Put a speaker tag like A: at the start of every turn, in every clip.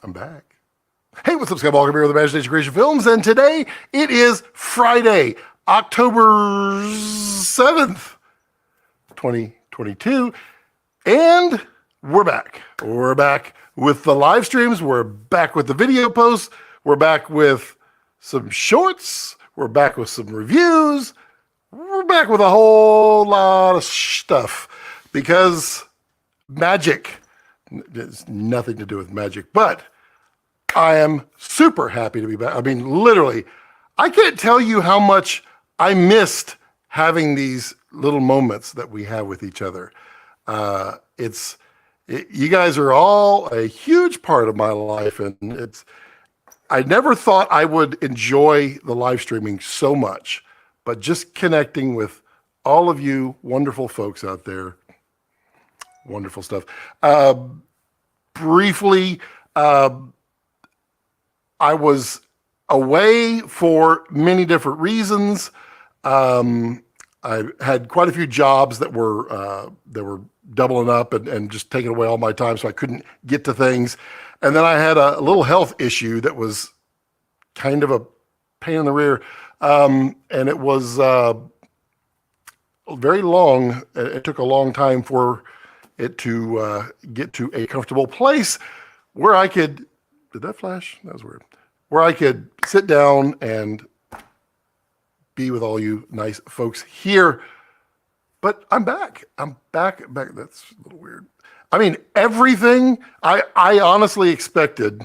A: I'm back. Hey, what's up, Skyball? I'm here with Imagination Creation Films, and today it is Friday, October 7th, 2022, and we're back. We're back with the live streams. We're back with the video posts. We're back with some shorts. We're back with some reviews. We're back with a whole lot of stuff because magic. There's nothing to do with magic, but I am super happy to be back. I mean, literally, I can't tell you how much I missed having these little moments that we have with each other. You guys are all a huge part of my life, and I never thought I would enjoy the live streaming so much, but just connecting with all of you wonderful folks out there. Wonderful stuff. Briefly, I was away for many different reasons. I had quite a few jobs that were doubling up and just taking away all my time, so I couldn't get to things. And then I had a little health issue that was kind of a pain in the rear, and it was very long. It took a long time for it to get to a comfortable place where I could, did that flash? That was weird. Where I could sit down and be with all you nice folks here. But I'm back. I'm back. That's a little weird. I mean, everything I honestly expected,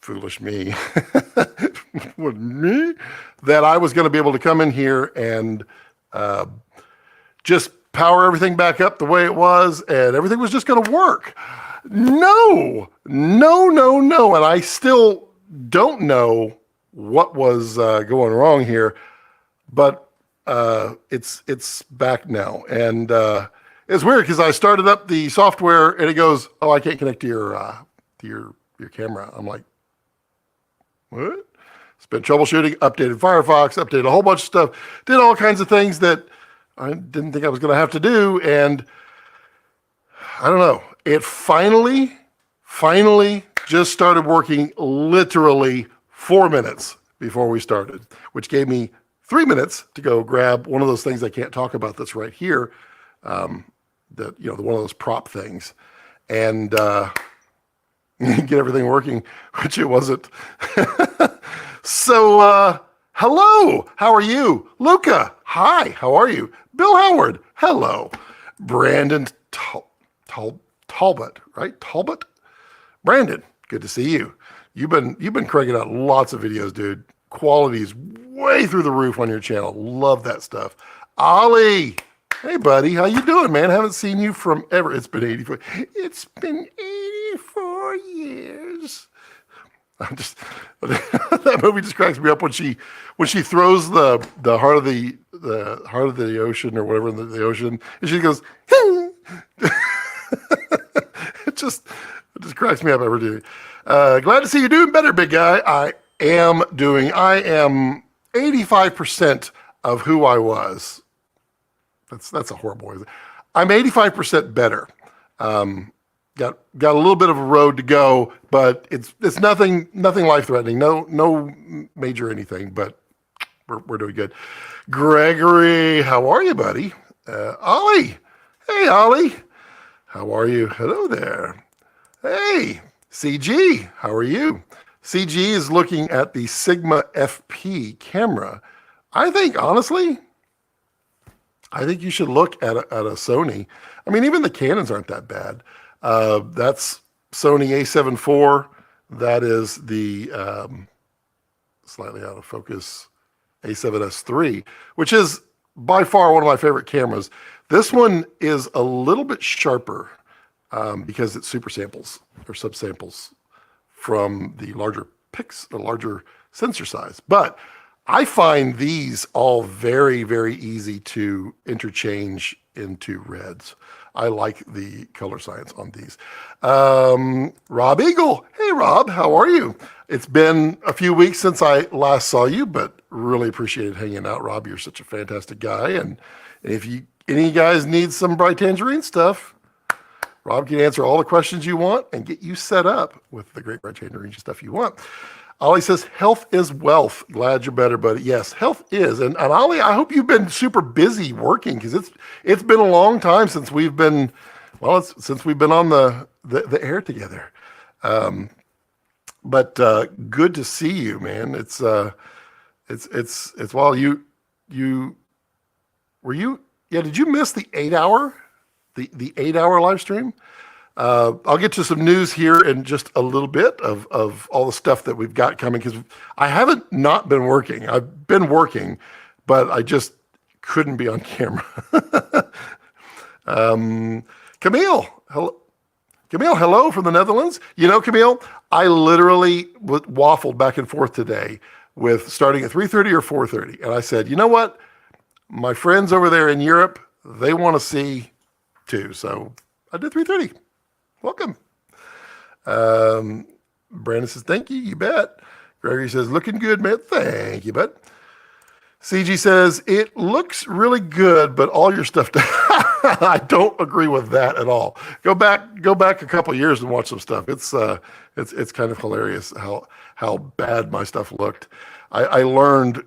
A: foolish me, that I was going to be able to come in here and just power everything back up the way it was, and everything was just going to work. No. And I still don't know what was going wrong here, but it's back now. And it's weird because I started up the software and it goes, "Oh, I can't connect to your camera." I'm like, what? It's been troubleshooting, updated Firefox, updated a whole bunch of stuff, did all kinds of things that I didn't think I was going to have to do. And I don't know. It finally just started working literally 4 minutes before we started, which gave me 3 minutes to go grab one of those things I can't talk about that's right here. One of those prop things, and get everything working, which it wasn't. So, hello, how are you? Luca, hi, how are you? Bill Howard, hello. Brandon Talbot, right? Talbot? Brandon, good to see you. You've been cranking out lots of videos, dude. Quality's way through the roof on your channel. Love that stuff. Ollie, hey buddy, how you doing, man? Haven't seen you from ever. It's been 84. It's been 84 years. I'm just that movie just cracks me up when she throws the heart of the ocean or whatever in the ocean, and she goes, it just cracks me up every day. Glad to see you doing better, big guy. I am 85% of who I was. That's a horrible way. I'm 85% better. Got a little bit of a road to go, but it's nothing life-threatening. No major anything, but we're doing good. Gregory, how are you, buddy? Ollie, hey Ollie, how are you? Hello there. Hey, CG, how are you? CG is looking at the Sigma FP camera. I think you should look at a Sony. I mean, even the Canons aren't that bad. That's Sony A7 IV. That is the slightly out of focus A7S III, which is by far one of my favorite cameras. This one is a little bit sharper because it super samples or subsamples from the larger sensor size. But I find these all very, very easy to interchange into reds. I like the color science on these. Rob Eagle. Hey, Rob, how are you? It's been a few weeks since I last saw you, but really appreciated hanging out. Rob, you're such a fantastic guy. And if any of you guys need some bright tangerine stuff, Rob can answer all the questions you want and get you set up with the great change range and stuff you want. Ollie says, health is wealth. Glad you're better, buddy. Yes, health is. And Ollie, I hope you've been super busy working, because it's been a long time since we've been, since we've been on the air together. But good to see you, man. It's while you were you, yeah, did you miss the 8-hour, the 8-hour live stream? I'll get to some news here in just a little bit of all the stuff that we've got coming, because I haven't not been working. I've been working, but I just couldn't be on camera. Camille, hello. Camille, hello from the Netherlands. You know, Camille, I literally waffled back and forth today with starting at 3:30 or 4:30. And I said, you know what? My friends over there in Europe, they want to see too. So I did 3:30. Welcome. Brandon says, thank you. You bet. Gregory says, looking good, man. Thank you, bud. CG says, it looks really good, but all your stuff, I don't agree with that at all. Go back a couple of years and watch some stuff. It's kind of hilarious how bad my stuff looked. I've learned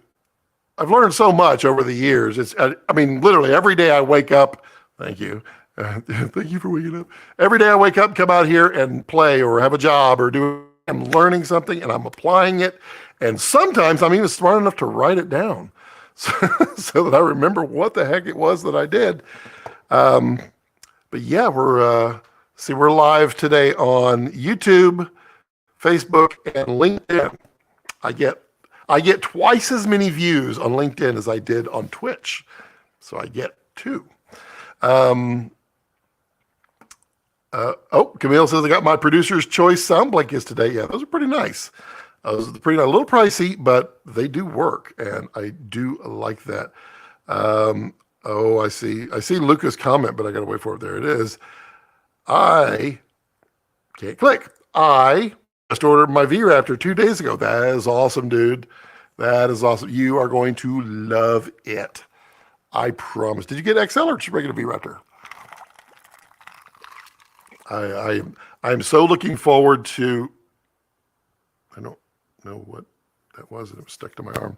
A: so much over the years. I mean, literally every day I wake up, thank you. Thank you for waking up. Every day I wake up, come out here and play or have a job or I'm learning something and I'm applying it. And sometimes I'm even smart enough to write it down so that I remember what the heck it was that I did. But yeah, we're live today on YouTube, Facebook, and LinkedIn. I get twice as many views on LinkedIn as I did on Twitch. So I get 2. Camille says I got my producer's choice sound blankets today. Yeah, those are pretty nice. Those are pretty nice. A little pricey, but they do work, and I do like that. I see Luca's comment, but I got to wait for it. There it is. I can't click. I just ordered my V-Raptor 2 days ago. That is awesome, dude. That is awesome. You are going to love it. I promise. Did you get XL or just regular V-Raptor? I'm so looking forward to, I don't know what that was. It was stuck to my arm.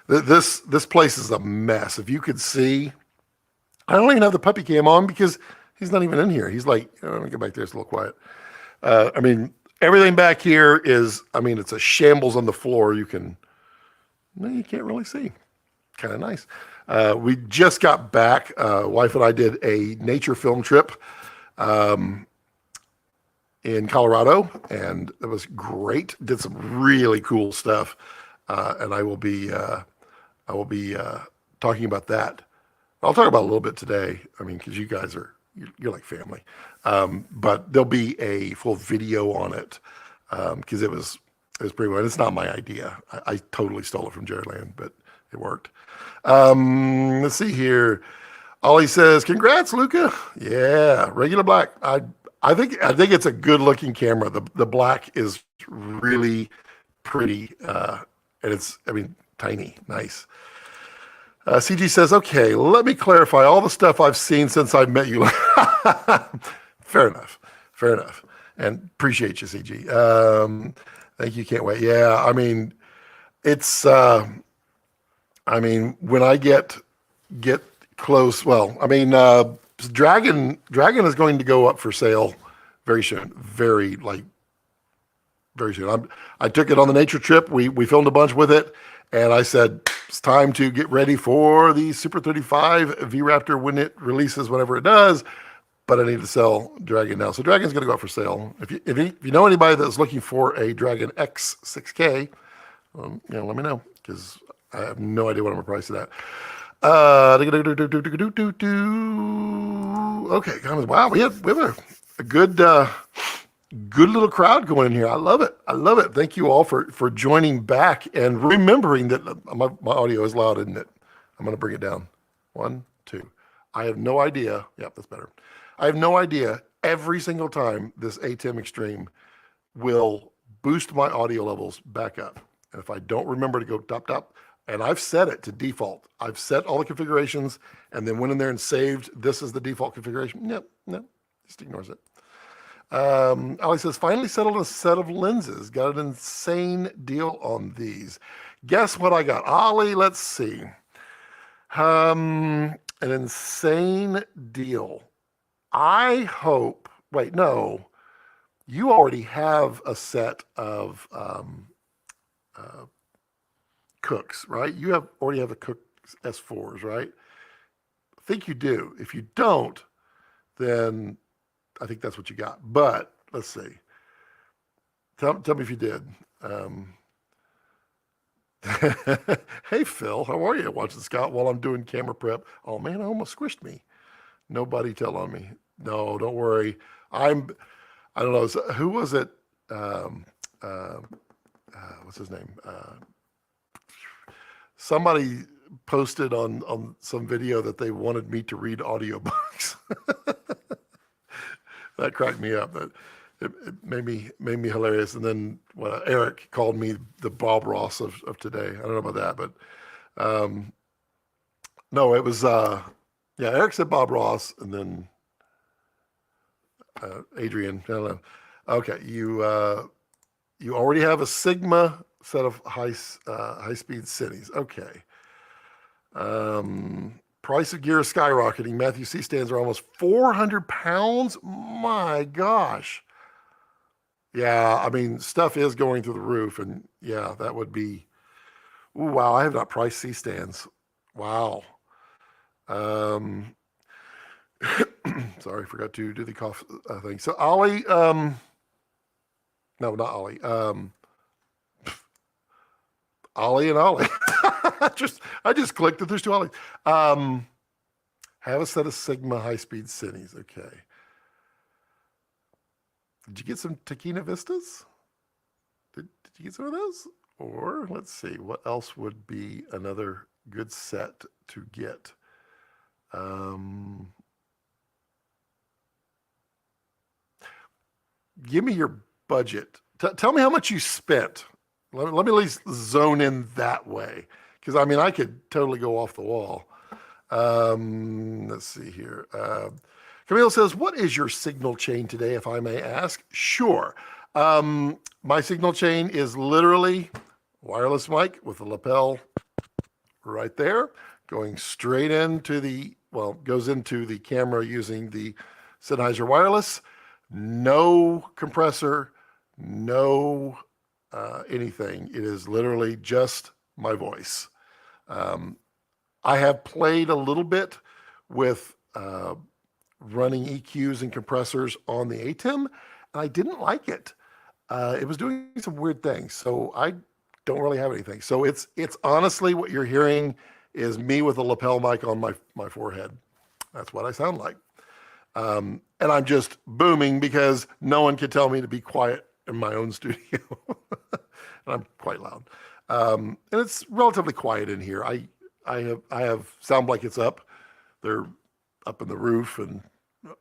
A: This place is a mess. If you could see, I don't even have the puppy cam on because he's not even in here. He's like, let me get back there. It's a little quiet. I mean, everything back here is, it's a shambles on the floor. You can't really see. Kind of nice. We just got back. Wife and I did a nature film trip in Colorado, and it was great. Did some really cool stuff, and I will be talking about that. I'll talk about it a little bit today. Because you guys you're like family, but there'll be a full video on it because it was pretty well. It's not my idea. I totally stole it from Jaredland, but it worked. Let's see here. Ollie says, "Congrats, Luca." Yeah, regular black. I think it's a good looking camera. The black is really pretty, and it's tiny, nice. CG says, "Okay, let me clarify all the stuff I've seen since I met you." Fair enough, and appreciate you, CG. Thank you. Can't wait. Yeah, it's. When I get close, Dragon is going to go up for sale very soon. Very soon. I took it on the nature trip. We filmed a bunch with it, and I said it's time to get ready for the Super 35 V-Raptor when it releases, whenever it does. But I need to sell Dragon now, so Dragon's going to go up for sale. If you know anybody that's looking for a Dragon X 6K, let me know, because I have no idea what I'm going to price it at. Okay, wow, we have a good little crowd going in here. I love it. Thank you all for joining back and remembering that my audio is loud, isn't it? I'm going to bring it down. 1, 2. I have no idea. Yep, that's better. I have no idea. Every single time this ATEM Extreme will boost my audio levels back up. And if I don't remember to go top, and I've set it to default. I've set all the configurations and then went in there and saved this as the default configuration. No, just ignores it. Ali says, finally settled a set of lenses. Got an insane deal on these. Guess what I got? Ali, let's see. An insane deal. I hope, wait, no, you already have a set of Cooks, right? Already have the Cook S4s, right? I think you do. If you don't, then I think that's what you got. But let's see. Tell me if you did. Hey, Phil, how are you? Watching Scott while I'm doing camera prep. Oh, man, I almost squished me. Nobody tell on me. No, don't worry. I don't know. Who was it? What's his name? Somebody posted on some video that they wanted me to read audiobooks. That cracked me up. It made me hilarious. And then Eric called me the Bob Ross of today. I don't know about that, but no, it was Eric said Bob Ross, and then Adrian. I don't know. Okay, you already have a Sigma set of high speed cities. Okay. Price of gear is skyrocketing. Matthew C stands are almost 400 pounds. My gosh. Yeah, I mean, stuff is going through the roof, and yeah, that would be. Ooh, wow, I have not priced C stands. Wow. Sorry, forgot to do the cough thing. So Ollie, no, not Ollie. Ollie and Ollie. I just clicked that there's two Ollies. Have a set of Sigma high-speed cities. Okay. Did you get some Taquina Vistas? Did you get some of those? Or let's see, what else would be another good set to get? Give me your budget. Tell me how much you spent. Let me at least zone in that way. Because, I mean, I could totally go off the wall. Let's see here. Camille says, what is your signal chain today, if I may ask? Sure. My signal chain is literally wireless mic with a lapel right there, going straight into goes into the camera using the Sennheiser wireless. No compressor, no anything. It is literally just my voice. I have played a little bit with running EQs and compressors on the ATEM, and I didn't like it. It was doing some weird things, so I don't really have anything. So it's honestly what you're hearing is me with a lapel mic on my forehead. That's what I sound like. And I'm just booming because no one can tell me to be quiet in my own studio. And I'm quite loud. And it's relatively quiet in here. I have sound blankets up. They're up in the roof and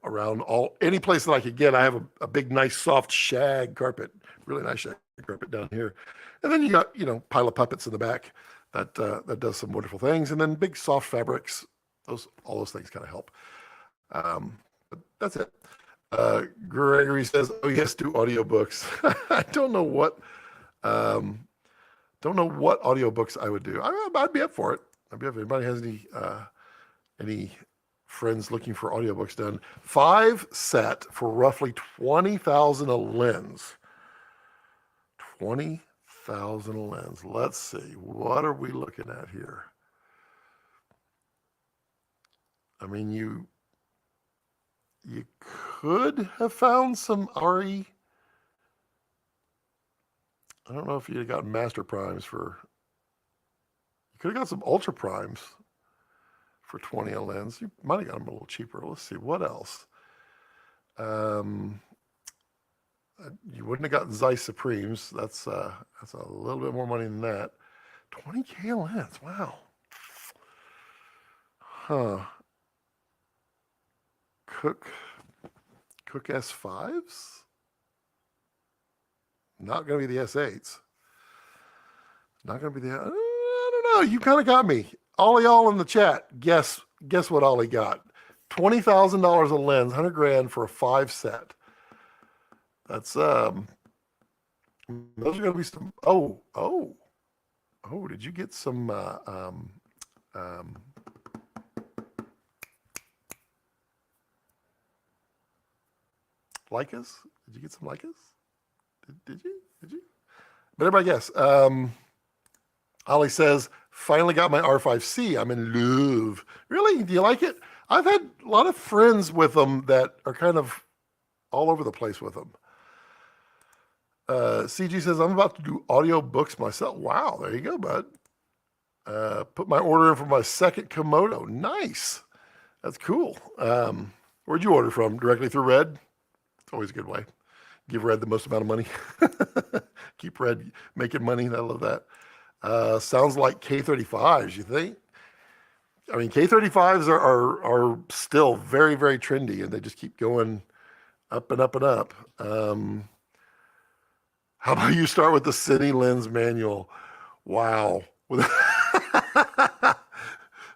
A: around any place that I could get. I have a big, nice, soft shag carpet, really nice shag carpet down here. And then you got, pile of puppets in the back that does some wonderful things. And then big soft fabrics. All those things kind of help. But that's it. Gregory says, "Oh yes, do audiobooks." I don't know what audiobooks I would do. I'd be up for it. I'd be up if anybody has any friends looking for audiobooks done. 5 set for roughly 20,000 a lens. 20,000 a lens. Let's see. What are we looking at here? I mean, you could have found some RE. I don't know if you got master primes you could have got some ultra primes for 20 a lens. You might have got them a little cheaper. Let's see, what else? You wouldn't have gotten Zeiss Supremes. That's a little bit more money than that. 20K a lens, wow. Huh. Cook S5s? Not going to be the S8s. Not going to be I don't know. You kind of got me. All y'all in the chat, guess what Ollie got. $20,000 a lens, $100,000 for a 5 set. That's those are gonna be some. Oh, did you get some um, Leicas? Did you get some Leicas? Did you? Did you? But everybody guess. Ollie says, finally got my R5C. I'm in love. Really? Do you like it? I've had a lot of friends with them that are kind of all over the place with them. CG says, I'm about to do audio books myself. Wow, there you go, bud. Put my order in for my second Komodo. Nice. That's cool. Where'd you order from? Directly through Red? It's always a good way. Give Red the most amount of money. Keep Red making money. I love that. Sounds like K35s, you think? I mean, K35s are still very, very trendy, and they just keep going up and up and up. How about you start with the Cine Lens manual? Wow.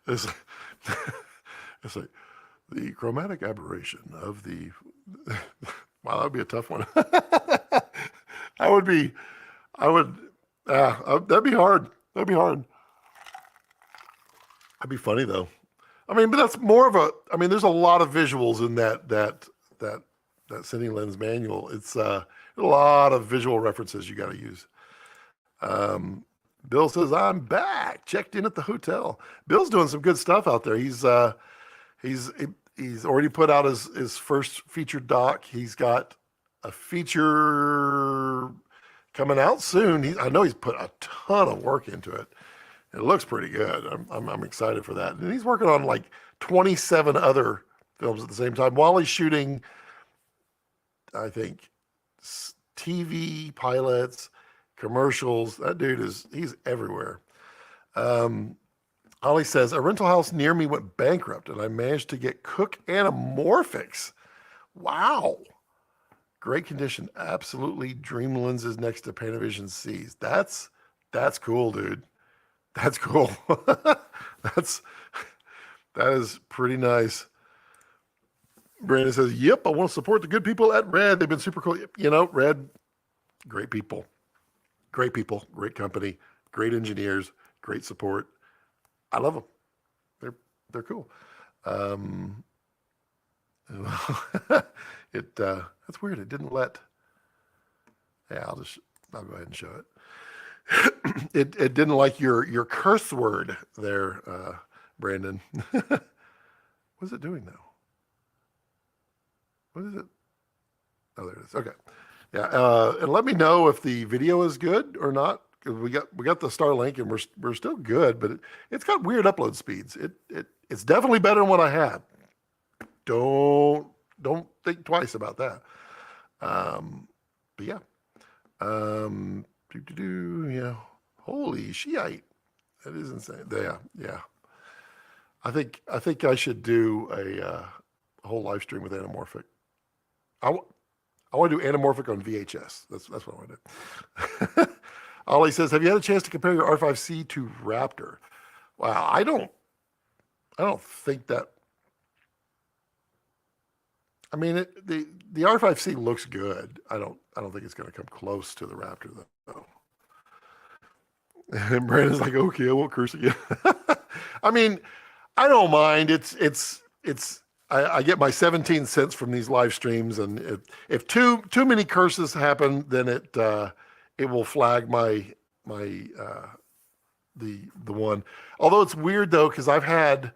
A: it's, it's like the chromatic aberration of the. Wow, that would be a tough one. That'd be hard. That'd be hard. That'd be funny though. I mean, but that's more of I mean, there's a lot of visuals in that Cine Lens manual. It's a lot of visual references you got to use. Bill says, I'm back. Checked in at the hotel. Bill's doing some good stuff out there. He's already put out his first featured doc. He's got a feature coming out soon. I know he's put a ton of work into it. It looks pretty good. I'm excited for that. And he's working on like 27 other films at the same time while he's shooting, I think, TV pilots, commercials. That dude he's everywhere. Ollie says, a rental house near me went bankrupt and I managed to get Cook Anamorphics. Wow. Great condition. Absolutely dream lenses next to Panavision C's. That's cool, dude. That's cool. that is pretty nice. Brandon says, yep, I want to support the good people at Red. They've been super cool. You know, Red, great people. Great people, great company, great engineers, great support. I love them. They're cool. That's weird. It didn't let. Yeah, I'll go ahead and show it. It didn't like your curse word there, Brandon. What's it doing now? What is it? Oh, there it is. Okay. Yeah, and let me know if the video is good or not, because we got the Starlink and we're still good, but it's got weird upload speeds. It's definitely better than what I had. Don't think twice about that. But yeah. Yeah. Holy Shiite. That is insane. Yeah. I think I should do a whole live stream with anamorphic. I want to do anamorphic on VHS. That's what I want to do. Ollie says, have you had a chance to compare your R5C to Raptor? Wow, I don't think that. I mean, the R5C looks good. I don't think it's going to come close to the Raptor though. And Brandon's like, okay, I won't curse again. I mean, I don't mind. I get my 17 cents from these live streams, and if too many curses happen, then it will flag the one. Although it's weird though, because I've had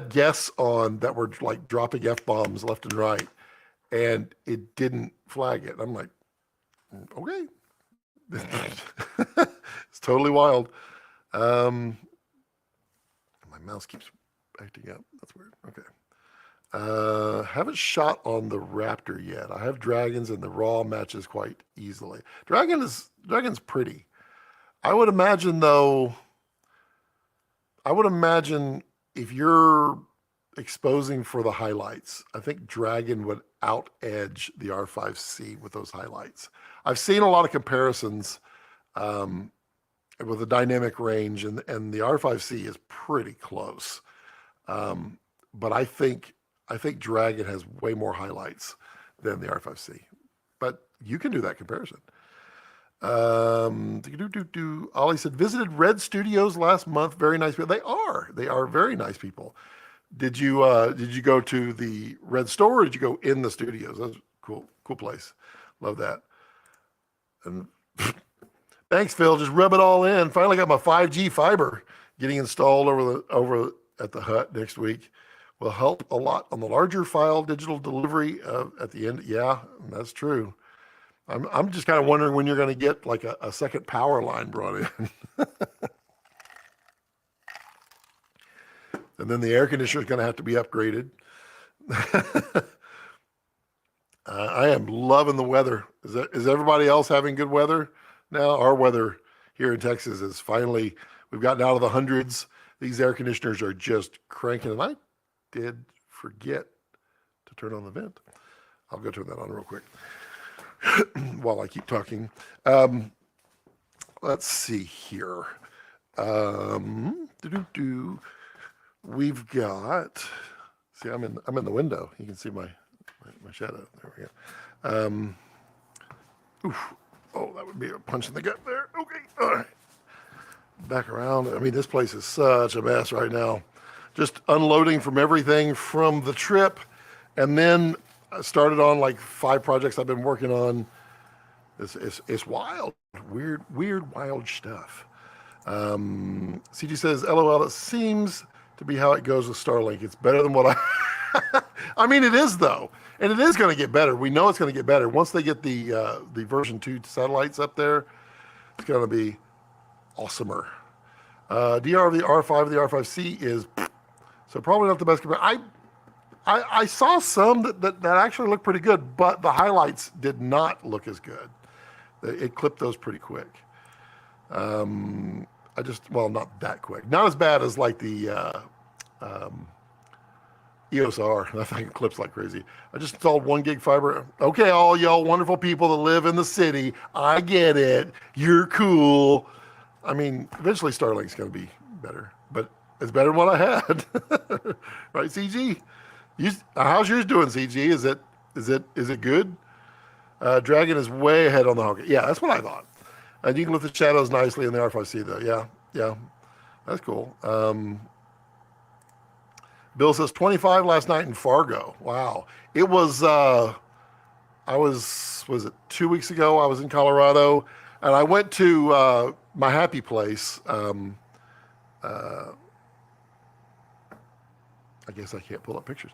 A: guests on that were like dropping F-bombs left and right, and it didn't flag it. I'm like, okay. It's totally wild. My mouse keeps acting up. That's weird. Okay. Haven't shot on the Raptor yet. I have dragons and the raw matches quite easily. Dragon's pretty. I would imagine if you're exposing for the highlights, I think Dragon would out edge the R5C with those highlights. I've seen a lot of comparisons with the dynamic range, and the R5C is pretty close. But I think Dragon has way more highlights than the R5C. but you can do that comparison. Ollie said, visited Red Studios last month. Very nice people. They are very nice people. Did you go to the Red store or did you go in the studios? That's cool place. Love that. And thanks, Phil. Just rub it all in. Finally got my 5G fiber getting installed over at the hut next week. Will help a lot on the larger file digital delivery at the end. Yeah, that's true. I'm just kind of wondering when you're going to get like a second power line brought in. And then the air conditioner is going to have to be upgraded. I am loving the weather. Is everybody else having good weather now? Our weather here in Texas is finally, we've gotten out of the hundreds. These air conditioners are just cranking. And I did forget to turn on the vent. I'll go turn that on real quick while I keep talking. Let's see here. We've got, see, I'm in the window. You can see my shadow. There we go. Oh, that would be a punch in the gut there. Okay, all right. Back around. I mean, this place is such a mess right now. Just unloading from everything from the trip, and then I started on like 5 projects I've been working on. It's wild, weird, wild stuff. CG says, LOL, it seems to be how it goes with Starlink. It's better than what I mean, it is though. And it is going to get better. We know it's going to get better. Once they get the version 2 satellites up there, it's going to be awesomer. DR of the R5 of the R5C is, so probably not the best. I saw some that actually looked pretty good, but the highlights did not look as good. It clipped those pretty quick. Well, not that quick. Not as bad as like the EOS R. I think it clips like crazy. I just installed 1 gig fiber. Okay, all y'all wonderful people that live in the city, I get it. You're cool. I mean, eventually Starlink's going to be better, but it's better than what I had. Right, CG? How's yours doing, CG? Is it good? Dragon is way ahead on the Hawk. Yeah, that's what I thought. And you can lift the shadows nicely in the R5C though. Yeah, that's cool. Bill says 25 last night in Fargo. Wow. It was, was it 2 weeks ago? I was in Colorado and I went to my happy place. I guess I can't pull up pictures.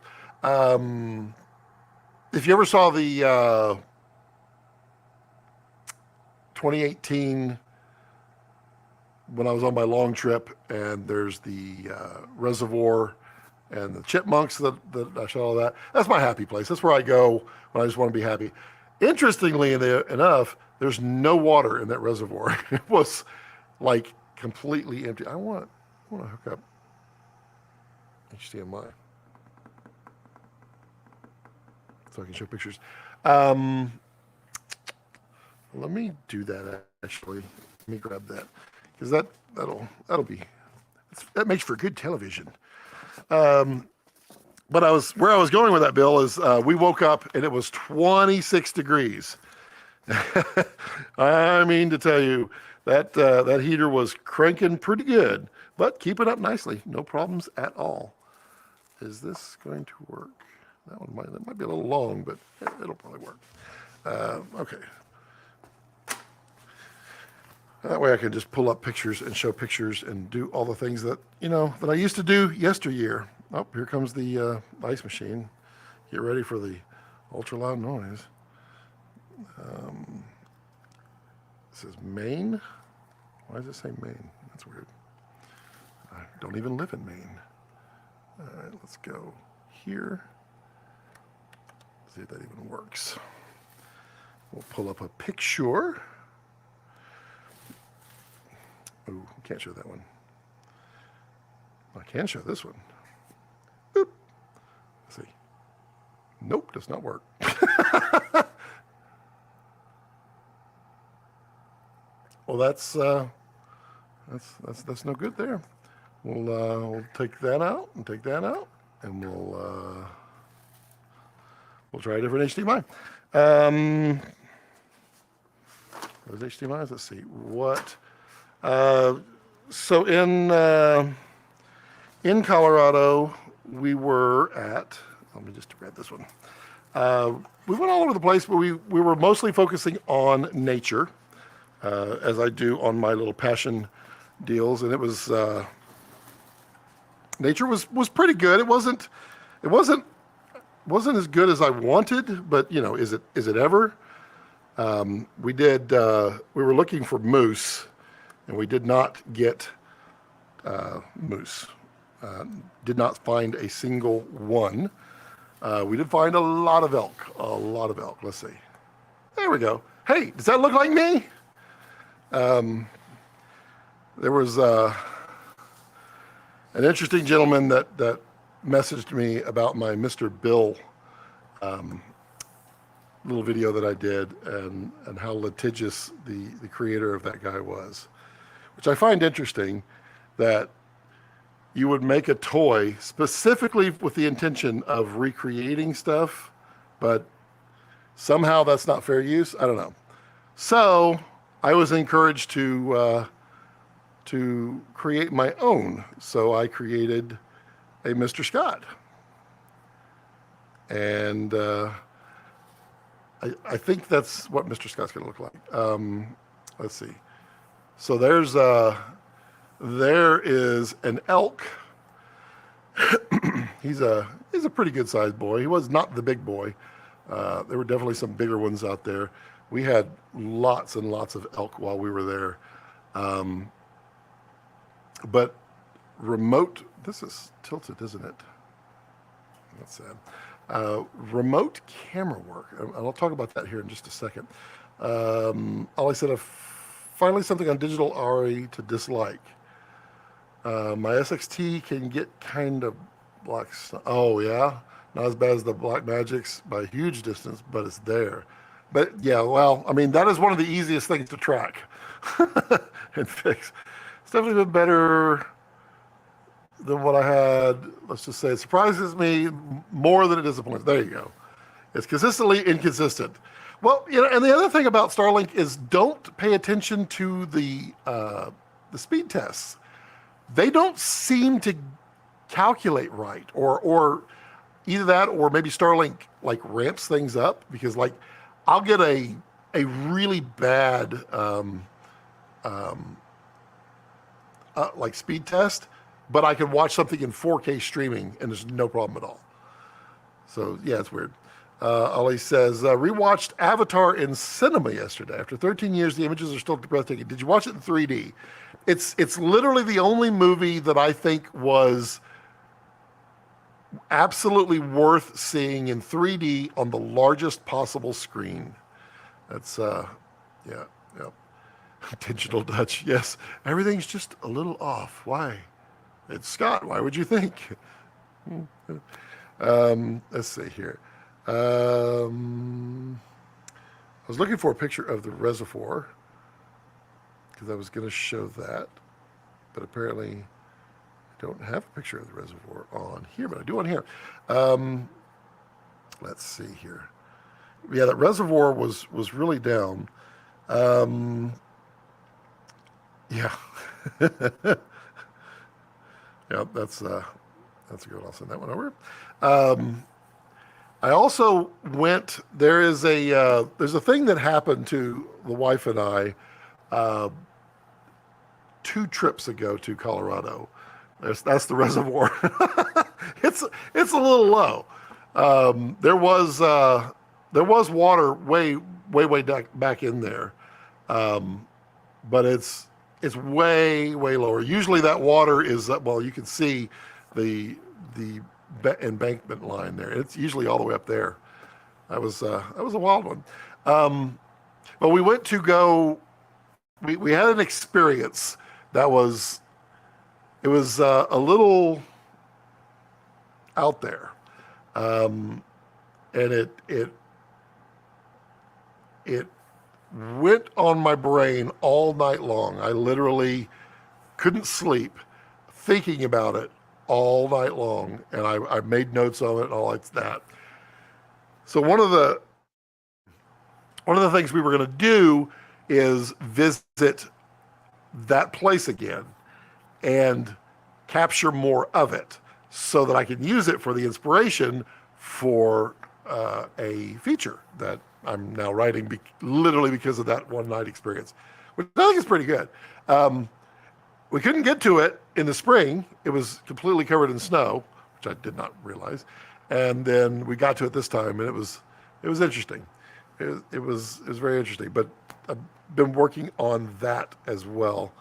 A: If you ever saw the 2018, when I was on my long trip, and there's the reservoir and the chipmunks that I shot all that. That's my happy place. That's where I go when I just want to be happy. Interestingly enough, there's no water in that reservoir. It was like completely empty. I want to hook up HDMI so I can show pictures. Let me do that actually. Let me grab that because that'll be, that makes for good television. But where I was going with that, Bill, is we woke up and it was 26 degrees. I mean to tell you that heater was cranking pretty good, but keeping up nicely, no problems at all. Is this going to work? That might be a little long, but it'll probably work. Okay. That way I can just pull up pictures and show pictures and do all the things that I used to do yesteryear. Oh, here comes the ice machine. Get ready for the ultra loud noise. It says Maine. Why does it say Maine? That's weird. I don't even live in Maine. All right, let's go here. See if that even works. We'll pull up a picture. Ooh, can't show that one. I can show this one. Boop. Let's see. Nope, does not work. Well, that's no good there. We'll take that out and take that out, and we'll We'll try a different HDMI. Those HDMIs, let's see. What? So in Colorado, we were at, let me just grab this one. We went all over the place, but we were mostly focusing on nature, as I do on my little passion deals. And it was, nature was pretty good. It wasn't as good as I wanted, but you know, is it ever? We were looking for moose, and we did not get moose. Did not find a single one. We did find a lot of elk. Let's see. There we go. Hey, does that look like me? There was an interesting gentleman that messaged me about my Mr. Bill little video that I did, and how litigious the creator of that guy was, which I find interesting, that you would make a toy specifically with the intention of recreating stuff, but somehow that's not fair use. I don't know. So I was encouraged to create my own. So I created a Mr. Scott. And I think that's what Mr. Scott's going to look like. Let's see. So there is an elk. He's a pretty good sized boy. He was not the big boy. There were definitely some bigger ones out there. We had lots and lots of elk while we were there. But remote, this is tilted, isn't it? That's sad. Remote camera work. And I'll talk about that here in just a second. Ollie said, finally something on digital RE to dislike. My SXT can get kind of black. Oh yeah, not as bad as the Black Magics by a huge distance, but it's there. But yeah, well, I mean, that is one of the easiest things to track and fix. It's definitely been better than what I had. Let's just say it surprises me more than it disappoints. There you go. It's consistently inconsistent. Well, you know, and the other thing about Starlink is don't pay attention to the speed tests. They don't seem to calculate right, or either that, or maybe Starlink like ramps things up, because like I'll get a really bad like speed test, but I can watch something in 4K streaming and there's no problem at all. So yeah, it's weird. Ollie says, rewatched Avatar in cinema yesterday. After 13 years, the images are still breathtaking. Did you watch it in 3D? It's literally the only movie that I think was absolutely worth seeing in 3D on the largest possible screen. That's, yeah. Digital Dutch, yes. Everything's just a little off. Why? It's Scott. Why would you think? Let's see here. I was looking for a picture of the reservoir because I was going to show that, but apparently I don't have a picture of the reservoir on here, but I do on here. Let's see here. Yeah, that reservoir was really down. Yeah. Yeah, that's a good. I'll send that one over. I also went, there's a thing that happened to the wife and I 2 trips ago to Colorado. That's the reservoir. It's a little low. There was water way back in there, but it's way lower. Usually that water is, well, you can see the embankment line there. It's usually all the way up there. That was a wild one. But we went to go. We had an experience that was a little out there, and it went on my brain all night long. I literally couldn't sleep thinking about it all night long, and I made notes on it and all like that. So one of the things we were going to do is visit that place again and capture more of it so that I can use it for the inspiration for a feature that I'm now writing literally because of that one night experience, which I think is pretty good. We couldn't get to it in the spring. It was completely covered in snow, which I did not realize. And then we got to it this time, and it was interesting. It was very interesting. But I've been working on that as well.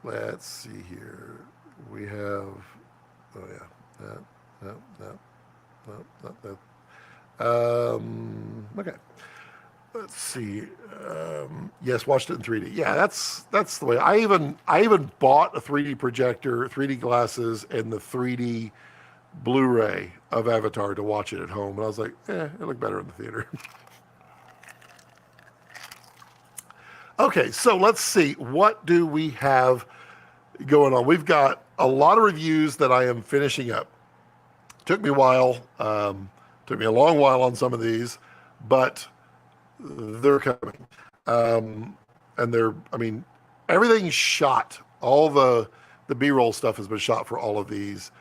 A: Let's see here. We have, oh yeah, okay. Let's see. Yes, watched it in 3D. Yeah, that's the way. I even bought a 3D projector, 3D glasses, and the 3D Blu-ray of Avatar to watch it at home. And I was like, it looked better in the theater. Okay, so let's see. What do we have going on? We've got a lot of reviews that I am finishing up. Took me a while. Took me a long while on some of these, but they're coming. And everything's shot. All the B-roll stuff has been shot for all of these.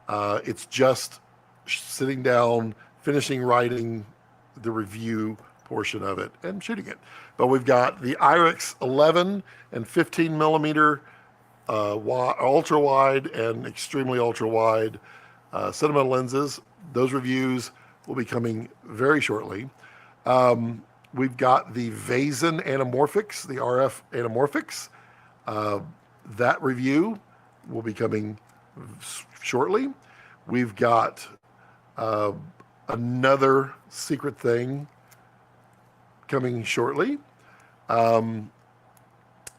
A: It's just sitting down, finishing writing the review portion of it and shooting it. But we've got the IRIX 11 and 15 millimeter ultra wide and extremely ultra wide cinema lenses. Those reviews will be coming very shortly. We've got the Vazen anamorphics, the RF anamorphics. That review will be coming shortly. We've got another secret thing coming shortly.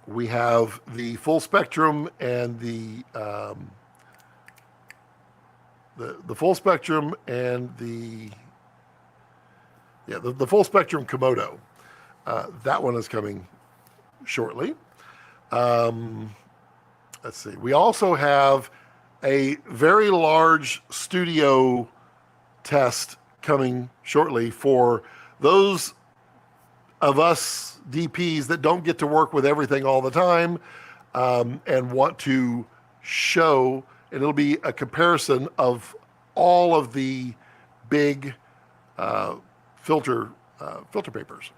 A: We have the full spectrum and the full spectrum and the full spectrum Komodo. That one is coming shortly. Let's see. We also have a very large studio test coming shortly for those of us DPs that don't get to work with everything all the time and want to show, and it'll be a comparison of all of the big filter papers.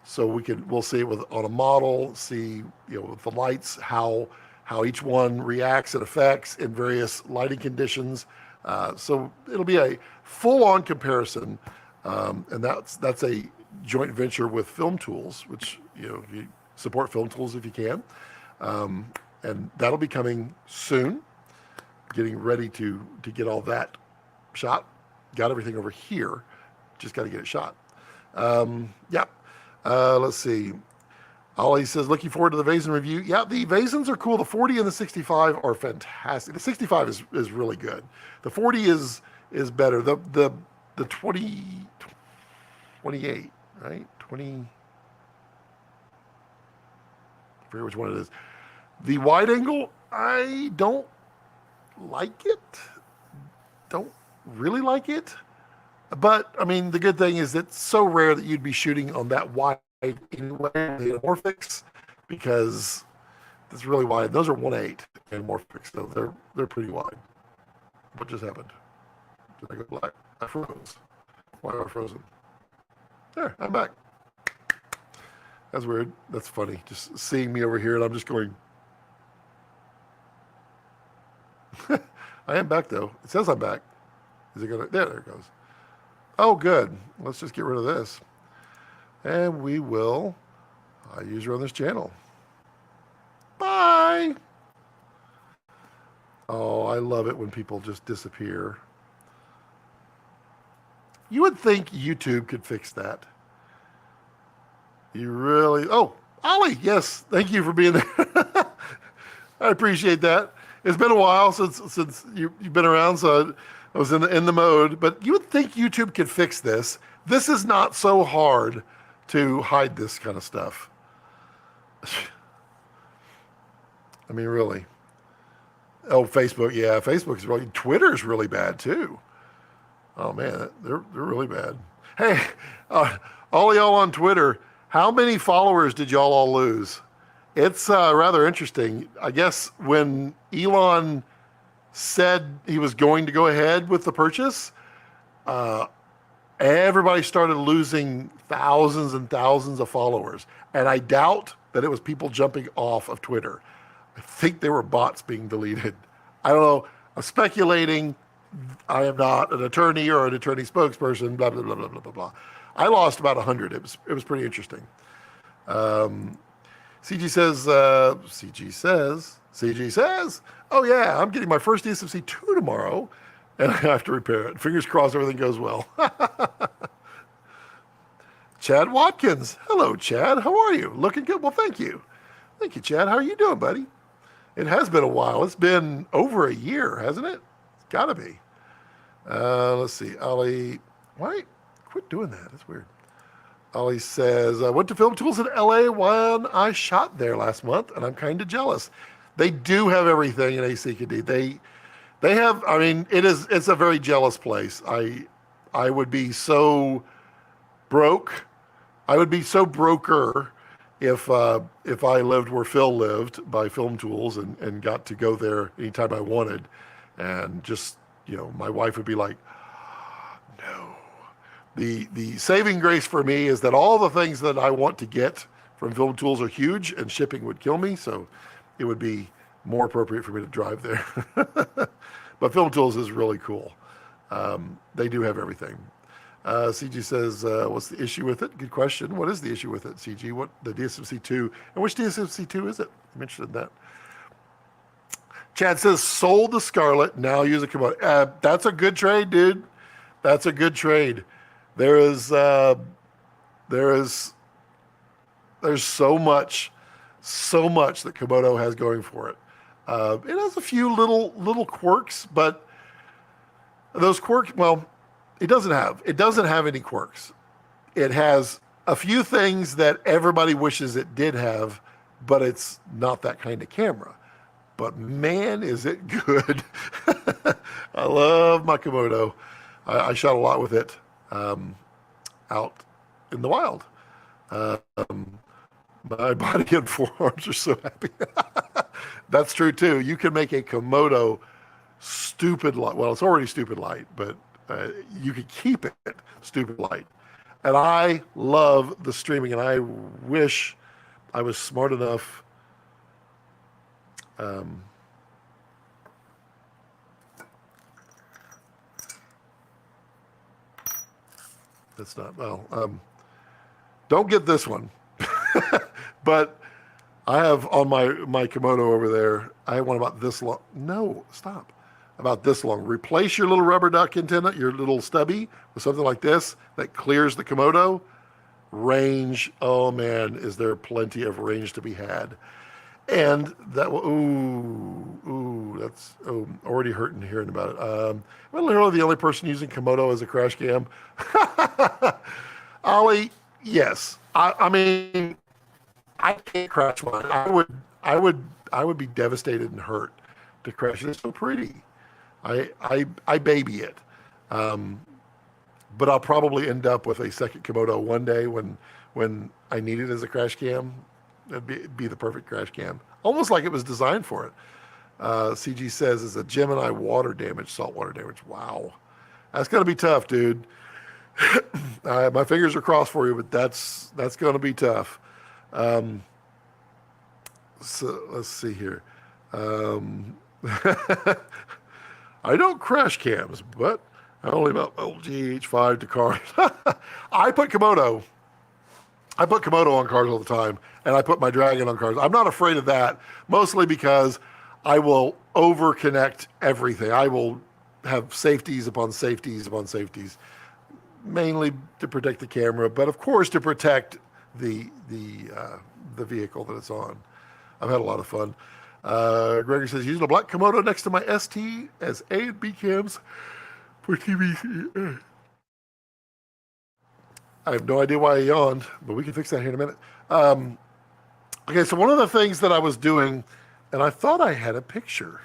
A: So we'll see it on a model, see with the lights how each one reacts and affects in various lighting conditions. So it'll be a full-on comparison, and that's a joint venture with Film Tools, which you support Film Tools if you can, and that'll be coming soon. Getting ready to get all that shot. Got everything over here, just got to get it shot. Let's see. Ollie says, looking forward to the Vazen review. Yeah, the Vazens are cool. The 40 and the 65 are fantastic. The 65 is really good. The 40 is better. The 28, right? 20, I forget which one it is. The wide angle, I don't like it. Don't really like it. But, the good thing is it's so rare that you'd be shooting on that wide anyway, the anamorphics, because it's really wide. Those are 1.8 anamorphics, so they're pretty wide. What just happened? Did I go black? I froze. Why am I frozen? There, I'm back. That's weird. That's funny. Just seeing me over here, and I'm just going. I am back, though. It says I'm back. Is it gonna? There it goes. Oh, good. Let's just get rid of this. And we will use her on this channel. Bye. Oh, I love it when people just disappear. You would think YouTube could fix that. You really... Oh, Ollie, yes. Thank you for being there. I appreciate that. It's been a while since you've been around, so I was in the mode. But you would think YouTube could fix this. This is not so hard to hide this kind of stuff. Really. Oh, Facebook. Yeah, Facebook is really... Twitter is really bad, too. Oh man, they're really bad. Hey, all y'all on Twitter, how many followers did y'all all lose? It's rather interesting. I guess when Elon said he was going to go ahead with the purchase, everybody started losing thousands and thousands of followers. And I doubt that it was people jumping off of Twitter. I think they were bots being deleted. I don't know. I'm speculating. I am not an attorney or an attorney spokesperson, blah, blah, blah, blah, blah, blah, blah. I lost about 100. It was pretty interesting. CG says, oh yeah, I'm getting my first DSMC 2 tomorrow and I have to repair it. Fingers crossed everything goes well. Chad Watkins. Hello, Chad. How are you? Looking good. Well, thank you. Thank you, Chad. How are you doing, buddy? It has been a while. It's been over a year, hasn't it? It's got to be. Let's see. Ollie, why? Quit doing that. That's weird. Ollie says, I went to Film Tools in LA when I shot there last month, and I'm kind of jealous. They do have everything in ACKD. They have, I mean, it's a very jealous place. I would be so broke. I would be so broker if I lived where Phil lived by Film Tools and got to go there anytime I wanted. And just, my wife would be like, no. The saving grace for me is that all the things that I want to get from Film Tools are huge and shipping would kill me. So it would be more appropriate for me to drive there. But Film Tools is really cool. They do have everything. CG says, what's the issue with it? Good question. What is the issue with it, CG? What the DSMC2? And which DSMC2 is it? I'm interested in that. Chad says, sold the Scarlett, now use a Komodo. That's a good trade, dude. That's a good trade. There's so much that Komodo has going for it. It has a few little quirks, but those quirks, well, it doesn't have any quirks. It has a few things that everybody wishes it did have, but it's not that kind of camera. But man, is it good. I love my Komodo. I shot a lot with it out in the wild. My body and forearms are so happy. That's true too. You can make a Komodo stupid light. Well, it's already stupid light, but you could keep it stupid light. And I love the streaming, and I wish I was smart enough. That's not, well, don't get this one. But I have on my Komodo over there, I have one about this long. No, stop. About this long. Replace your little rubber duck antenna, your little stubby, with something like this that clears the Komodo. Range, oh man, is there plenty of range to be had. And that will, that's already hurting hearing about it. I'm literally the only person using Komodo as a crash cam. Ollie, yes. I mean, I can't crash one. I would be devastated and hurt to crash it. It's so pretty. I baby it. But I'll probably end up with a second Komodo one day when I need it as a crash cam. It'd be the perfect crash cam. Almost like it was designed for it. CG says it's a Gemini saltwater damage. Wow. That's going to be tough, dude. My fingers are crossed for you, but that's going to be tough. So let's see here. I don't crash cams, but I only about GH5 to cars. I put Komodo on cars all the time, and I put my Dragon on cars. I'm not afraid of that, mostly because I will over-connect everything. I will have safeties upon safeties upon safeties, mainly to protect the camera, but of course to protect the vehicle that it's on. I've had a lot of fun. Gregory says, using a black Komodo next to my ST as A and B cams for TV. I have no idea why I yawned, but we can fix that here in a minute. Okay, so one of the things that I was doing, and I thought I had a picture,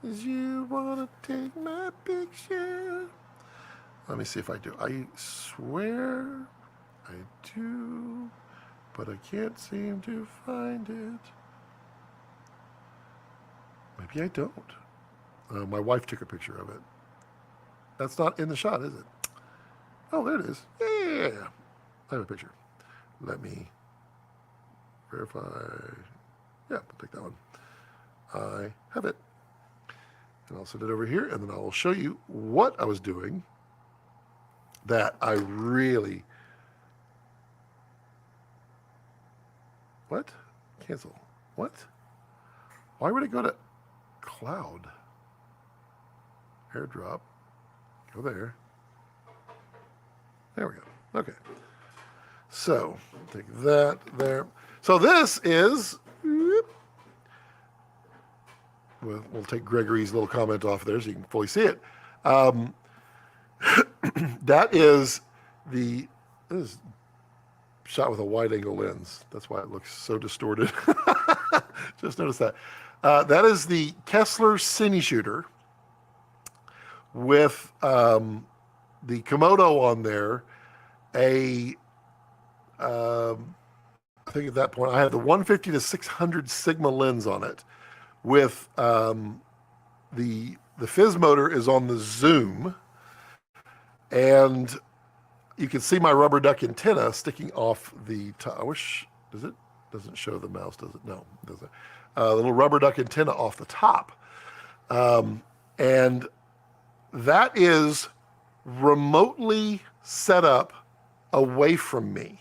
A: is you want to take my picture? Let me see if I do. I swear I do, but I can't seem to find it. Maybe I don't. My wife took a picture of it. That's not in the shot, is it? Oh, there it is. Yeah. I have a picture. Let me verify. Yeah, I'll take that one. I have it. And I'll send it over here, and then I'll show you what I was doing that I really... What? Cancel. What? Why would it go to cloud? AirDrop. Go there. There we go. Okay. So, take that there. So this is... We'll take Gregory's little comment off there so you can fully see it. That is this is shot with a wide-angle lens. That's why it looks so distorted. Just notice that. That is the Kessler Cine Shooter with the Komodo on there. I think at that point I had the 150 to 600 Sigma lens on it. With the fizz motor is on the zoom, and you can see my rubber duck antenna sticking off the top. I wish, doesn't show the mouse, does it? No, it doesn't. The little rubber duck antenna off the top. And that is remotely set up away from me.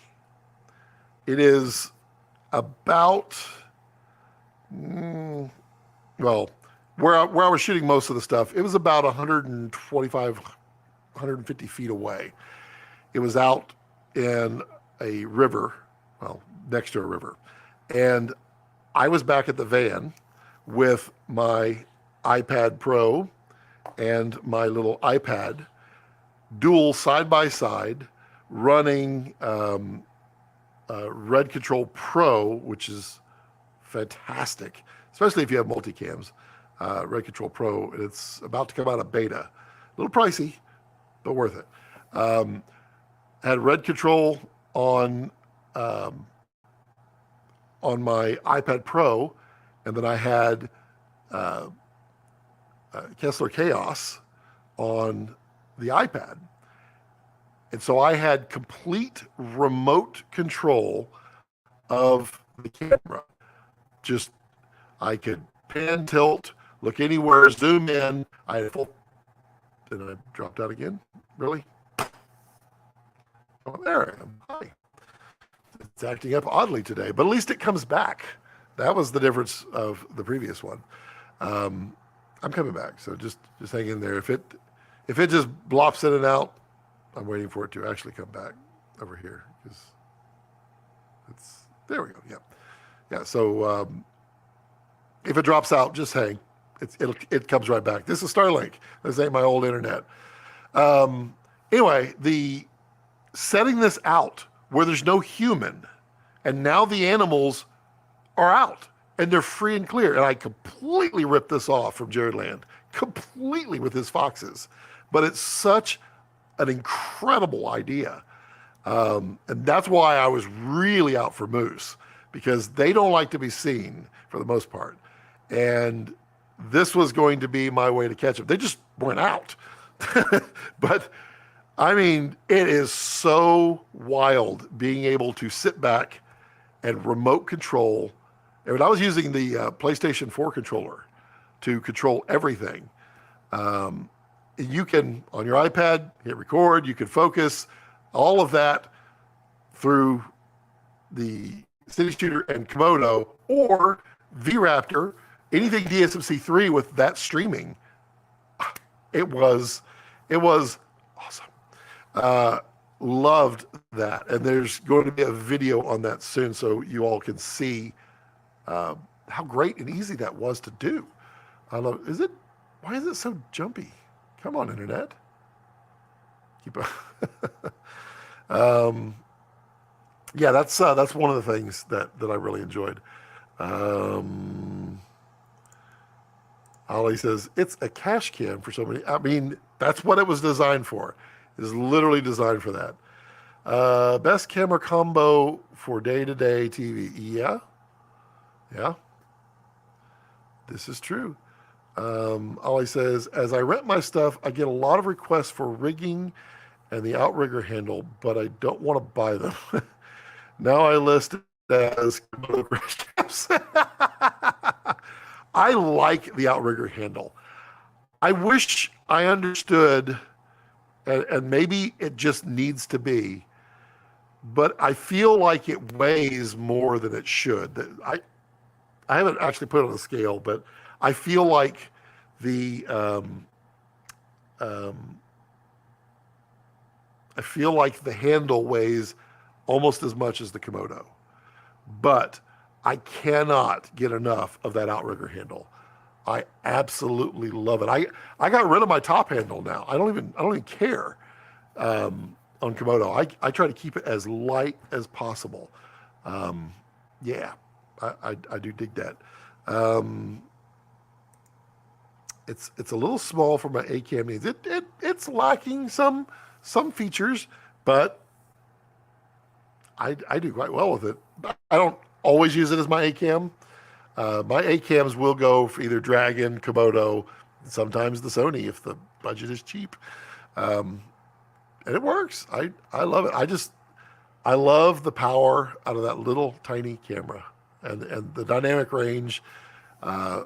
A: It is about... well, where I was shooting most of the stuff, it was about 125, 150 feet away. It was out in a river, well, next to a river. And I was back at the van with my iPad Pro and my little iPad, dual side by side, running Red Control Pro, which is fantastic, especially if you have multicams. Red Control Pro, it's about to come out of beta. A little pricey, but worth it. Had Red Control on my iPad Pro, and then I had Kessler Chaos on the iPad. And so I had complete remote control of the camera. Just, I could pan, tilt, look anywhere, zoom in. I had full... Did I drop out again? Really? Oh, there I am. Hi. It's acting up oddly today, but at least it comes back. That was the difference of the previous one. I'm coming back, so just hang in there. If it just blops in and out, I'm waiting for it to actually come back over here, because it's... There we go. Yeah. Yeah, so if it drops out, just hang. It comes right back. This is Starlink. This ain't my old internet. Anyway, setting this out where there's no human, and now the animals are out, and they're free and clear. And I completely ripped this off from Jared Land, completely with his foxes. But it's such an incredible idea. And that's why I was really out for moose, because they don't like to be seen for the most part. And this was going to be my way to catch them. They just weren't out. But I mean, it is so wild being able to sit back and remote control. And I was using the PlayStation 4 controller to control everything. You can, on your iPad, hit record, you can focus, all of that through the Cine Shooter and Komodo, or Raptor, anything DSMC3 with that streaming. It was awesome. Loved that. And there's going to be a video on that soon, so you all can see how great and easy that was to do. I love it. Why is it so jumpy? Come on, internet. Keep yeah, that's one of the things that I really enjoyed. Ollie says, it's a cash can for somebody. I mean, that's what it was designed for. is literally designed for that. Best camera combo for day-to-day TV. Yeah, this is true. Ollie says, as I rent my stuff, I get a lot of requests for rigging and the outrigger handle, but I don't want to buy them. Now I list it as crash caps. I like the outrigger handle. I wish I understood, and maybe it just needs to be, but I feel like it weighs more than it should. I haven't actually put it on a scale, but I feel like the I feel like the handle weighs almost as much as the Komodo, but I cannot get enough of that outrigger handle. I absolutely love it. I got rid of my top handle now. I don't even care on Komodo. I try to keep it as light as possible. Yeah, I do dig that. It's a little small for my A-cam needs. It's lacking some features, but I do quite well with it. I don't always use it as my A-cam. My A-cams will go for either Dragon, Komodo, sometimes the Sony if the budget is cheap. And it works. I love it. I love the power out of that little tiny camera and the dynamic range. I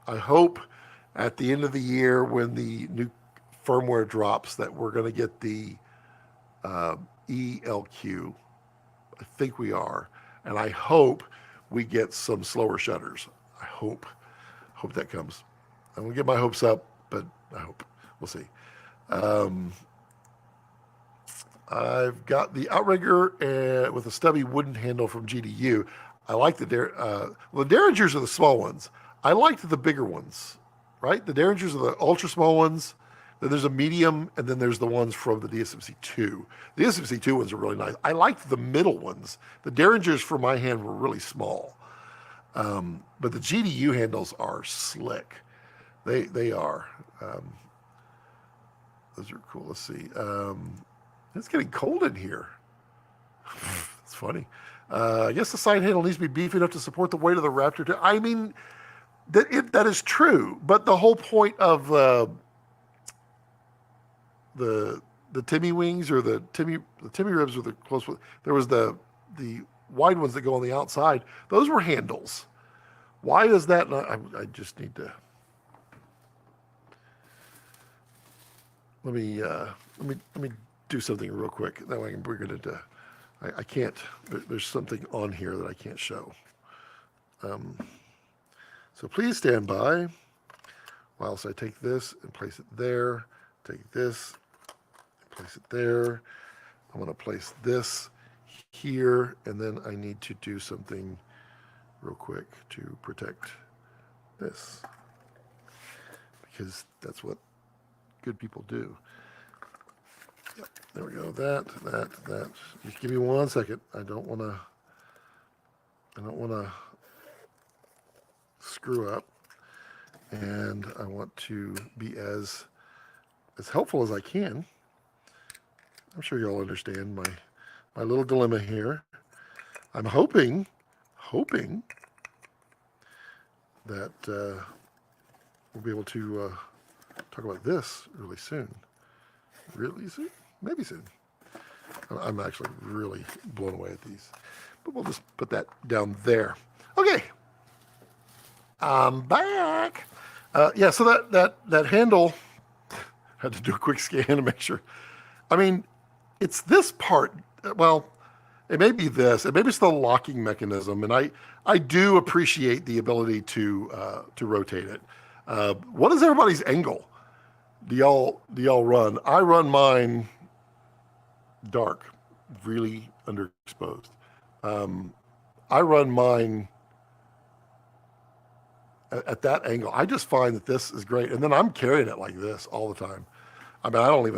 A: hope at the end of the year when the new firmware drops that we're going to get the ELQ. I think we are. And I hope we get some slower shutters. I hope that comes. I'm going to get my hopes up, but I hope. We'll see. I've got the outrigger with a stubby wooden handle from GDU. I like the Derringers are the small ones. I liked the bigger ones, right? The Derringers are the ultra small ones. Then there's a medium, and then there's the ones from the DSMC2. The DSMC2 ones are really nice. I liked the middle ones. The Derringers for my hand were really small. But the GDU handles are slick. They are. Those are cool. Let's see. It's getting cold in here. It's funny. I guess the side handle needs to be beefy enough to support the weight of the Raptor. I mean, that is true. But the whole point of the Timmy wings or the Timmy ribs were the close. There was the wide ones that go on the outside. Those were handles. Why is that not? I just need to. Let me do something real quick. That way I can bring it into. I can't. There's something on here that I can't show. So please stand by whilst I take this and place it there. Take this and place it there. I'm going to place this here, and then I need to do something real quick to protect this, because that's what good people do. Yep, there we go. That. Just give me 1 second. I don't want to screw up, and I want to be as helpful as I can. I'm sure you all understand my little dilemma here. I'm hoping that we'll be able to talk about this really soon. Really soon? Maybe soon. I'm actually really blown away at these. But we'll just put that down there. Okay. I'm back. Yeah, so that handle, had to do a quick scan to make sure. I mean, it's this part. Well, it may be this. It maybe it's the locking mechanism, and I do appreciate the ability to rotate it. What is everybody's angle? Do y'all run? I run mine dark, really underexposed. I run mine at that angle. I just find that this is great, and then I'm carrying it like this all the time. I mean, I don't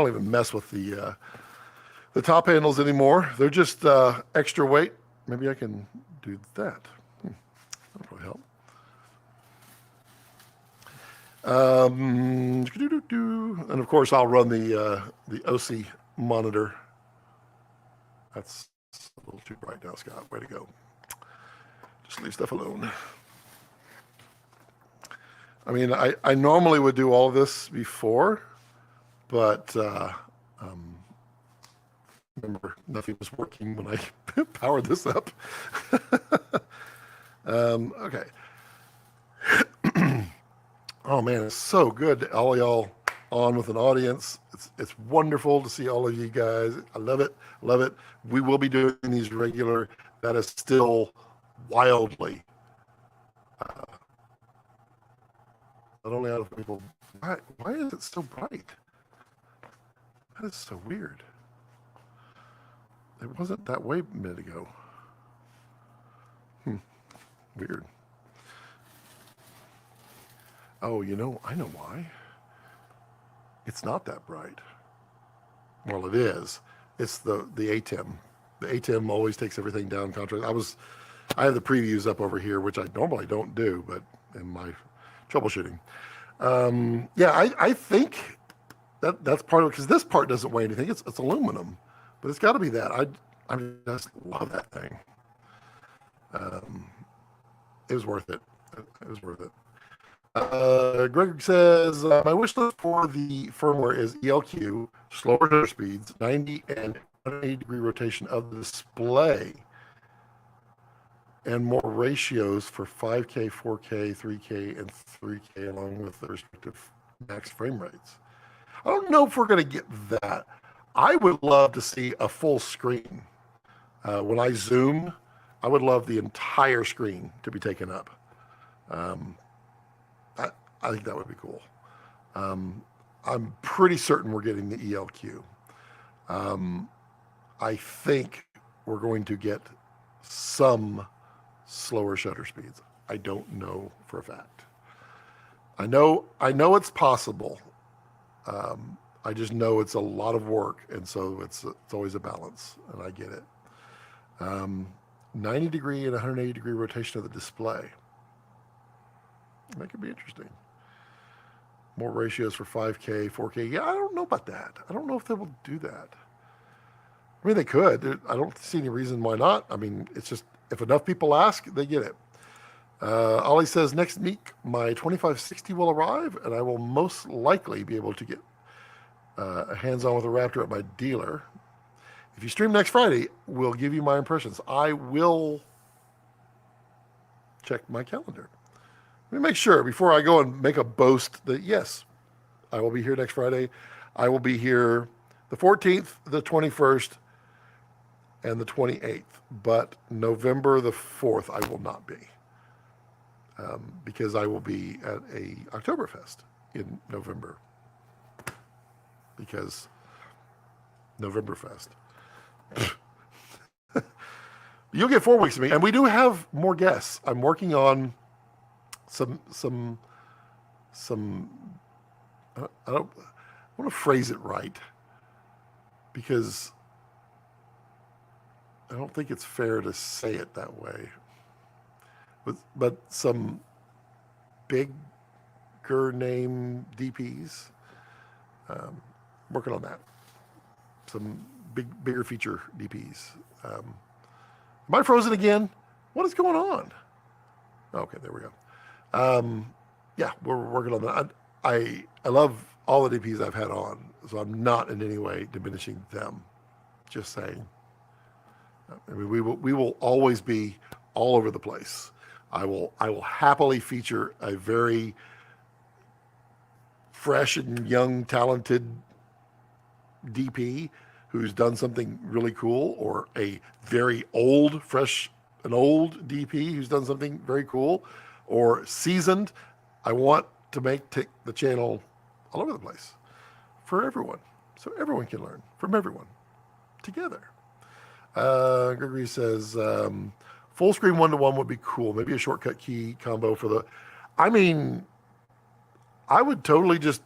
A: even mess with the top handles anymore. They're just extra weight. Maybe I can do that. That'll probably help. And of course, I'll run the OC monitor. That's a little too bright now, Scott. Way to go. Just leave stuff alone. I mean, I normally would do all of this before, but remember, nothing was working when I powered this up. Okay. Oh man, it's so good. All y'all on with an audience. It's wonderful to see all of you guys. I love it. Love it. We will be doing these regular. That is still wildly. Not only out of people. Why is it so bright? That is so weird. It wasn't that way a minute ago. Weird. Oh, I know why. It's not that bright. Well, it is. It's the ATEM. The ATEM always takes everything down contrast. I have the previews up over here, which I normally don't do, but in my troubleshooting. Yeah, I think that's part of it, because this part doesn't weigh anything. It's aluminum, but it's got to be that. I just love that thing. It was worth it. It was worth it. Greg says, my wish list for the firmware is ELQ, slower shutter speeds, 90 and 180-degree rotation of the display, and more ratios for 5K, 4K, 3K, and 3K, along with the respective max frame rates. I don't know if we're going to get that. I would love to see a full screen. When I zoom, I would love the entire screen to be taken up. I think that would be cool. I'm pretty certain we're getting the ELQ. I think we're going to get some slower shutter speeds. I don't know for a fact. I know it's possible. I just know it's a lot of work, and so it's always a balance, and I get it. 90-degree and 180-degree rotation of the display. That could be interesting. More ratios for 5K, 4K. Yeah, I don't know about that. I don't know if they will do that. I mean, they could. I don't see any reason why not. I mean, it's just, if enough people ask, they get it. Ollie says, next week, my 2560 will arrive, and I will most likely be able to get a hands-on with a Raptor at my dealer. If you stream next Friday, we'll give you my impressions. I will check my calendar. Let me make sure before I go and make a boast that, yes, I will be here next Friday. I will be here the 14th, the 21st, and the 28th. But November the 4th, I will not be. Because I will be at a Oktoberfest in November. Because Novemberfest. You'll get 4 weeks of me. And we do have more guests. I'm working on some I want to phrase it right, because I don't think it's fair to say it that way. But some bigger name DPs, working on that. Some bigger feature DPs. Am I frozen again? What is going on? Okay, there we go. Yeah, we're working on that. I love all the DPs I've had on, so I'm not in any way diminishing them. Just saying. I mean, we will always be all over the place. I will happily feature a very fresh and young, talented DP who's done something really cool, or a very old, fresh and old DP who's done something very cool, or seasoned. I want to make the channel all over the place for everyone, so everyone can learn from everyone together. Gregory says, full screen 1-to-1 would be cool. Maybe a shortcut key combo for the, I mean, I would totally just,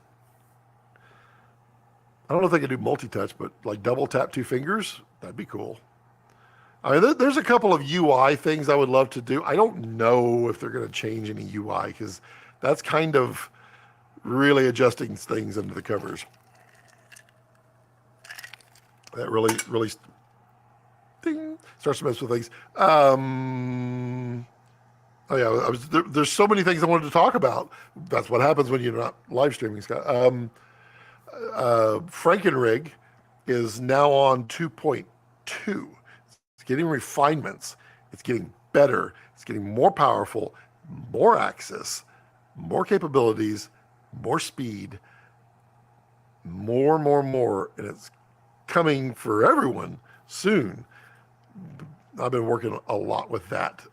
A: I don't know if they could do multi-touch, but like double tap 2 fingers, that'd be cool. I mean, there's a couple of UI things I would love to do. I don't know if they're going to change any UI, because that's kind of really adjusting things under the covers. That really ding, starts to mess with things. Oh yeah, there's so many things I wanted to talk about. That's what happens when you're not live streaming, Scott. Frankenrig is now on 2.2. It's getting refinements. It's getting better. It's getting more powerful, more access, more capabilities, more speed, more, and it's coming for everyone soon. I've been working a lot with that.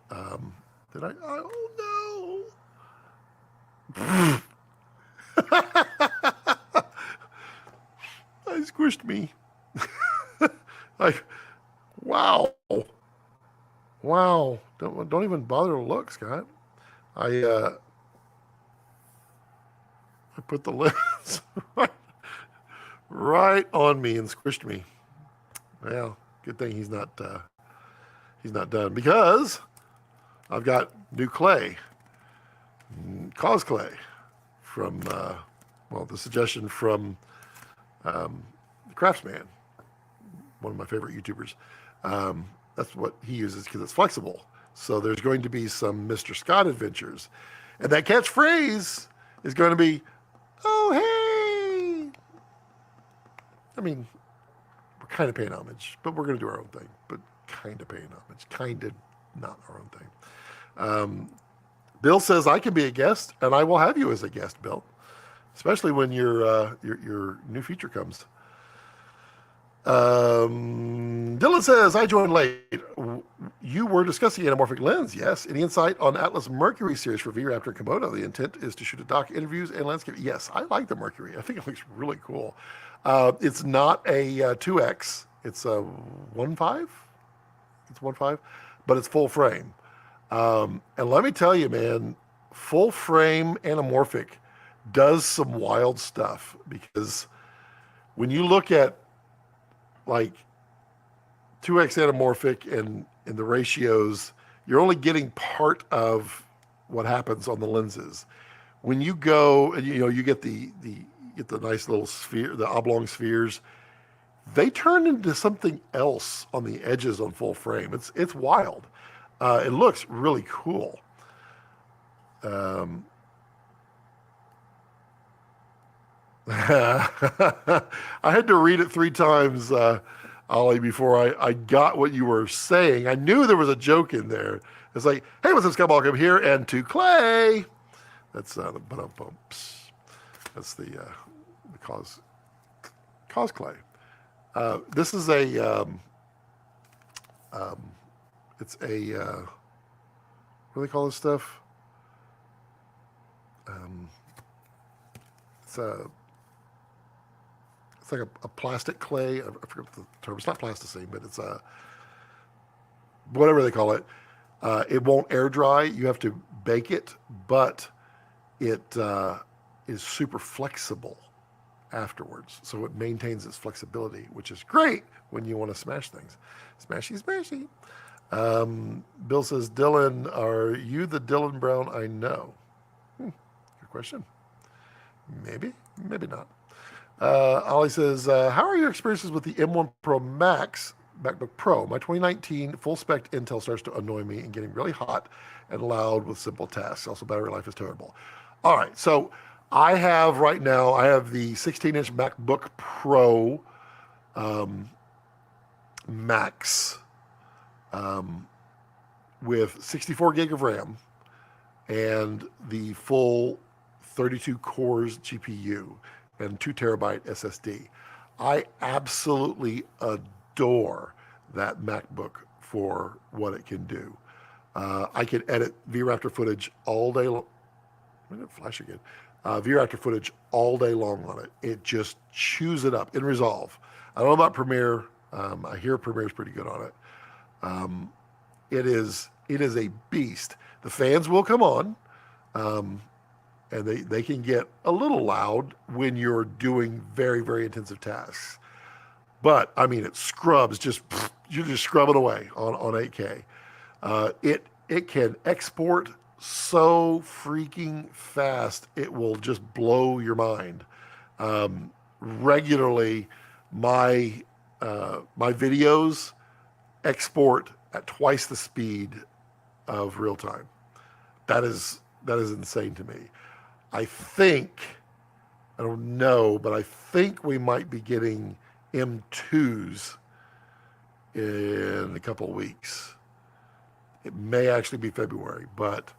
A: Did I? Oh no! I squished me. Like, wow, wow! Don't even bother to look, Scott. I put the lens right on me and squished me. Well, good thing he's not done, because I've got new clay, cause clay, from the suggestion from Craftsman, one of my favorite YouTubers. That's what he uses because it's flexible. So there's going to be some Mr. Scott adventures, and that catchphrase is going to be, "Oh hey!" I mean, we're kind of paying homage, but we're going to do our own thing. But kind of paying homage, kind of not our own thing. Bill says I can be a guest, and I will have you as a guest, Bill, especially when your new feature comes. Dylan says, I joined late. You were discussing anamorphic lens, yes. Any insight on Atlas Mercury series for V-Raptor Komodo? The intent is to shoot a doc, interviews, and landscape. Yes, I like the Mercury. I think it looks really cool. It's not a 2X. It's a 1.5. It's 1.5, but it's full frame. And let me tell you, man, full frame anamorphic does some wild stuff, because when you look at like 2X anamorphic and the ratios, you're only getting part of what happens on the lenses. When you go and you get the nice little sphere, the oblong spheres, they turn into something else on the edges on full frame. It's wild. It looks really cool. I had to read it 3 times, Ollie, before I got what you were saying. I knew there was a joke in there. It's like, hey, what's up, Scott? I'm here, and to Clay. That's the bumps. That's the cause Clay. This is a it's a what do they call this stuff? It's like a plastic clay. I forget the term. It's not plasticine, but it's whatever they call it. It won't air dry. You have to bake it, but it is super flexible afterwards. So it maintains its flexibility, which is great when you want to smash things. Smashy, smashy. Bill says, Dylan, are you the Dylan Brown I know? Good question. Maybe, maybe not. Ollie says, how are your experiences with the M1 Pro Max MacBook Pro? My 2019 full-spec Intel starts to annoy me and getting really hot and loud with simple tasks. Also, battery life is terrible. All right, so I have the 16-inch MacBook Pro Max with 64 gig of RAM and the full 32 cores GPU and 2 terabyte SSD. I absolutely adore that MacBook for what it can do. I can edit V-Raptor footage all day long. Why did it flash again? V-Raptor footage all day long on it. It just chews it up in Resolve. I don't know about Premiere. I hear Premiere is pretty good on it. It is a beast. The fans will come on. And they can get a little loud when you're doing very, very intensive tasks. But, I mean, it scrubs, you just scrub it away on 8K. It can export so freaking fast, it will just blow your mind. Regularly, my my videos export at twice the speed of real time. That is insane to me. I think, I don't know, but I think we might be getting M2s in a couple of weeks. It may actually be February, but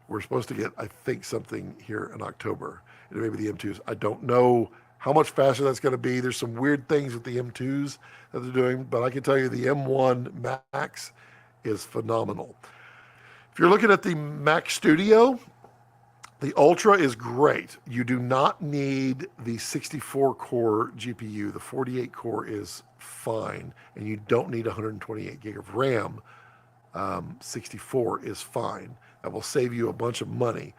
A: we're supposed to get, I think, something here in October. It may be the M2s. I don't know how much faster that's going to be. There's some weird things with the M2s that they're doing, but I can tell you the M1 Max is phenomenal. If you're looking at the Mac Studio, the Ultra is great. You do not need the 64 core GPU. The 48 core is fine, and you don't need 128 gig of RAM. 64 is fine. That will save you a bunch of money.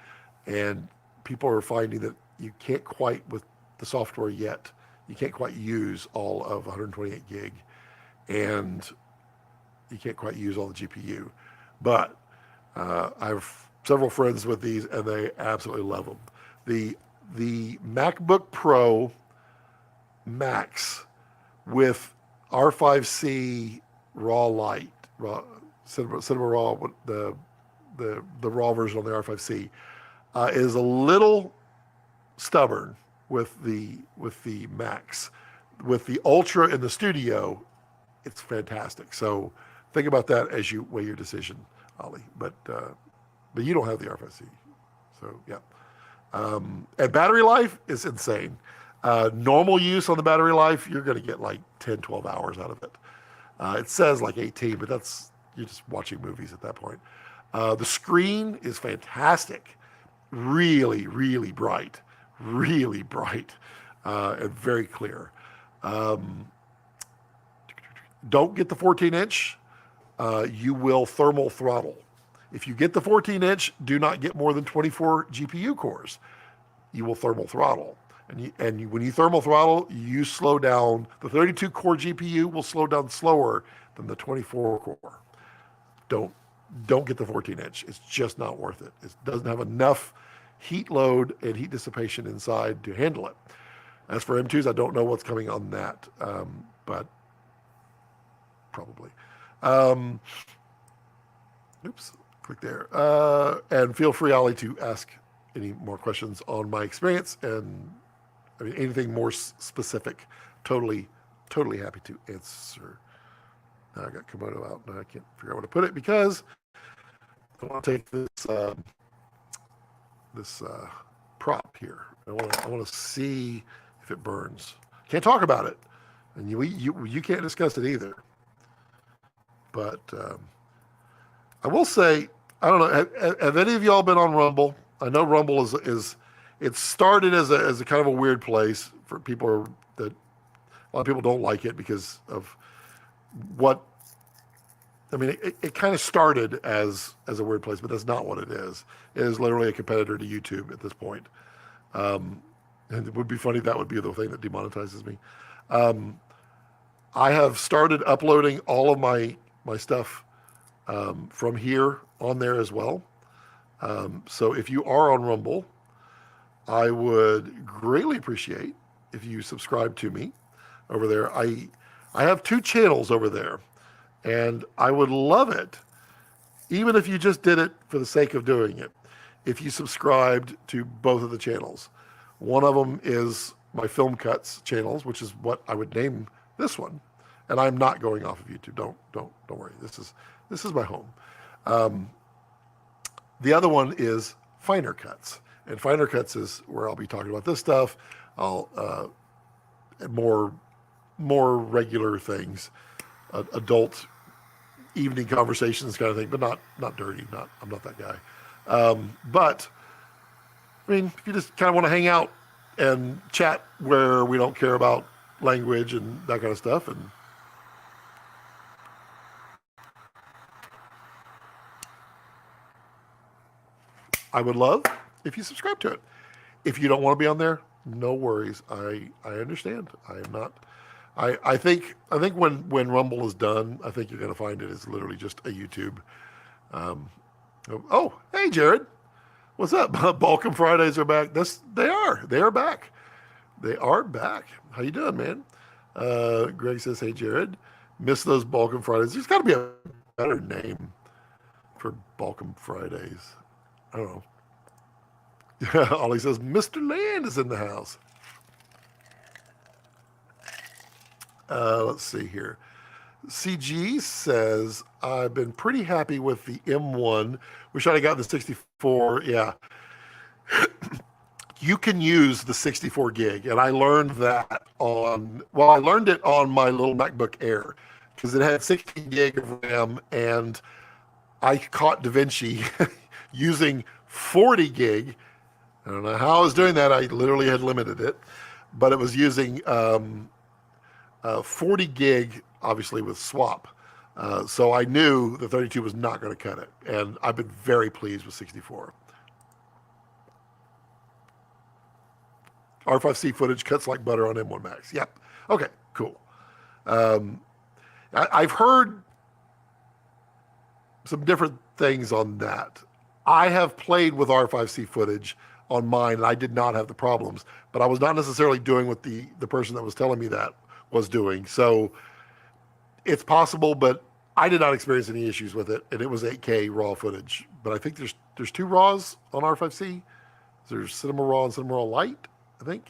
A: And people are finding that you can't quite, with the software yet, you can't quite use all of 128 gig, and you can't quite use all the GPU. But I have several friends with these, and they absolutely love them. The MacBook Pro Max with R5C raw light, Cinema Raw, the raw version on the R5C, is a little stubborn with the Max. With the Ultra in the studio, it's fantastic. So think about that as you weigh your decision, Ollie. But you don't have the R5C, so yeah. And battery life is insane. Normal use on the battery life, you're going to get like 10, 12 hours out of it. It says like 18, but you're just watching movies at that point. The screen is fantastic. Really, really bright. Really bright. And very clear. Don't get the 14-inch. You will thermal throttle. If you get the 14-inch, do not get more than 24 GPU cores. You will thermal throttle. And when you thermal throttle, you slow down. The 32-core GPU will slow down slower than the 24-core. Don't get the 14-inch. It's just not worth it. It doesn't have enough heat load and heat dissipation inside to handle it. As for M2s, I don't know what's coming on that, but probably. Oops, click there. And feel free, Ollie, to ask any more questions on my experience, and I mean anything more specific. Totally happy to answer. Now I got Komodo out, and I can't figure out where to put it because I want to take this prop here. I want to see if it burns. Can't talk about it, and you can't discuss it either. But I will say, I don't know. Have any of y'all been on Rumble? I know Rumble is it started as a kind of a weird place for people that a lot of people don't like it because of what. I mean, it kind of started as a weird place, but that's not what it is. It is literally a competitor to YouTube at this point. And it would be funny if that would be the thing that demonetizes me. I have started uploading all of my stuff from here on there as well. So if you are on Rumble, I would greatly appreciate if you subscribe to me over there. I have 2 channels over there, and I would love it, even if you just did it for the sake of doing it, if you subscribed to both of the channels. One of them is my Film Cuts channels, which is what I would name this one. And I'm not going off of YouTube. Don't worry. This is my home. The other one is Finer Cuts, and Finer Cuts is where I'll be talking about this stuff. I'll more regular things, adult evening conversations kind of thing, but not dirty. I'm not that guy. But I mean, if you just kind of want to hang out and chat where we don't care about language and that kind of stuff, and I would love if you subscribe to it. If you don't want to be on there, no worries. I understand. I am not. I think when Rumble is done, I think you're going to find it is literally just a YouTube Oh, hey, Jared. What's up? Balkan Fridays are back. They are. They are back. They are back. How you doing, man? Greg says, hey, Jared. Miss those Balkan Fridays. There's got to be a better name for Balkan Fridays. I don't know. Ollie says, Mr. Land is in the house. Let's see here. CG says, I've been pretty happy with the M1. Wish I'd have got the 64. Yeah. You can use the 64 gig. And I learned that I learned it on my little MacBook Air because it had 16 gig of RAM, and I caught DaVinci using 40 gig. I don't know how I was doing that. I literally had limited it, but it was using 40 gig, obviously with swap. So I knew the 32 was not going to cut it. And I've been very pleased with 64. R5C footage cuts like butter on M1 Max. Yep. Okay, cool. I've heard some different things on that. I have played with R5C footage on mine, and I did not have the problems, but I was not necessarily doing what the person that was telling me that was doing. So it's possible, but I did not experience any issues with it, and it was 8K raw footage. But I think there's two RAWs on R5C. There's Cinema Raw and Cinema Raw Lite, I think.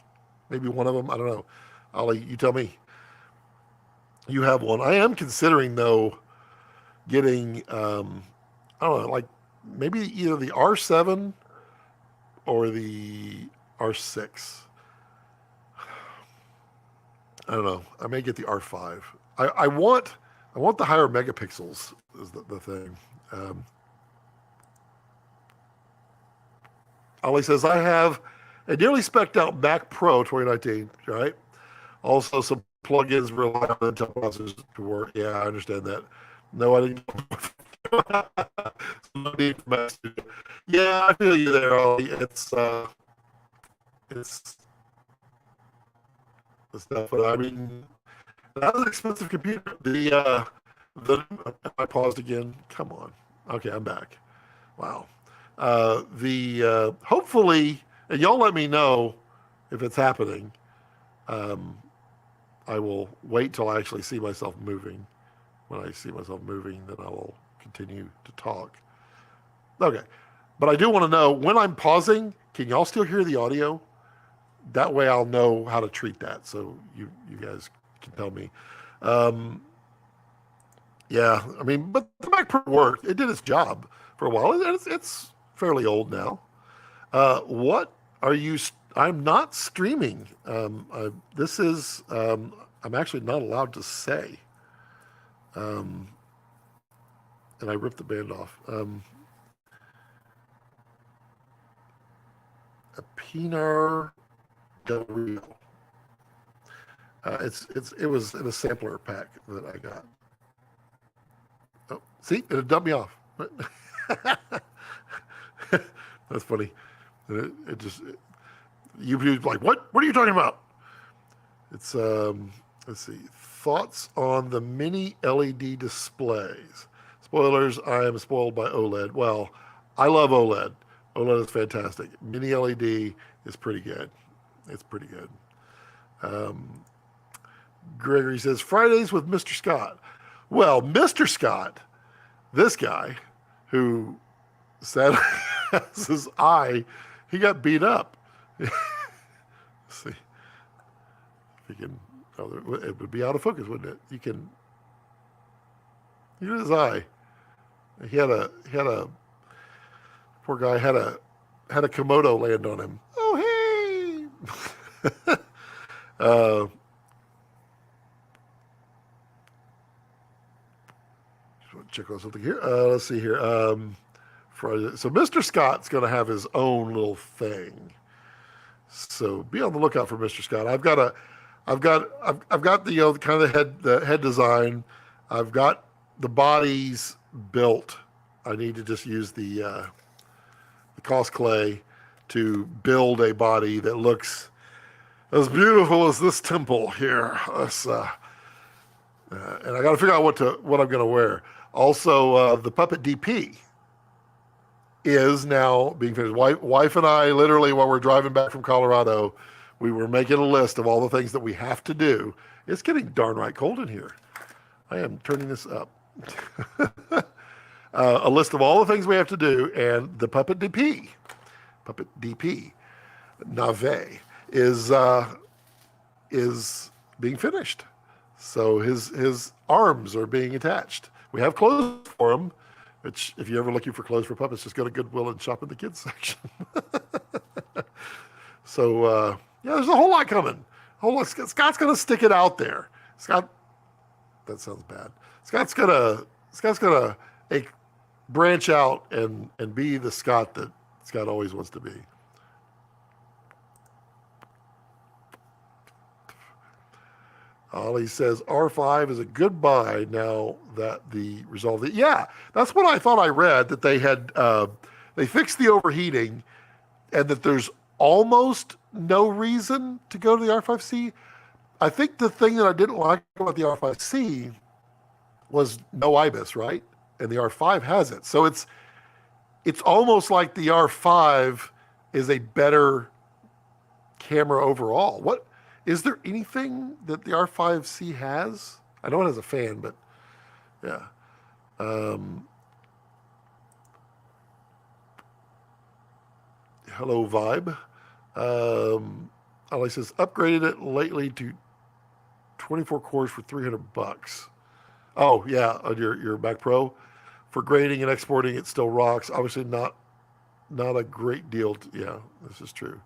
A: Maybe one of them. I don't know. Ollie, you tell me. You have one. I am considering, though, getting, I don't know, like maybe either the R7 or the R6. I don't know. I may get the R5. I want the higher megapixels is the thing. Ollie says, I have a nearly spec'd out Mac Pro 2019, right? Also some plugins rely on Intel processors to work. Yeah, I understand that. No, I didn't. No need for Mac Studio. Yeah, I feel you there, Ollie. It's the stuff, but I mean, that's an expensive computer. I paused again. Come on. Okay, I'm back. Wow. Hopefully, and y'all let me know if it's happening. I will wait till I actually see myself moving. When I see myself moving, then I will continue to talk. Okay. But I do want to know, when I'm pausing, can y'all still hear the audio? That way I'll know how to treat that. So you guys can tell me. Yeah, I mean, but the Mac Pro worked. It did its job for a while. It's fairly old now. What are you? I'm not streaming. This is. I'm actually not allowed to say. And I ripped the band off. A Pinar Del Rio. It was in a sampler pack that I got. Oh, see, it dumped me off. That's funny. YouTube's like, what? What are you talking about? It's let's see. Thoughts on the mini LED displays. Spoilers, I am spoiled by OLED. Well, I love OLED. OLED is fantastic. Mini LED is pretty good. It's pretty good. Gregory says, Fridays with Mr. Scott. Well, Mr. Scott, this guy who said his eye, he got beat up. Let's see. If you can, it would be out of focus, wouldn't it? You can, here's his eye. He had a, poor guy had a Komodo land on him. Oh, hey! Check on something here. Let's see here. So Mr. Scott's going to have his own little thing. So be on the lookout for Mr. Scott. I've got the kind of the head design. I've got the bodies built. I need to just use the cost clay to build a body that looks as beautiful as this temple here. And I got to figure out what I'm going to wear. Also, the Puppet DP. is now being finished. Wife and I, literally, while we're driving back from Colorado, we were making a list of all the things that we have to do. It's getting darn right cold in here. I am turning this up. A list of all the things we have to do, and the Puppet DP, Nave, is being finished. So his arms are being attached. We have clothes for him, which if you're ever looking for clothes for puppets, just go to Goodwill and shop in the kids section. So yeah, there's a whole lot coming. Scott's gonna stick it out there. Scott, that sounds bad. Scott's gonna branch out and be the Scott that Scott always wants to be. Ollie says R5 is a good buy now that the Resolve. Yeah, that's what I thought I read, that they had they fixed the overheating and that there's almost no reason to go to the R5C. I think the thing that I didn't like about the R5C was no IBIS, right? And the R5 has it. So it's almost like the R5 is a better camera overall. What is there anything that the R5C has? I know it has a fan, but yeah. Hello, Vibe. Ali says, upgraded it lately to 24 cores for $300. Oh, yeah, on your Mac Pro. For grading and exporting, it still rocks. Obviously not a great deal. Yeah, this is true.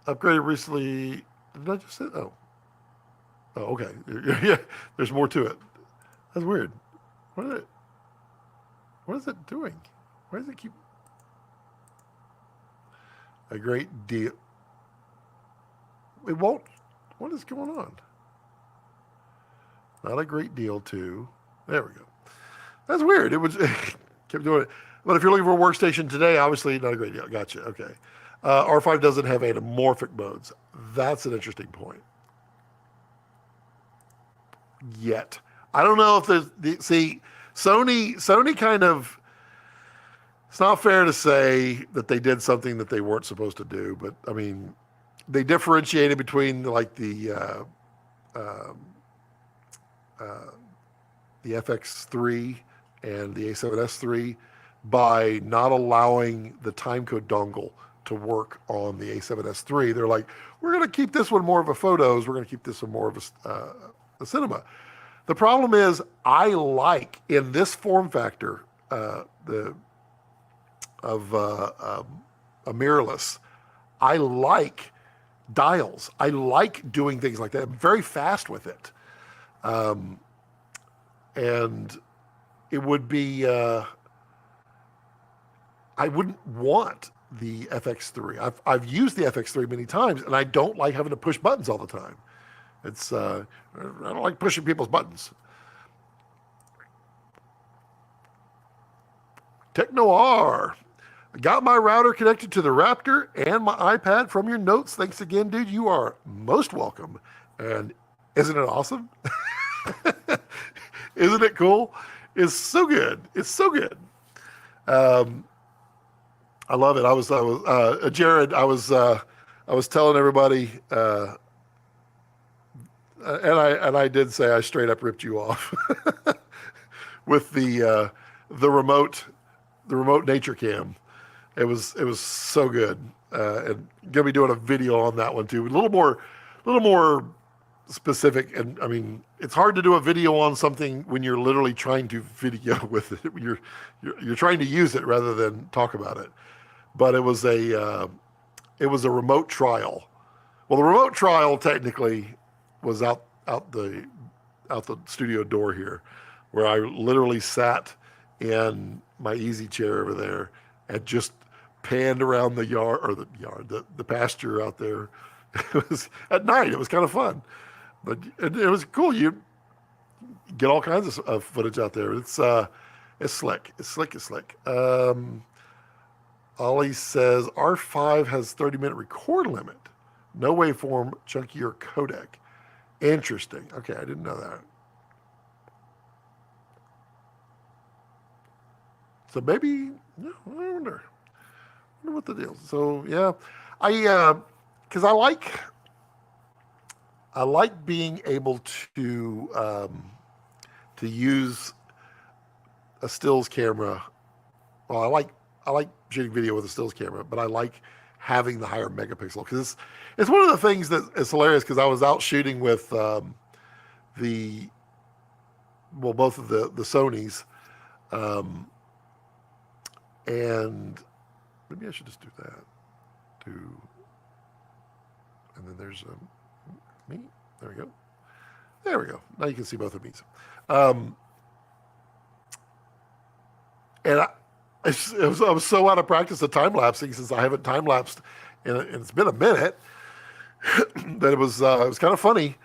A: Upgraded recently. Did I just say? Oh, okay. Yeah, there's more to it. That's weird. What is it doing? Why does it keep a great deal? It won't. What is going on? Not a great deal too. There we go. That's weird. It was kept doing it. But if you're looking for a workstation today, obviously not a great deal. Gotcha. Okay. R5 doesn't have anamorphic modes. That's an interesting point. Yet. I don't know if see, Sony kind of, it's not fair to say that they did something that they weren't supposed to do, but I mean, they differentiated between like the FX3 and the A7S3 by not allowing the timecode dongle to work on the A7S3. They're like, we're going to keep this one more of a photos. We're going to keep this one more of a cinema. The problem is, I like in this form factor a mirrorless. I like dials. I like doing things like that. I'm very fast with it. And it would be, I wouldn't want the FX3. I've used the FX3 many times, and I don't like having to push buttons all the time. It's I don't like pushing people's buttons. Technoir. Got my router connected to the Raptor and my iPad from your notes. Thanks again, dude. You are most welcome. And isn't it awesome? Isn't it cool? It's so good. It's so good. I love it. I was Jared. I was telling everybody, and I did say I straight up ripped you off with the remote nature cam. It was so good. And gonna be doing a video on that one too. A little more specific. And I mean, it's hard to do a video on something when you're literally trying to video with it. You're trying to use it rather than talk about it. But it was a remote trial. Well, the remote trial technically was out the studio door here, where I literally sat in my easy chair over there and just panned around the pasture out there. It was at night. It was kind of fun, but it was cool. You get all kinds of footage out there. It's slick. It's slick. Ollie says R5 has 30-minute record limit. No waveform, chunkier codec. Interesting. Okay, I didn't know that. So maybe, yeah, I wonder what the deal is. So yeah, because I like being able to use a stills camera. Well, I like shooting video with a stills camera, but I like having the higher megapixel because it's one of the things that is hilarious because I was out shooting with the both of the Sonys, and maybe I should just do that. Do and then there's me. There we go. There we go. Now you can see both of me. And I was so out of practice of time lapsing since I haven't time lapsed, and it's been a minute that it was kind of funny.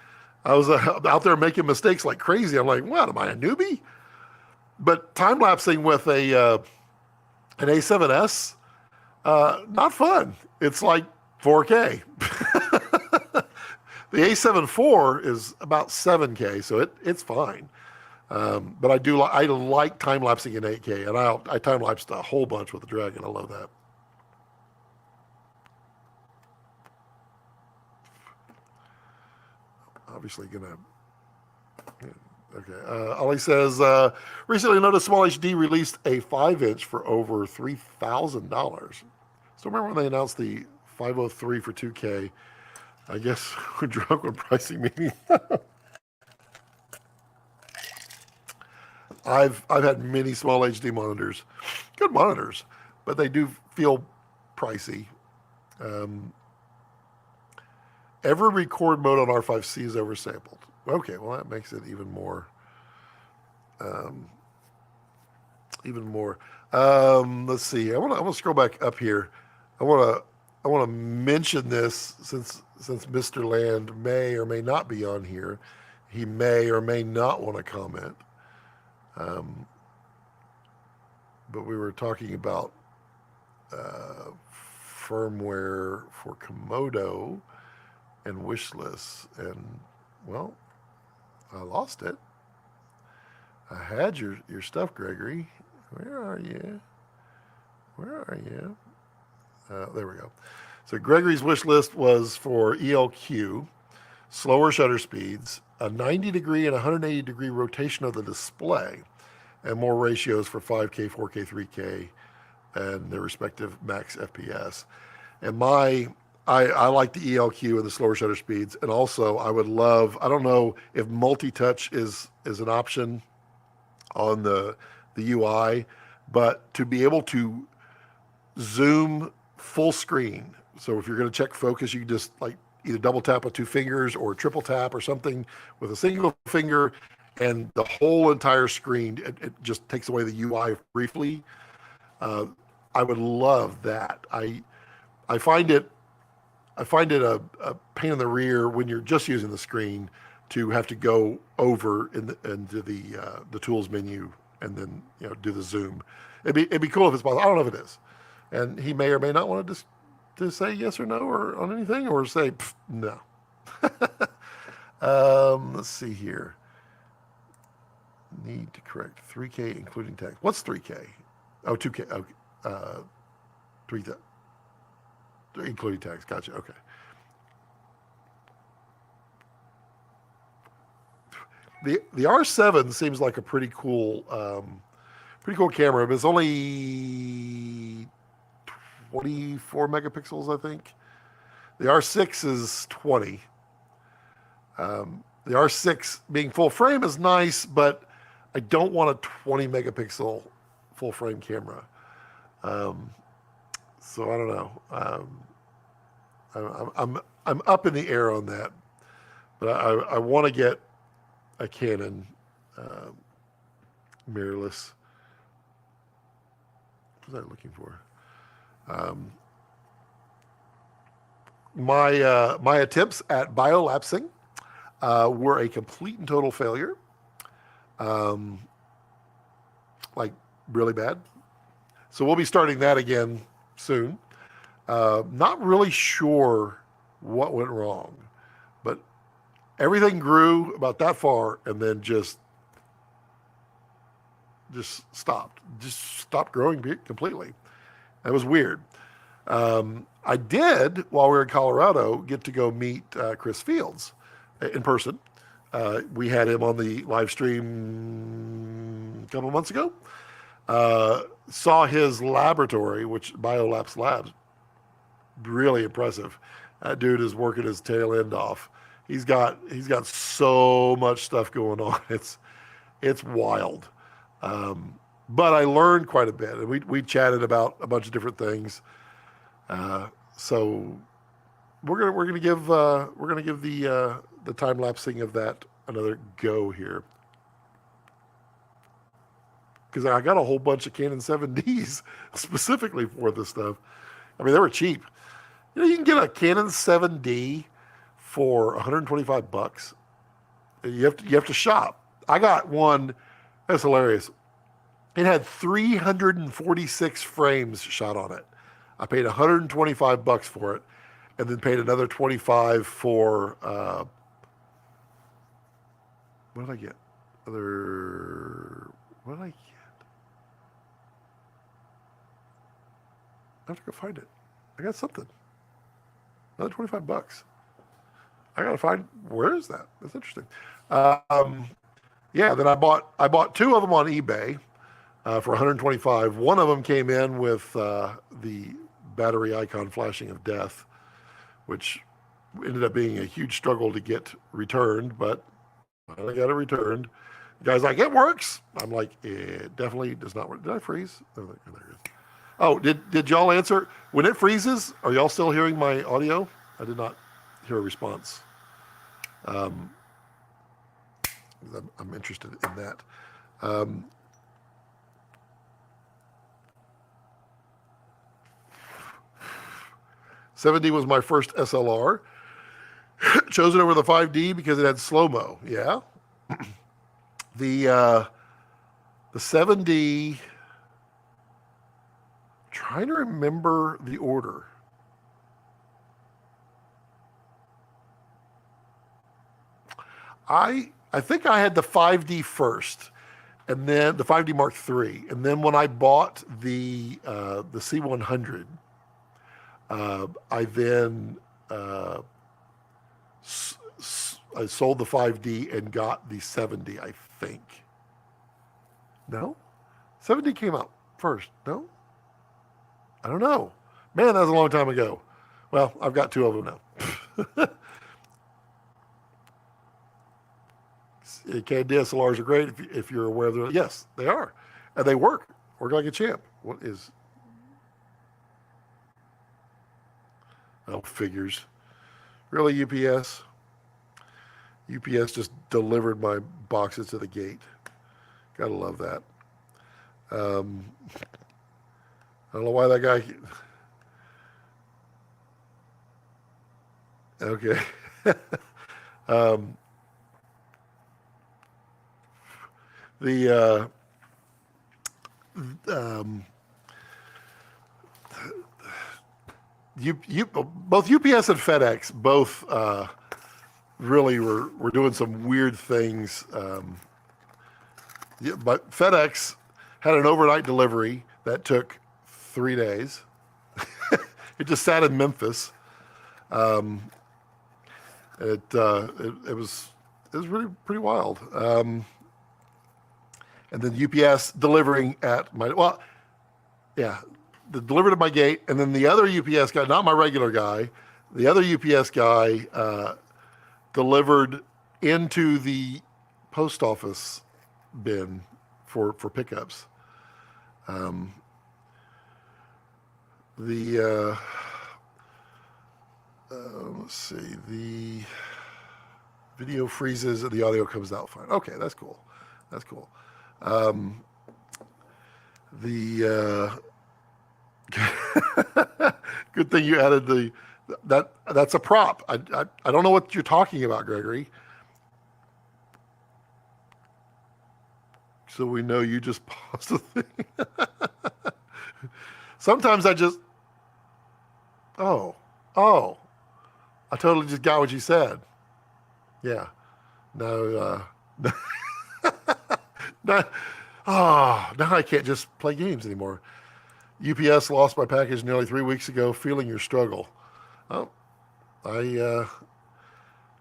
A: I was out there making mistakes like crazy. I'm like, what? Am I a newbie? But time lapsing with an A7S, not fun. It's like 4K. The A7 IV is about 7K, so it's fine. But I like time lapsing in 8K, and I time lapsed a whole bunch with the Dragon. I love that. Obviously gonna. Okay. Ollie says recently noticed Small HD released a 5-inch for over $3,000. So remember when they announced the 503 for 2K? I guess we're drunk when pricing meeting. I've had many small HD monitors, good monitors, but they do feel pricey. Every record mode on R5C is oversampled. Okay, well that makes it even more. Let's see. I want to scroll back up here. I want to mention this since Mr. Land may or may not be on here. He may or may not want to comment. But we were talking about firmware for Komodo and wish lists, and well, I lost it. I had your stuff, Gregory. Where are you? Where are you? There we go. So Gregory's wish list was for ELQ, slower shutter speeds, a 90-degree and 180-degree rotation of the display, and more ratios for 5K, 4K, 3K, and their respective max FPS. And I like the ELQ and the slower shutter speeds, and also I would love. I don't know if multi-touch is an option on the UI, but to be able to zoom full screen. So if you're going to check focus, you can just like either double tap with 2 fingers or triple tap or something with a single finger, and the whole entire screen, it just takes away the UI briefly. I would love that. I find it a pain in the rear when you're just using the screen to have to go over into the tools menu and then do the zoom. It'd be cool if it's possible. I don't know if it is, and he may or may not want to say yes or no or on anything, or say no. Let's see here. Need to correct 3K including tax. What's 3K? Oh, 2K. Okay. 3K including tax. Gotcha. Okay. The R7 seems like a pretty cool camera, but it's only 24 megapixels, I think. The R6 is 20. The R6 being full frame is nice, but I don't want a 20 megapixel full frame camera. So I don't know. I'm up in the air on that, but I want to get a Canon mirrorless. What was I looking for? My attempts at biolapsing were a complete and total failure. Like really bad. So we'll be starting that again soon. Not really sure what went wrong, but everything grew about that far and then just just stopped growing completely. That was weird. I did, while we were in Colorado, get to go meet Chris Fields in person. We had him on the live stream a couple months ago. Saw his laboratory, which Biolapse Labs, really impressive. That dude is working his tail end off. He's got so much stuff going on. It's wild. But I learned quite a bit, and we chatted about a bunch of different things. So we're gonna give the time lapsing of that another go here, because I got a whole bunch of Canon 7Ds specifically for this stuff. I mean, they were cheap. You know, you can get a Canon 7D for $125. You have to shop. I got one. That's hilarious. It had 346 frames shot on it. I paid $125 for it, and then paid another $25 for what did I get? What did I get? I have to go find it. I got something. Another $25. I gotta find, where is that? That's interesting. Yeah, then I bought two of them on eBay for $125. One of them came in with the battery icon flashing of death, which ended up being a huge struggle to get returned, but I got it returned. The guy's like, it works. I'm like, it definitely does not work. Did I freeze? Oh, there it is. Oh, did y'all answer? When it freezes, are y'all still hearing my audio? I did not hear a response. I'm interested in that. 7D was my first SLR. Chose it over the 5D because it had slow-mo. Yeah. The 7D, trying to remember the order. I think I had the 5D first, and then the 5D Mark III, and then when I bought the C100, I then I sold the 5D and got the 7D, I think. No? 7D came out first. No? I don't know. Man, that was a long time ago. Well, I've got two of them now. DSLRs are great if you're aware of them. Yes, they are. And they work. Work like a champ. What is... Oh, figures. Really, UPS? UPS just delivered my boxes to the gate. Gotta love that. I don't know why that guy... Okay. Both UPS and FedEx both really were doing some weird things. But FedEx had an overnight delivery that took 3 days. It just sat in Memphis. It was really pretty wild. And then UPS delivering at my, well, yeah, delivered at my gate. And then the other UPS guy, not my regular guy, the other UPS guy delivered into the post office bin for pickups. Let's see, the video freezes and the audio comes out fine. Okay, that's cool. That's cool. Good thing you added that's a prop. I don't know what you're talking about, Gregory. So we know you just paused the thing. Sometimes I just, oh, I totally just got what you said. Yeah. No, no. Ah, now I can't just play games anymore. UPS lost my package nearly 3 weeks ago. Feeling your struggle. Oh, I, uh,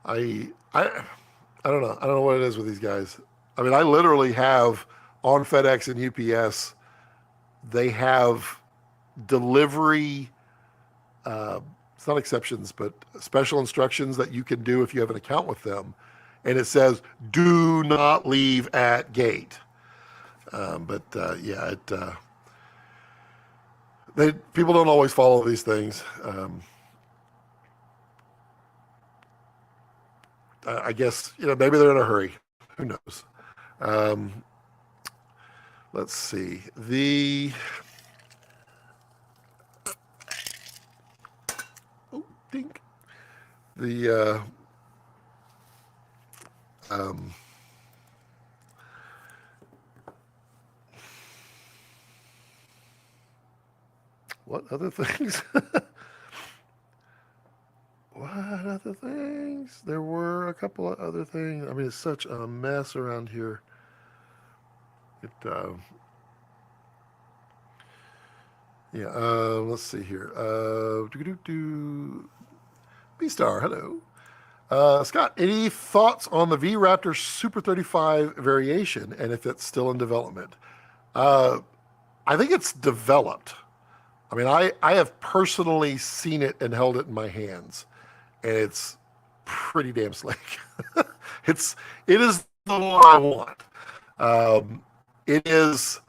A: I don't know. I don't know what it is with these guys. I mean, I literally have on FedEx and UPS, they have delivery, it's not exceptions, but special instructions that you can do if you have an account with them. And it says, do not leave at gate. Yeah, people don't always follow these things. I guess, maybe they're in a hurry. Who knows? Um, let's see. Dink. The, um, what other things? What other things? There were a couple of other things. I mean, it's such a mess around here. It, yeah. Let's see here. B-Star, hello. Scott, any thoughts on the V-Raptor Super 35 variation and if it's still in development? I think it's developed. I mean, I have personally seen it and held it in my hands, and it's pretty damn slick. It is the one I want. It is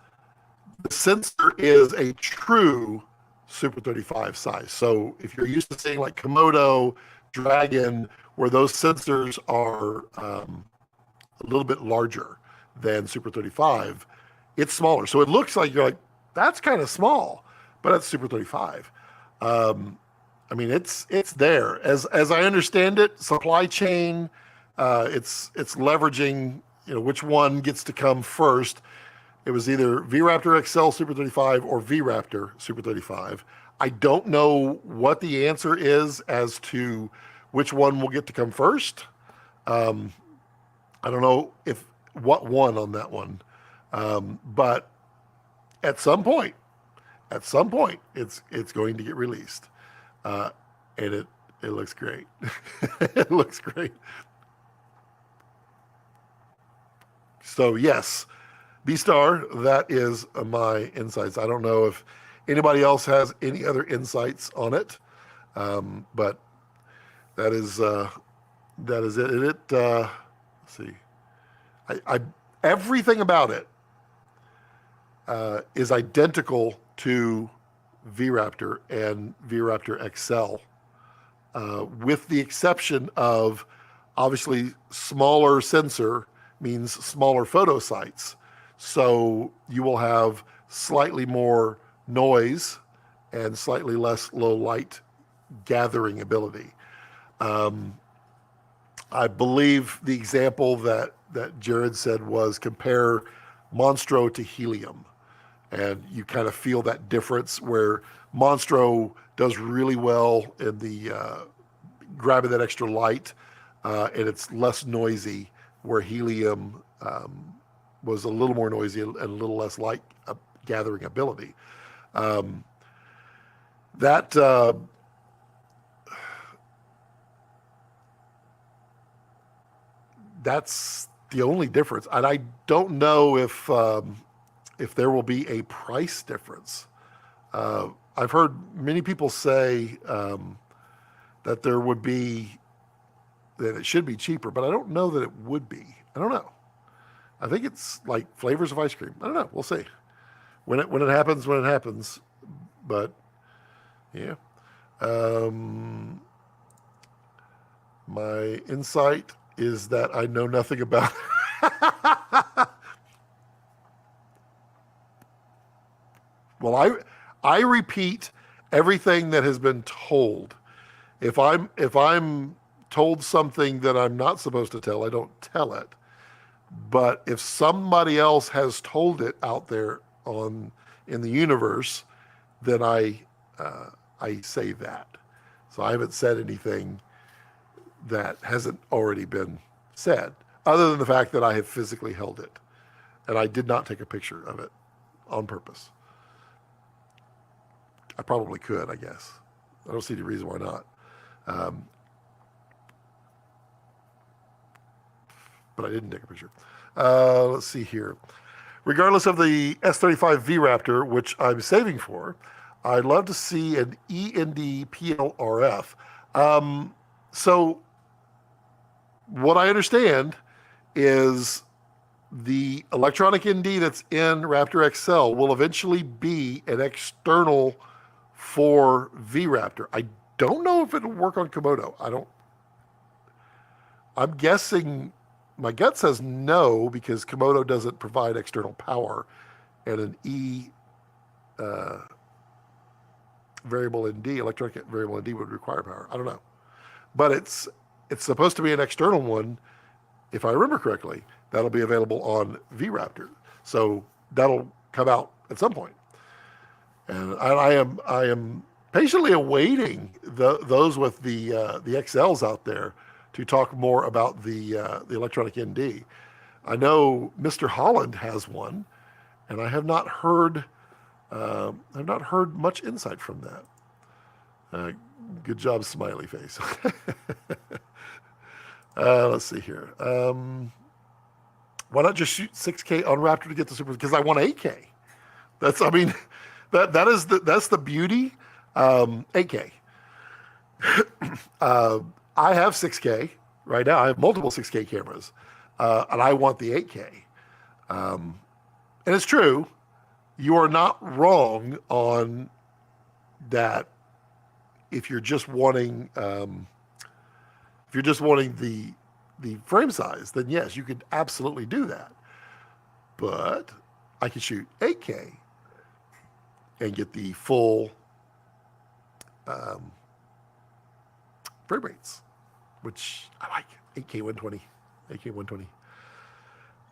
A: the sensor is a true Super 35 size. So if you're used to seeing like Komodo, Dragon, where those sensors are a little bit larger than Super 35, it's smaller. So it looks like you're like, that's kind of small, but it's Super 35. I mean, it's there. As I understand it, supply chain, it's leveraging, which one gets to come first. It was either V-Raptor XL Super 35 or V-Raptor Super 35. I don't know what the answer is as to which one will get to come first. I don't know if what won on that one, but at some point, it's going to get released, and it looks great. It looks great. So yes, B-Star, that is my insights. I don't know if anybody else has any other insights on it, but that is it. Let's see, I everything about it is identical to V-Raptor and V-Raptor XL, with the exception of obviously smaller sensor means smaller photo sites. So you will have slightly more noise and slightly less low light gathering ability. I believe the example that Jared said was compare Monstro to helium. And you kind of feel that difference where Monstro does really well in the grabbing that extra light, and it's less noisy, where helium was a little more noisy and a little less light gathering ability. That that's the only difference, and I don't know if there will be a price difference. I've heard many people say that there would be that it should be cheaper, but I don't know that it would be. I don't know. I think it's like flavors of ice cream. I don't know. We'll see when it happens. When it happens, but yeah. My insight is that I know nothing about it. Well, I repeat everything that has been told. If I'm told something that I'm not supposed to tell, I don't tell it. But if somebody else has told it out there in the universe, then I say that. So I haven't said anything that hasn't already been said, other than the fact that I have physically held it. and I did not take a picture of it on purpose. I probably could, I guess. I don't see any reason why not. But I didn't take a picture. Let's see here. Regardless of the S35 V Raptor, which I'm saving for, I'd love to see an END PLRF. So what I understand is the electronic ND that's in Raptor XL will eventually be an external for V Raptor. I don't know if it'll work on Komodo. I'm guessing, my gut says no, because Komodo doesn't provide external power, and an variable ND, electronic variable ND, would require power. I don't know. But it's supposed to be an external one, if I remember correctly, that'll be available on V Raptor. So that'll come out at some point. And I am patiently awaiting those with the XLs out there to talk more about the electronic ND. I know Mr. Holland has one, and I have not heard much insight from that. Good job, smiley face. Let's see here. Why not just shoot 6K on Raptor to get the super? Because I want 8K. That's the beauty. 8K. I have 6K right now. I have multiple 6K cameras, and I want the 8K. And it's true. You are not wrong on that. If you're just wanting, the frame size, then yes, you could absolutely do that. But I could shoot 8K and get the full frame rates, which I like. 8K 120, 8K 120.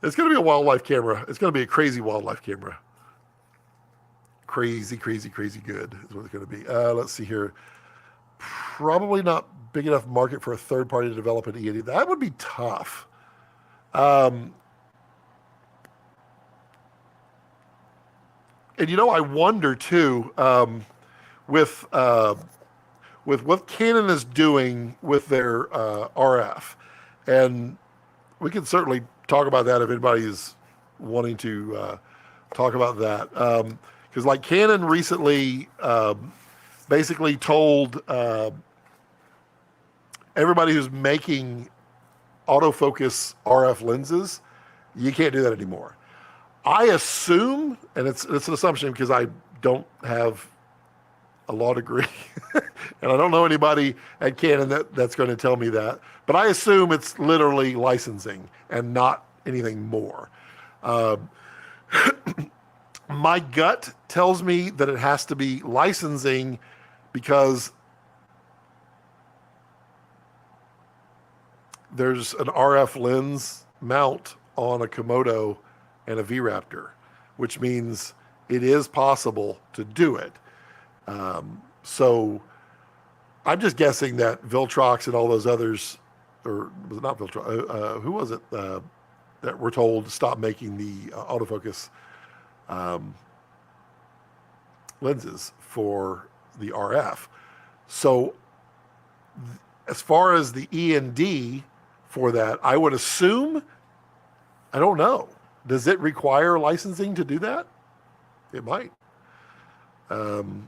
A: It's going to be a wildlife camera. It's going to be a crazy wildlife camera. Crazy, crazy, crazy good is what it's going to be. Let's see here. Probably not big enough market for a third party to develop an END. That would be tough. And I wonder too, with what Canon is doing with their RF, and we can certainly talk about that if anybody is wanting to talk about that. Because like Canon recently basically told everybody who's making autofocus RF lenses, you can't do that anymore. I assume, and it's an assumption because I don't have a law degree, and I don't know anybody at Canon that's going to tell me that, but I assume it's literally licensing and not anything more. My gut tells me that it has to be licensing because there's an RF lens mount on a Komodo and a V Raptor, which means it is possible to do it. So I'm just guessing that Viltrox and all those others, or was it not Viltrox? Who was it that were told to stop making the autofocus lenses for the RF? So as far as the END for that, I would assume, I don't know. Does it require licensing to do that? It might. 8K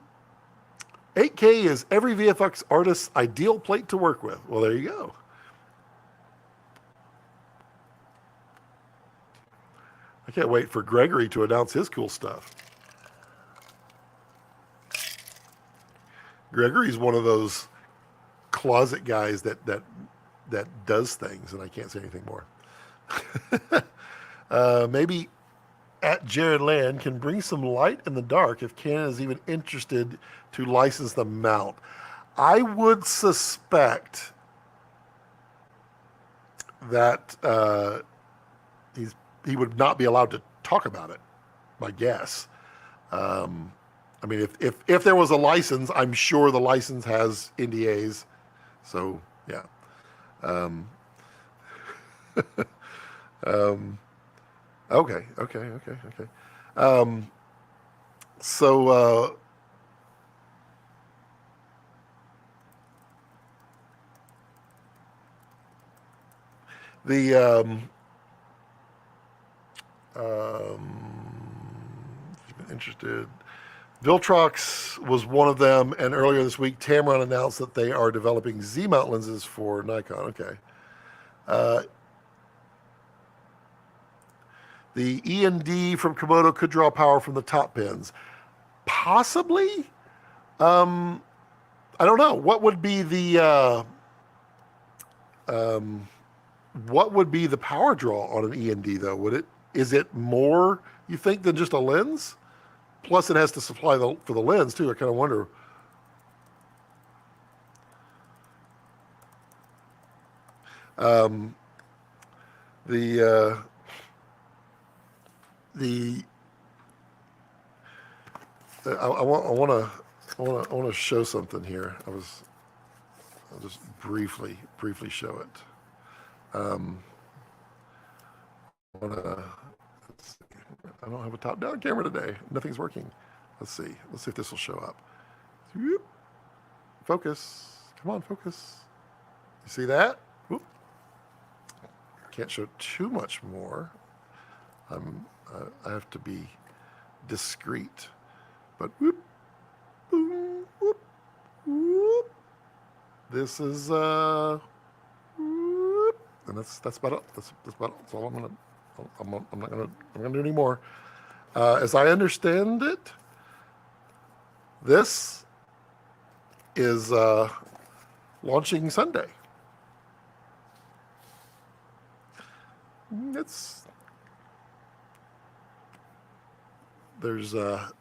A: is every VFX artist's ideal plate to work with. Well, there you go. I can't wait for Gregory to announce his cool stuff. Gregory's one of those closet guys that does things, and I can't say anything more. Maybe at Jared Land can bring some light in the dark if Canon is even interested to license the mount. I would suspect that he would not be allowed to talk about it, my guess. I mean, if there was a license, I'm sure the license has NDAs. So, yeah. Okay, okay, okay, okay. Um, so the interested. Viltrox was one of them, and earlier this week, Tamron announced that they are developing Z-mount lenses for Nikon. Okay. Uh, the E&D from Komodo could draw power from the top pins. Possibly. I don't know. What would be the power draw on an E&D though? Is it more you think than just a lens? Plus, it has to supply for the lens too. I kind of wonder. The the I want to show something here. I'll just briefly show it. I don't have a top-down camera today. Nothing's working. Let's see if this will show up. Whoop. Focus. Come on, focus. You see that? Whoop. Can't show too much more. I have to be discreet. But whoop, boom, whoop, whoop. This is whoop, and that's about it. That's about it. That's all I'm not gonna do any more. As I understand it, this is launching Sunday. There's let's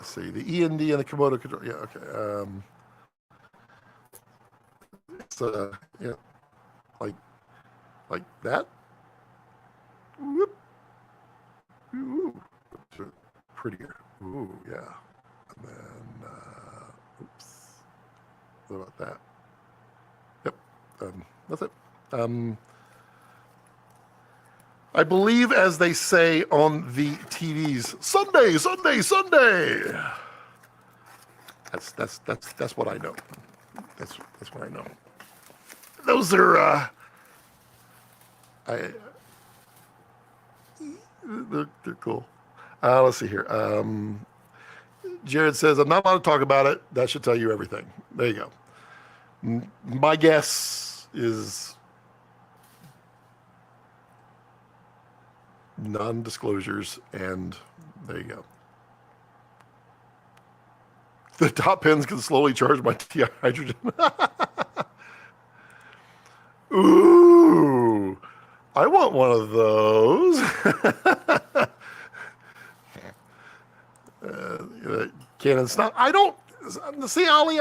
A: see, the E&D and the Komodo control. Yeah, okay. It's yeah, like that. Whoop. Ooh, prettier. Ooh, yeah. And then, oops. What about that? Yep. That's it. I believe, as they say on the TVs, Sunday, Sunday, Sunday. That's what I know. That's what I know. Those are they're cool. Let's see here. Jared says, I'm not allowed to talk about it. That should tell you everything. There you go. My guess is non-disclosures, and there you go. The top pins can slowly charge my TI hydrogen. Ooh, I want one of those. Canon snap. I don't see, Ollie.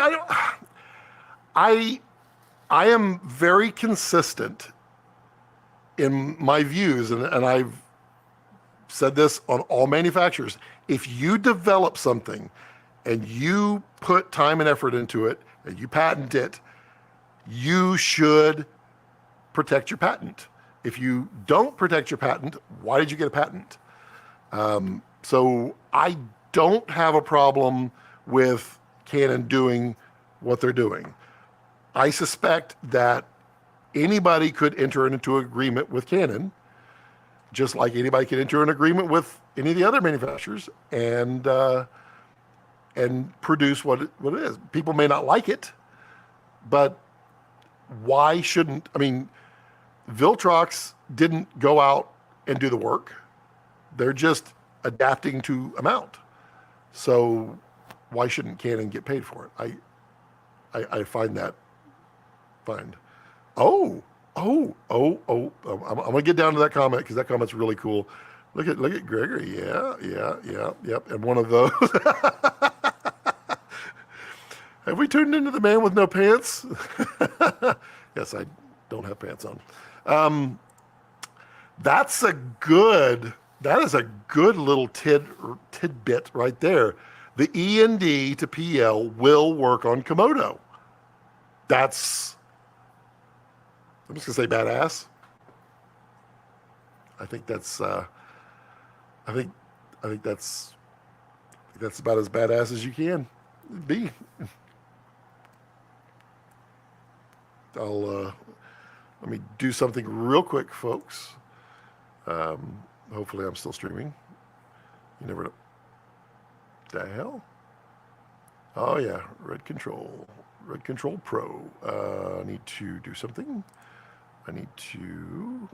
A: I am very consistent in my views, and I've said this on all manufacturers. If you develop something and you put time and effort into it and you patent it, you should protect your patent. If you don't protect your patent, why did you get a patent? So I don't have a problem with Canon doing what they're doing. I suspect that anybody could enter into an agreement with Canon, just like anybody could enter an agreement with any of the other manufacturers and produce what it is. People may not like it, but why shouldn't? I mean, Viltrox didn't go out and do the work. They're just adapting to a mount. So why shouldn't Canon get paid for it? I find that fine. I'm gonna get down to that comment because that comment's really cool. Look at Gregory. Yep. And one of those. Have we tuned into the man with no pants? Yes, I don't have pants on. That is a good little tidbit right there. The E&D to PL will work on Komodo. That's, I'm just gonna say badass. I think that's, I think, I think that's about as badass as you can be. I'll let me do something real quick, folks. Hopefully, I'm still streaming. You never know. The hell? Oh yeah, Red Control Pro. I need to do something. I need to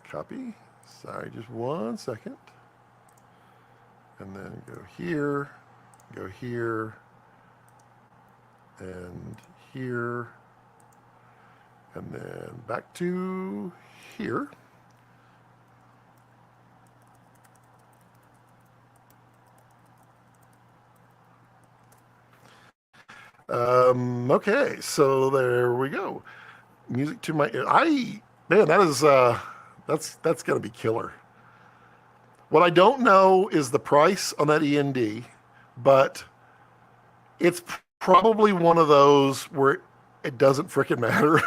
A: copy. Sorry, just 1 second. And then go here, and here, and then back to here. Okay, so there we go. Music to my ear. Man, that is that's gonna be killer. What I don't know is the price on that END, but it's probably one of those where it doesn't frickin' matter.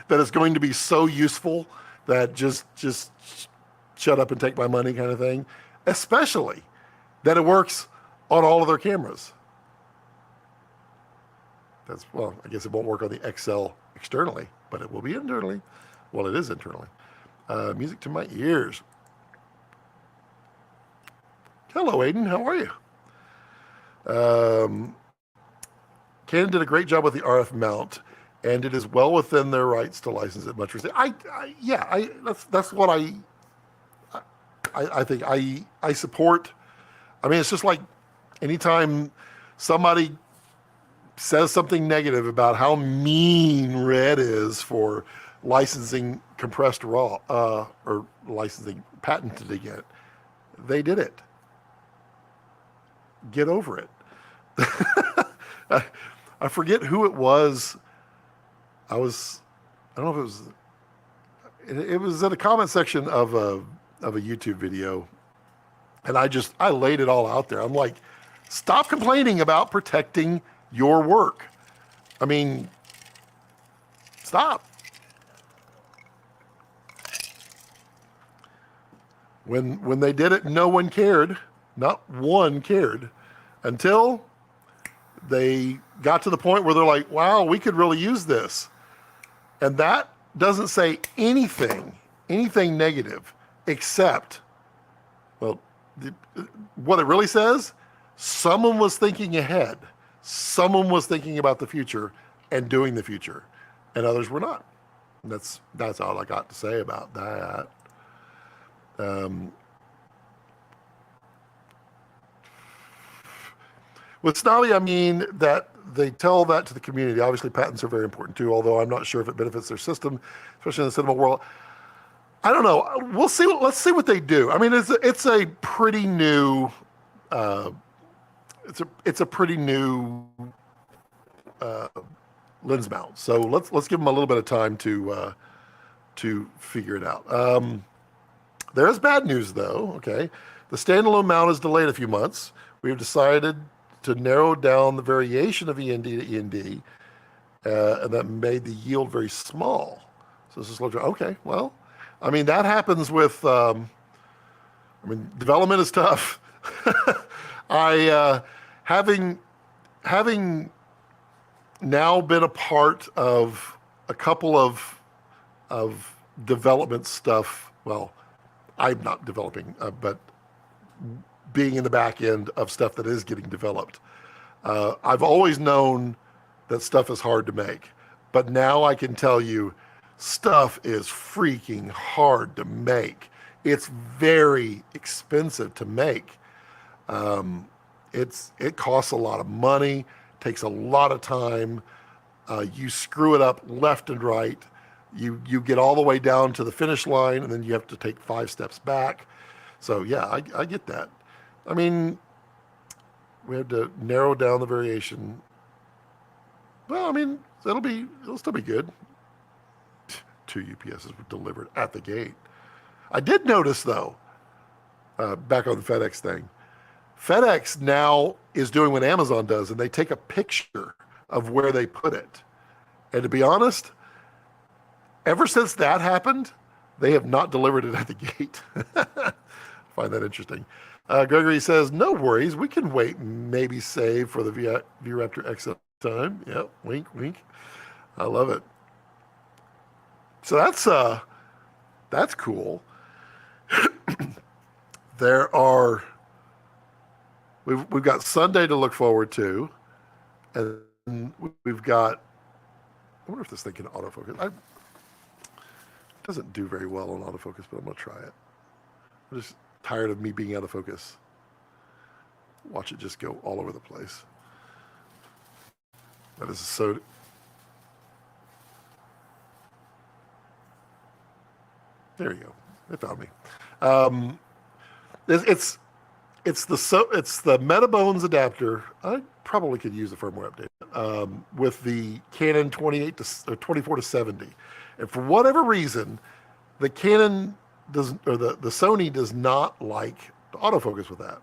A: That it's going to be so useful that just shut up and take my money kind of thing. Especially that it works on all of their cameras. That's, well, I guess it won't work on the XL externally, but it will be internally. Well, it is internally. Music to my ears. Hello, Aiden. How are you? Canon did a great job with the RF mount, and it is well within their rights to license it. Much respect. That's what I think. I support. I mean, it's just like anytime somebody says something negative about how mean Red is for licensing compressed raw or licensing patenting it, they did it. Get over it. I forget who it was. I don't know if it was. It was in a comment section of a YouTube video, and I laid it all out there. I'm like, stop complaining about protecting your work. I mean, stop. When they did it, no one cared. Not one cared until they got to the point where they're like, wow, we could really use this. And that doesn't say anything negative, except, well, what it really says, someone was thinking ahead. Someone was thinking about the future and doing the future, and others were not. And that's all I got to say about that. With Snobby, I mean that they tell that to the community. Obviously, patents are very important too, although I'm not sure if it benefits their system, especially in the cinema world. I don't know. We'll see. Let's see what they do. I mean, it's a pretty new, it's a pretty new lens mount. So let's give them a little bit of time to figure it out. There is bad news though. Okay, the standalone mount is delayed a few months. We have decided to narrow down the variation of END to END, and that made the yield very small. So this is okay. Well, I mean that happens with. I mean, development is tough. Having now been a part of a couple of development stuff. Well, I'm not developing, but being in the back end of stuff that is getting developed. I've always known that stuff is hard to make, but now I can tell you stuff is freaking hard to make. It's very expensive to make. It costs a lot of money, takes a lot of time. You screw it up left and right. You get all the way down to the finish line, and then you have to take 5 steps back. So yeah, I get that. I mean, we had to narrow down the variation. Well, I mean, it'll still be good. 2 UPSs were delivered at the gate. I did notice though, back on the FedEx thing, FedEx now is doing what Amazon does, and they take a picture of where they put it. And to be honest, ever since that happened, they have not delivered it at the gate. Find that interesting. Gregory says, no worries. We can wait, maybe save for the V-Raptor XL time. Yep, wink, wink. I love it. So that's cool. We've got Sunday to look forward to, and we've got. I wonder if this thing can autofocus. It doesn't do very well on autofocus, but I'm gonna try it. I'm just tired of me being out of focus. Watch it just go all over the place. That is so. There you go. It found me. It's the Metabones adapter. I probably could use a firmware update with the Canon 28 to 24 to 70, and for whatever reason, the Canon does, or the Sony does not like to autofocus with that.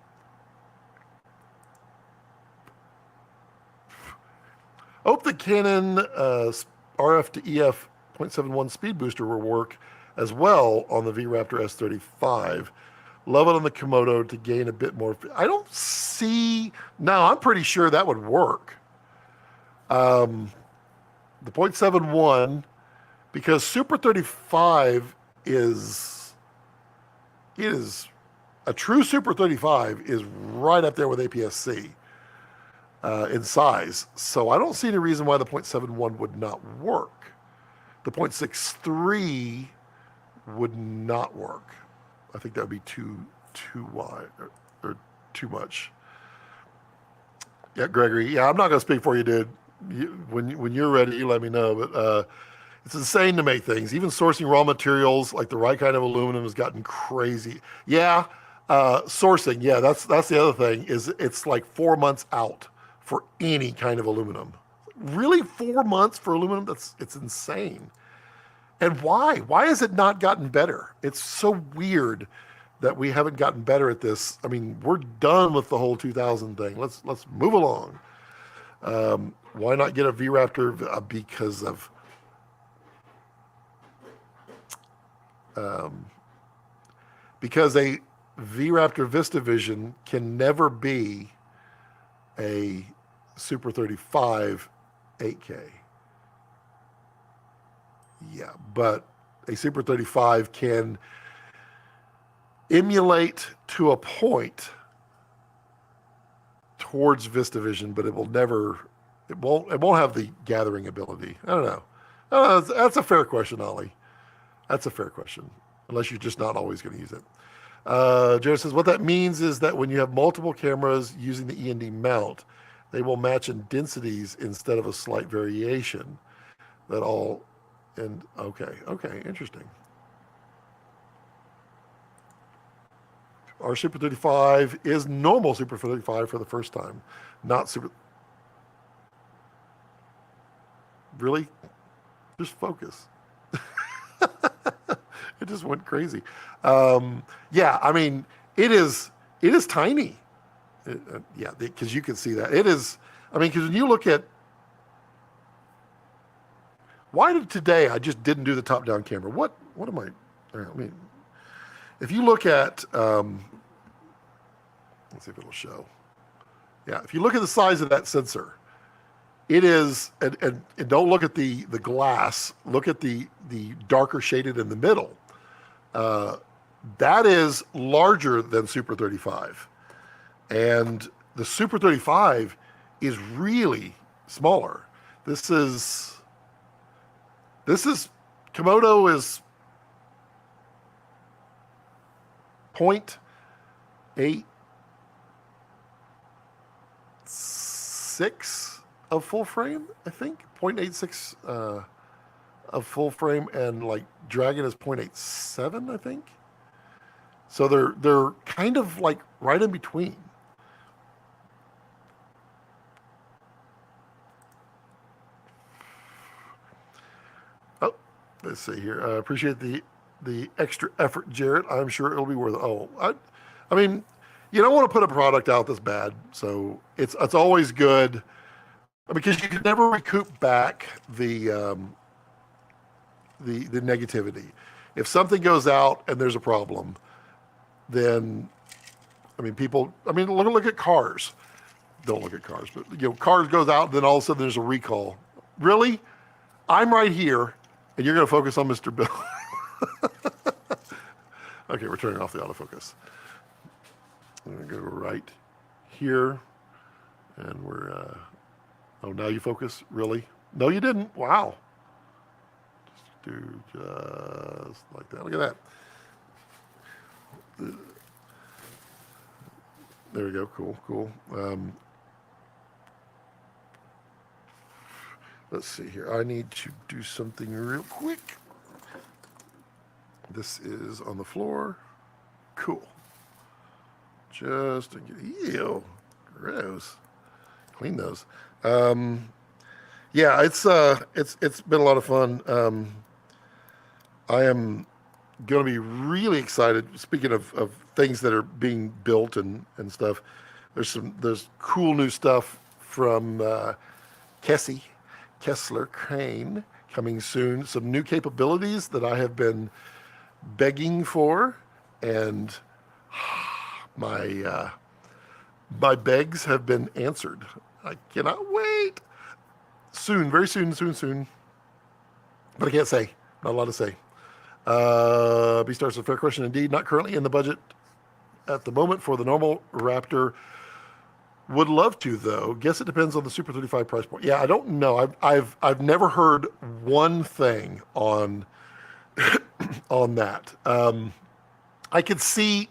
A: I hope the Canon RF to EF 0.71 speed booster will work as well on the V-Raptor S35. Love it on the Komodo to gain a bit more. I don't see. No, I'm pretty sure that would work. The 0.71, because Super 35 is a true Super 35 is right up there with APS-C in size. So I don't see any reason why the 0.71 would not work. The 0.63 would not work. I think that would be too wide or too much. Yeah, Gregory. Yeah, I'm not going to speak for you, dude. When you're ready, you let me know. But it's insane to make things. Even sourcing raw materials like the right kind of aluminum has gotten crazy. Yeah, sourcing. Yeah, that's the other thing. Is it's like 4 months out for any kind of aluminum. Really, 4 months for aluminum? It's insane. And why? Why has it not gotten better? It's so weird that we haven't gotten better at this. I mean, we're done with the whole 2000 thing. Let's move along. Why not get a V-Raptor? Because of because a V-Raptor VistaVision can never be a Super 35 8K. Yeah, but a Super 35 can emulate to a point towards VistaVision, but it won't have the gathering ability. I don't know. That's a fair question, Ollie. That's a fair question, unless you're just not always going to use it. Jared says, what that means is that when you have multiple cameras using the E&D mount, they will match in densities instead of a slight variation. Okay, interesting. Our Super 35 is normal Super 35 for the first time, not Super. Really? Just focus. It just went crazy. Yeah, I mean, it is tiny. Yeah, because you can see that. It is, I mean, because when you look at, why did today I just didn't do the top-down camera? What am I mean, if you look at, let's see if it'll show. Yeah, if you look at the size of that sensor, it is, and don't look at the glass, look at the darker shaded in the middle. That is larger than Super 35. And the Super 35 is really smaller. This is Komodo is 0.86 of full frame, I think. 0.86 of full frame, and like Dragon is 0.87, I think. So they're kind of like right in between. Oh, let's see here. I appreciate the extra effort, Jarrett. I'm sure it'll be worth it. Oh, I mean, you don't want to put a product out that's bad, so it's always good because you can never recoup back the negativity. If something goes out and there's a problem, then I mean, people. I mean, look at cars. Don't look at cars, but cars goes out, then all of a sudden there's a recall. Really? I'm right here, and you're going to focus on Mr. Bill. Okay, we're turning off the autofocus. I'm going to go right here, and we're. Oh, now you focus? Really? No, you didn't. Wow. Just do just like that. Look at that. There we go. Cool, cool. Let's see here. I need to do something real quick. This is on the floor. Cool. Just to get, ew, gross. Clean those. Yeah, it's been a lot of fun. I am going to be really excited. Speaking of things that are being built and stuff, there's cool new stuff from Kessie Kessler Crane coming soon. Some new capabilities that I have been begging for, and my begs have been answered. I cannot wait. Soon, very soon, soon. But I can't say. Not a lot to say. B-Star's a fair question indeed. Not currently in the budget at the moment for the normal Raptor. Would love to though. Guess it depends on the Super 35 price point. Yeah, I don't know. I've never heard one thing on on that. I could see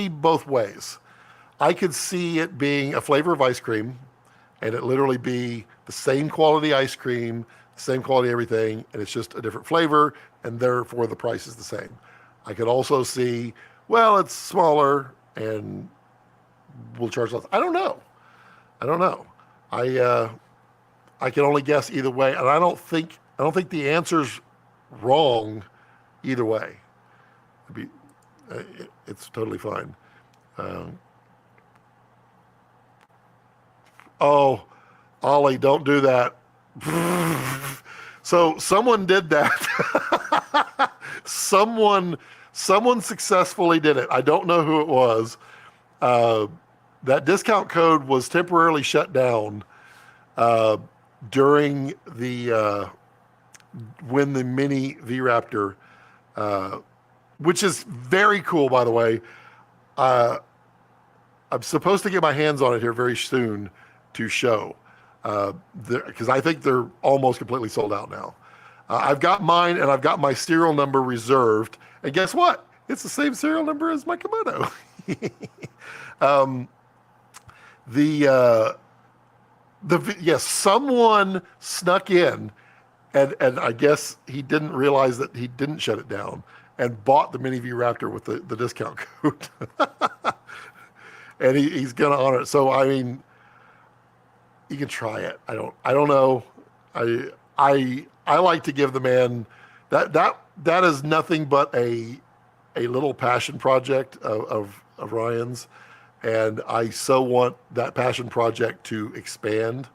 A: both ways. I could see it being a flavor of ice cream, and it literally be the same quality ice cream, same quality everything, and it's just a different flavor, and therefore the price is the same. I could also see, well, it's smaller and we'll charge less. I don't know. I can only guess either way, and I don't think the answer's wrong either way. It's totally fine. Oh, Ollie, don't do that. So someone did that. someone successfully did it. I don't know who it was. That discount code was temporarily shut down during the when the mini V-Raptor, which is very cool, by the way. I'm supposed to get my hands on it here very soon to show, because I think they're almost completely sold out now. I've got mine, and I've got my serial number reserved. And guess what? It's the same serial number as my Komodo. Yes, someone snuck in, and I guess he didn't realize that he didn't shut it down, and bought the Mini V Raptor with the discount code. And he's gonna honor it. So I mean, you can try it. I don't know. I like to give the man that is nothing but a little passion project of Ryan's, and I so want that passion project to expand.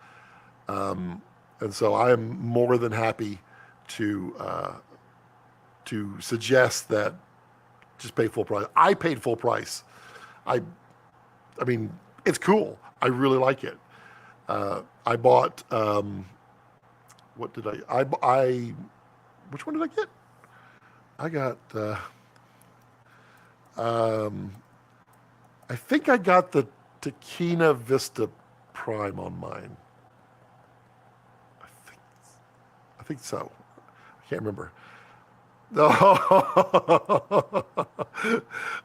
A: And so I am more than happy to suggest that just pay full price. I paid full price. I mean, it's cool. I really like it. I bought, what did I, which one did I get? I got, I think I got the Tequila Vista Prime on mine. I think so. I can't remember.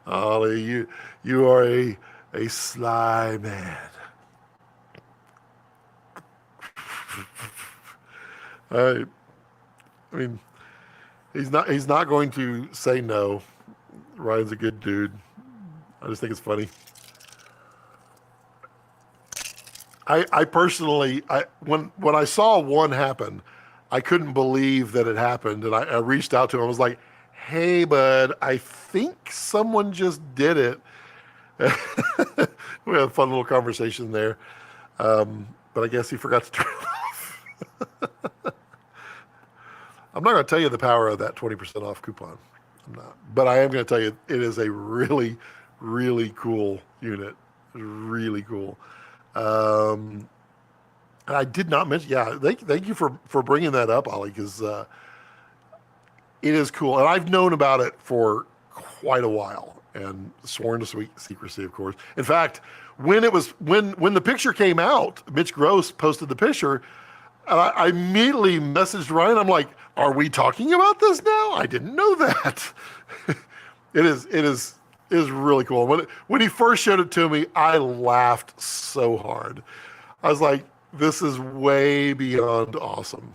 A: Ollie, you are a sly man. I mean, he's not going to say no. Ryan's a good dude. I just think it's funny. I personally, when I saw one happen, I couldn't believe that it happened, and I reached out to him. I was like, "Hey, bud, I think someone just did it." We had a fun little conversation there. but I guess he forgot to turn it off. I'm not going to tell you the power of that 20% off coupon. I'm not. But I am going to tell you it is a really, really cool unit. Really cool. And I did not mention, yeah, thank you for bringing that up, Ollie, because it is cool. And I've known about it for quite a while and sworn to secrecy, of course. In fact, when the picture came out, Mitch Gross posted the picture, and I immediately messaged Ryan. I'm like, are we talking about this now? I didn't know that. It is really cool. When he first showed it to me, I laughed so hard. I was like, this is way beyond awesome.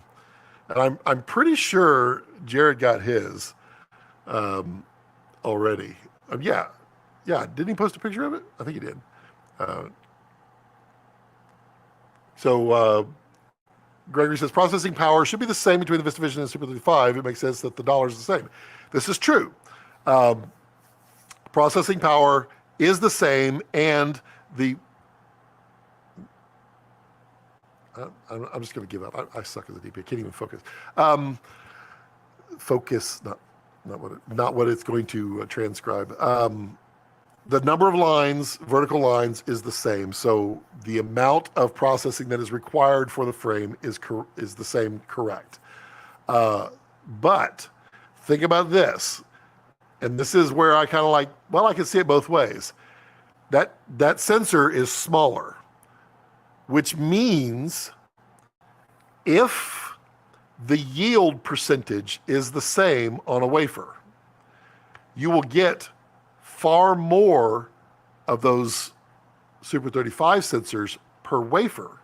A: And I'm pretty sure Jared got his already. Yeah. Didn't he post a picture of it? I think he did. Gregory says processing power should be the same between the VistaVision and Super 35. It makes sense that the dollar is the same. This is true. Processing power is the same, and I'm just going to give up. I suck as a DP. I can't even focus. Focus, not what it's going to transcribe. The number of lines, vertical lines, is the same. So the amount of processing that is required for the frame is the same, correct. But think about this, and this is where I kind of like, well, I can see it both ways. That sensor is smaller, which means if the yield percentage is the same on a wafer, you will get far more of those Super 35 sensors per wafer.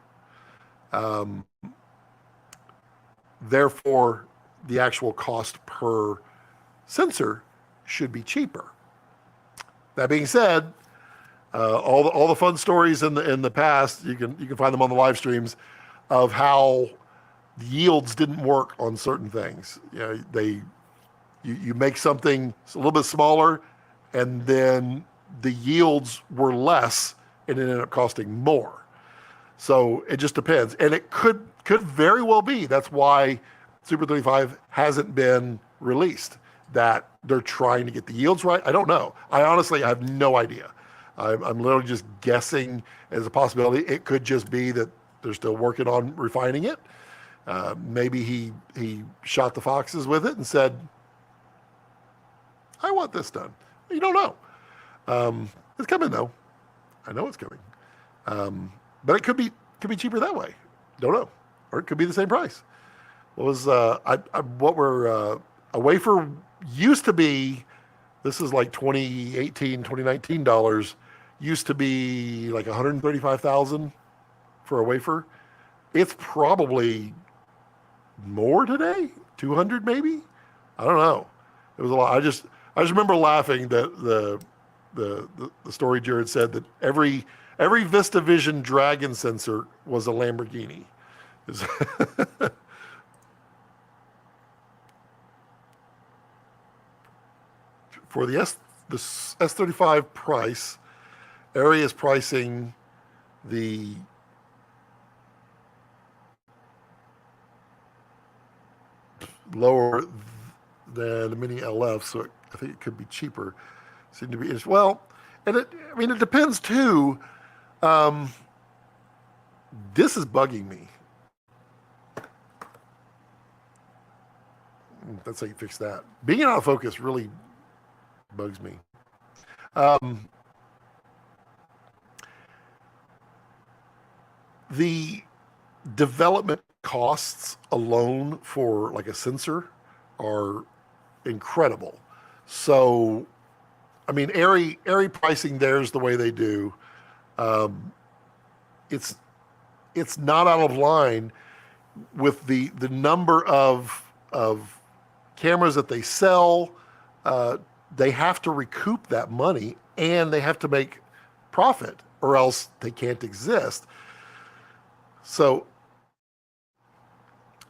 A: Therefore, the actual cost per sensor should be cheaper. That being said, all the fun stories in the past, you can find them on the live streams of how the yields didn't work on certain things. You make something a little bit smaller, and then the yields were less, and it ended up costing more. So it just depends, and it could very well be that's why Super 35 hasn't been released. That they're trying to get the yields right. I don't know. I honestly have no idea. I'm literally just guessing as a possibility. It could just be that they're still working on refining it. Maybe he shot the foxes with it and said, I want this done. You don't know. It's coming though. I know it's coming. But it could be cheaper that way. Don't know. Or it could be the same price. What was a wafer used to be, this is like 2018, 2019 dollars, used to be like 135,000 for a wafer. It's probably more today, 200 maybe. I don't know. It was a lot. I just remember laughing that the story Jared said that every VistaVision Dragon sensor was a Lamborghini. For the S35 price, Arri is pricing the lower than the Mini LF, so I think it could be cheaper. Seem to be well, and it depends too. This is bugging me. That's how you fix that. Being out of focus really bugs me. The development costs alone for like a sensor are incredible. So, I mean, Arri pricing theirs the way they do, it's not out of line with the number of cameras that they sell. They have to recoup that money and they have to make profit or else they can't exist. So,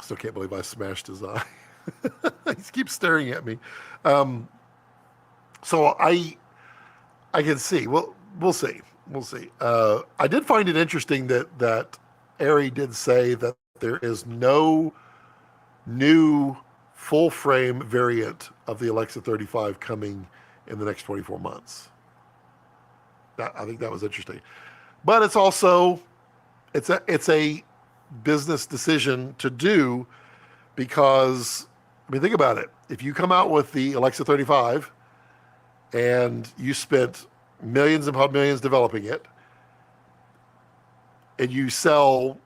A: still can't believe I smashed his eye. He keeps staring at me. So I can see. Well, we'll see. I did find it interesting that Ari did say that there is no new full frame variant of the Alexa 35 coming in the next 24 months. I think that was interesting. But it's also it's a business decision to do because I mean think about it. If you come out with the Alexa 35 and you spent millions upon millions developing it and you sell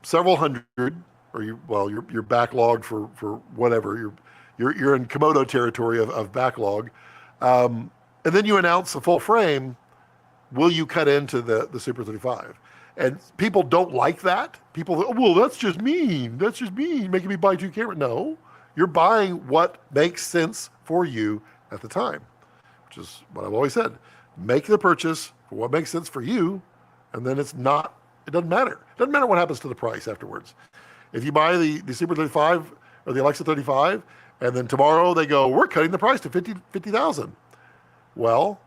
A: several hundred or you're backlogged for whatever you're in Komodo territory of backlog, and then you announce a full frame. Will you cut into the Super 35? And people don't like that. People, well, that's just mean. That's just mean, making me buy two cameras. No, you're buying what makes sense for you at the time, which is what I've always said. Make the purchase for what makes sense for you, and then it doesn't matter. It doesn't matter what happens to the price afterwards. If you buy the Super 35 or the Alexa 35, and then tomorrow they go, we're cutting the price to 50,000. Well,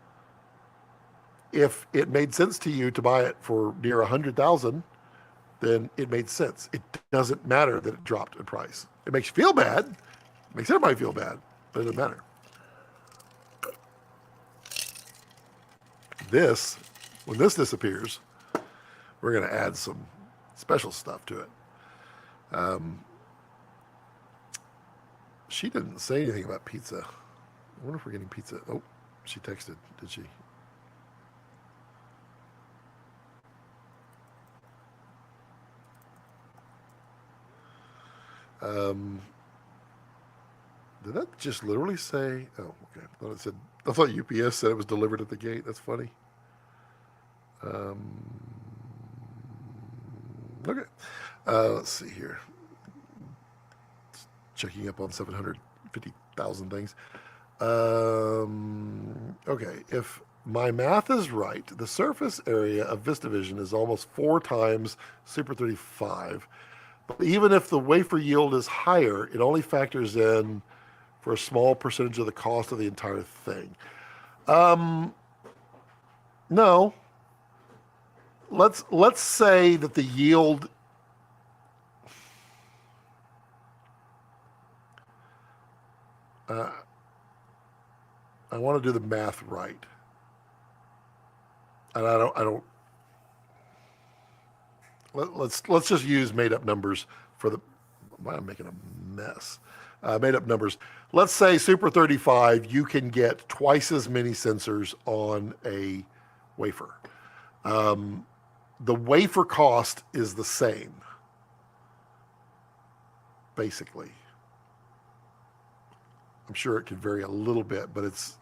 A: if it made sense to you to buy it for near 100,000, then it made sense. It doesn't matter that it dropped in price. It makes you feel bad. It makes everybody feel bad, but it doesn't matter. When this disappears, we're going to add some special stuff to it. She didn't say anything about pizza. I wonder if we're getting pizza. Oh, she texted, did she? Did that just literally say? Oh, okay. I thought UPS said it was delivered at the gate. That's funny. Okay. Let's see here. Checking up on 750,000 things. Okay. If my math is right, the surface area of VistaVision is almost 4 times Super 35. But even if the wafer yield is higher, it only factors in for a small percentage of the cost of the entire thing. No. Let's say that the yield I want to do the math right. And I don't let's just use made up numbers for the why I'm making a mess. Made up numbers. Let's say Super 35, you can get twice as many sensors on a wafer. The wafer cost is the same, basically. I'm sure it could vary a little bit, but it's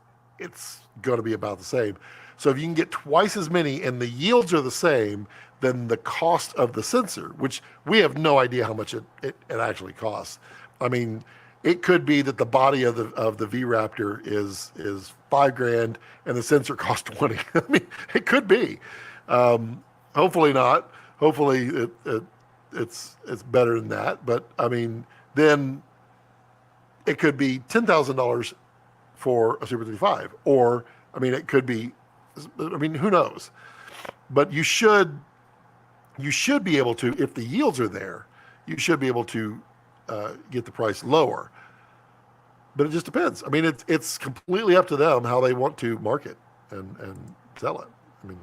A: going to be about the same. So if you can get twice as many and the yields are the same, then the cost of the sensor, which we have no idea how much it actually costs. I mean, it could be that the body of the V Raptor is $5,000 and the sensor costs 20. I mean, it could be. Hopefully not. Hopefully it's better than that. But I mean, then it could be $10,000 for a Super 35, or I mean, it could be. I mean, who knows? But you should be able to, if the yields are there, you should be able to get the price lower. But it just depends. I mean, it's completely up to them how they want to market and sell it. I mean,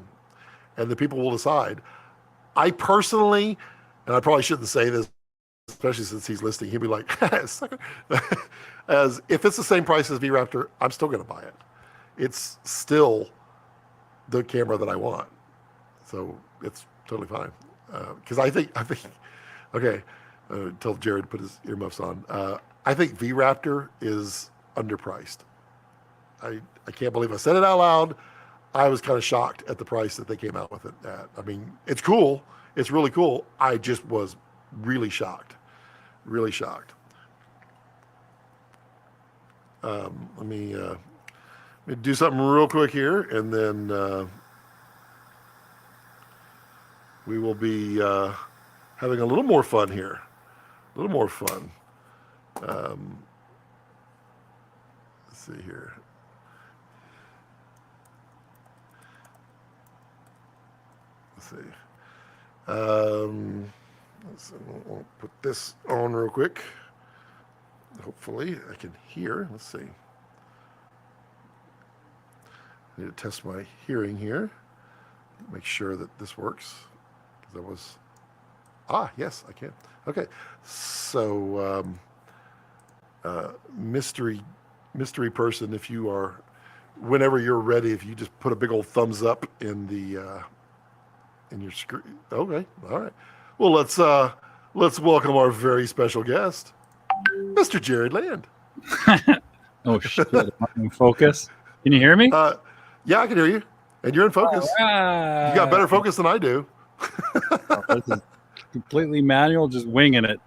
A: and the people will decide. I personally, and I probably shouldn't say this, especially since he's listening, he'll be like, sucker. As if it's the same price as V Raptor, I'm still going to buy it. It's still the camera that I want, so it's totally fine. Because I think, okay. Tell Jared to put his earmuffs on. I think V Raptor is underpriced. I can't believe I said it out loud. I was kind of shocked at the price that they came out with it at. I mean, it's cool. It's really cool. I just was really shocked. Really shocked. Let me do something real quick here, and then we will be having a little more fun here. A little more fun. Let's see here. Let's see. We'll put this on real quick. Hopefully I can hear. Let's see. I need to test my hearing here. Make sure that this works. That was... yes, I can. Okay. So, mystery person, if you are, whenever you're ready, if you just put a big old thumbs up in the in your screen. Okay. All right. Well, let's welcome our very special guest, Mr. Jared Land.
B: Oh shit! I'm in focus. Can you hear me?
A: Yeah, I can hear you, and you're in focus.
B: Right.
A: You got better focus than I do.
B: This is completely manual, just winging it.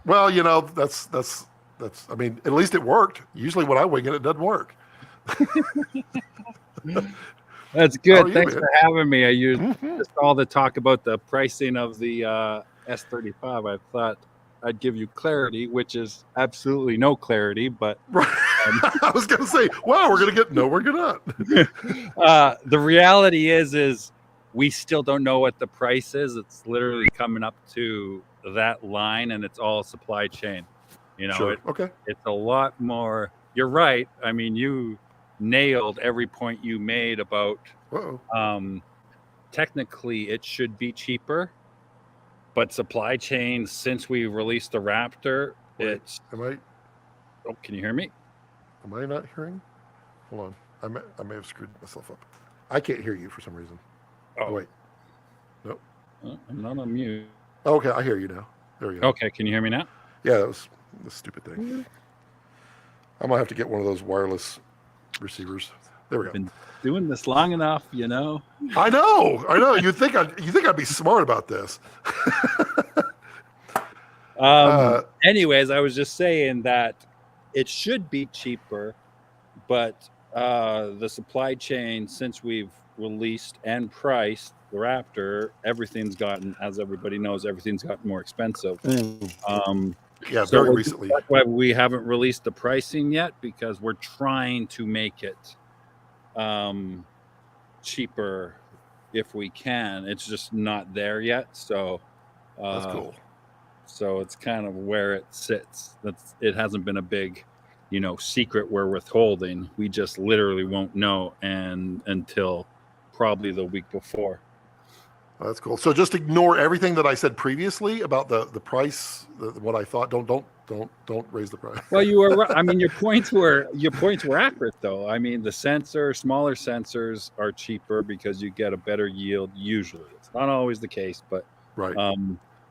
A: Well, you know, that's. I mean, at least it worked. Usually, when I wing it, it doesn't work.
B: That's good. Thanks for having me. I used just all the talk about the pricing of the S35. I thought I'd give you clarity, which is absolutely no clarity. But
A: I was going to say, wow, we're going to get no, we're not.
B: The reality is we still don't know what the price is. It's literally coming up to that line, and it's all supply chain. You know,
A: sure. Okay.
B: It's a lot more. You're right. I mean, you nailed every point you made about technically it should be cheaper, but supply chain, since we released the Raptor, it's...
A: Am I...
B: can you hear me?
A: Am I not hearing? Hold on. I may have screwed myself up. I can't hear you for some reason. Oh, wait. Nope.
B: I'm not on mute.
A: Okay, I hear you now. There we go.
B: Okay, can you hear me now?
A: Yeah, that was the stupid thing. I might have to get one of those wireless receivers. There we go.
B: Been doing this long enough, you know.
A: I know. You think I'd be smart about this.
B: Anyways, I was just saying that it should be cheaper, but the supply chain, since we've released and priced the Raptor, everything's gotten, as everybody knows, everything's gotten more expensive.
A: Yeah, so very recently.
B: That's why we haven't released the pricing yet, because we're trying to make it cheaper if we can. It's just not there yet. So
A: that's cool.
B: So it's kind of where it sits. It hasn't been a big, secret we're withholding. We just literally won't know until probably the week before.
A: Oh, that's cool. So just ignore everything that I said previously about the price. What I thought. Don't raise the price.
B: Well, you were. I mean, your points were accurate, though. I mean, the smaller sensors are cheaper because you get a better yield. Usually, it's not always the case, but
A: right.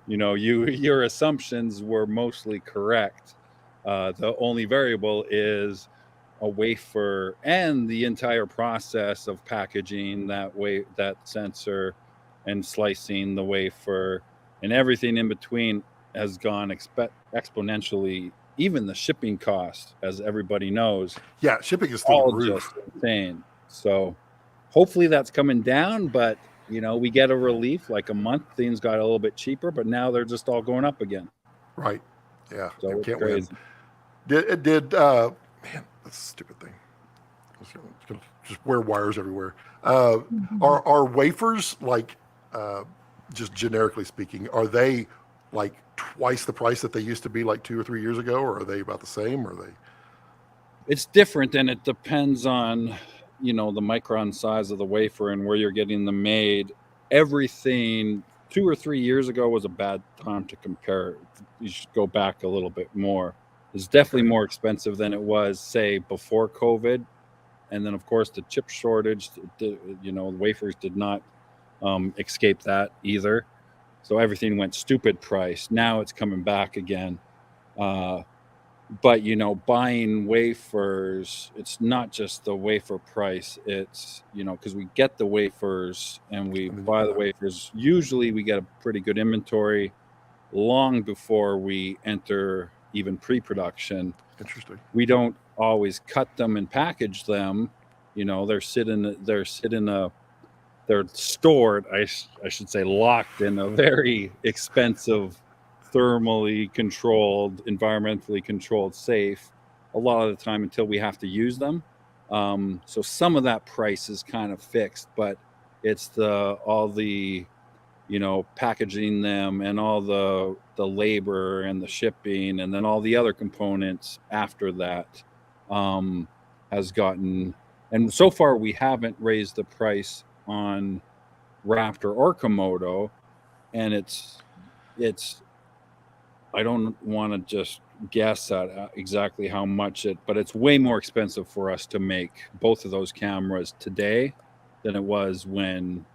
B: Your assumptions were mostly correct. The only variable is a wafer and the entire process of packaging that sensor and slicing the wafer and everything in between has gone exponentially. Even the shipping cost, as everybody knows.
A: Yeah, shipping is through the roof.
B: Just insane. So hopefully that's coming down, but we get a relief. Like a month, things got a little bit cheaper, but now they're just all going up again.
A: Right. Yeah.
B: So
A: can't
B: crazy.
A: Win. Man, that's a stupid thing. Just wear wires everywhere. Are wafers, like, just generically speaking, are they like twice the price that they used to be like 2 or 3 years ago, or are they about the same? Or are they?
B: It's different, and it depends on the micron size of the wafer and where you're getting them made. Everything 2 or 3 years ago was a bad time to compare. You should go back a little bit more. It's definitely more expensive than it was, say, before COVID. And then, of course, the chip shortage, wafers did not escape that either. So everything went stupid price. Now it's coming back again. But, buying wafers, it's not just the wafer price. It's, because we get the wafers and we buy the wafers. Usually we get a pretty good inventory long before we enter even pre-production.
A: Interesting.
B: We don't always cut them and package them. They're stored, I should say, locked in a very expensive, thermally controlled, environmentally controlled safe a lot of the time until we have to use them. So some of that price is kind of fixed, but it's all the packaging them and all the labor and the shipping and then all the other components after that has gotten, and so far we haven't raised the price on Raptor or Komodo, and it's I don't want to just guess at exactly how much but it's way more expensive for us to make both of those cameras today than it was when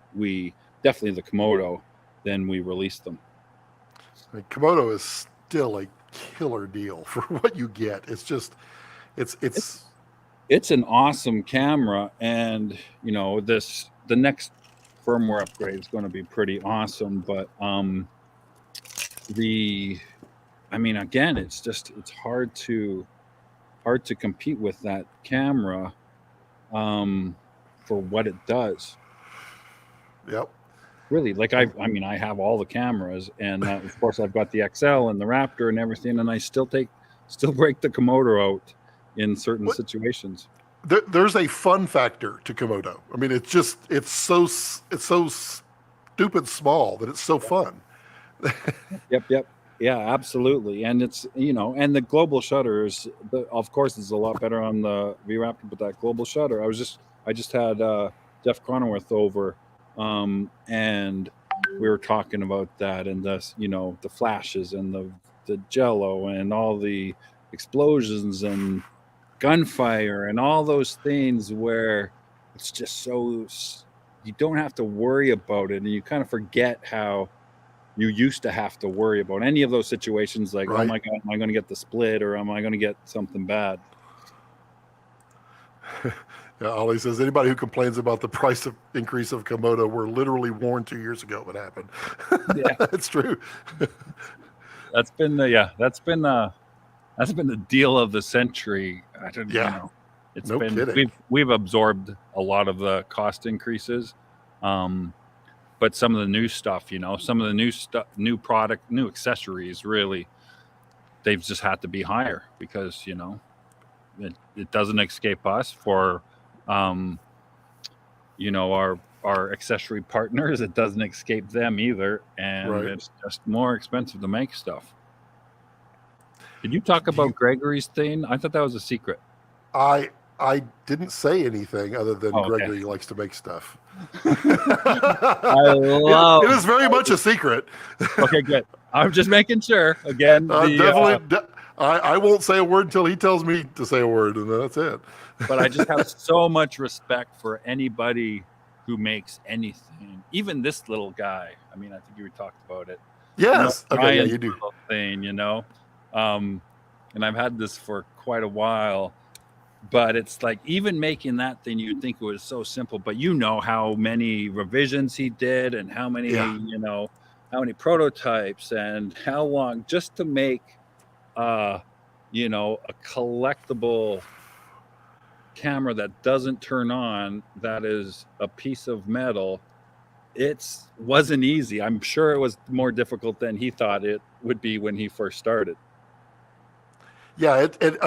B: definitely the Komodo, then we released them.
A: I mean, Komodo is still a killer deal for what you get. It's just,
B: it's an awesome camera, and the next firmware upgrade is going to be pretty awesome. But again, it's hard to compete with that camera for what it does.
A: Yep.
B: Really, like I have all the cameras, and of course I've got the XL and the Raptor and everything, and I still break the Komodo out in certain situations.
A: There's a fun factor to Komodo. I mean, it's so stupid small that it's so fun.
B: Yep. Yeah, absolutely. And it's, and the global shutter is, of course, is a lot better on the V Raptor, but that global shutter, I just had Jeff Cronenworth over, and we were talking about that, and the flashes and the jello and all the explosions and gunfire and all those things where it's just so, you don't have to worry about it, and you kind of forget how you used to have to worry about any of those situations, like, right. Oh my God, am I going to get the split, or am I going to get something bad?
A: Yeah, Ollie says, anybody who complains about the price of increase of Komodo were literally warned 2 years ago what happened. Yeah, it's true.
B: That's been the deal of the century. I don't know. It's
A: no kidding.
B: We've absorbed a lot of the cost increases. But some of the new stuff, some of the new product, new accessories, really, they've just had to be higher because, it doesn't escape us for, our accessory partners. It doesn't escape them either. And right. It's just more expensive to make stuff. Did you talk about Gregory's thing? I thought that was a secret.
A: I didn't say anything other than Gregory likes to make stuff. It is very much a secret.
B: Okay, good. I'm just making sure. Again,
A: definitely. I won't say a word until he tells me to say a word, and that's it.
B: But I just have so much respect for anybody who makes anything, even this little guy. I mean, I think you talked about it.
A: Yes. Okay. Yeah, you do.
B: Thing, and I've had this for quite a while. But it's like, even making that thing, you'd think it was so simple, but how many revisions he did, and how many, how many prototypes, and how long just to make, a collectible camera that doesn't turn on, that is a piece of metal. It wasn't easy. I'm sure it was more difficult than he thought it would be when he first started.
A: Yeah, and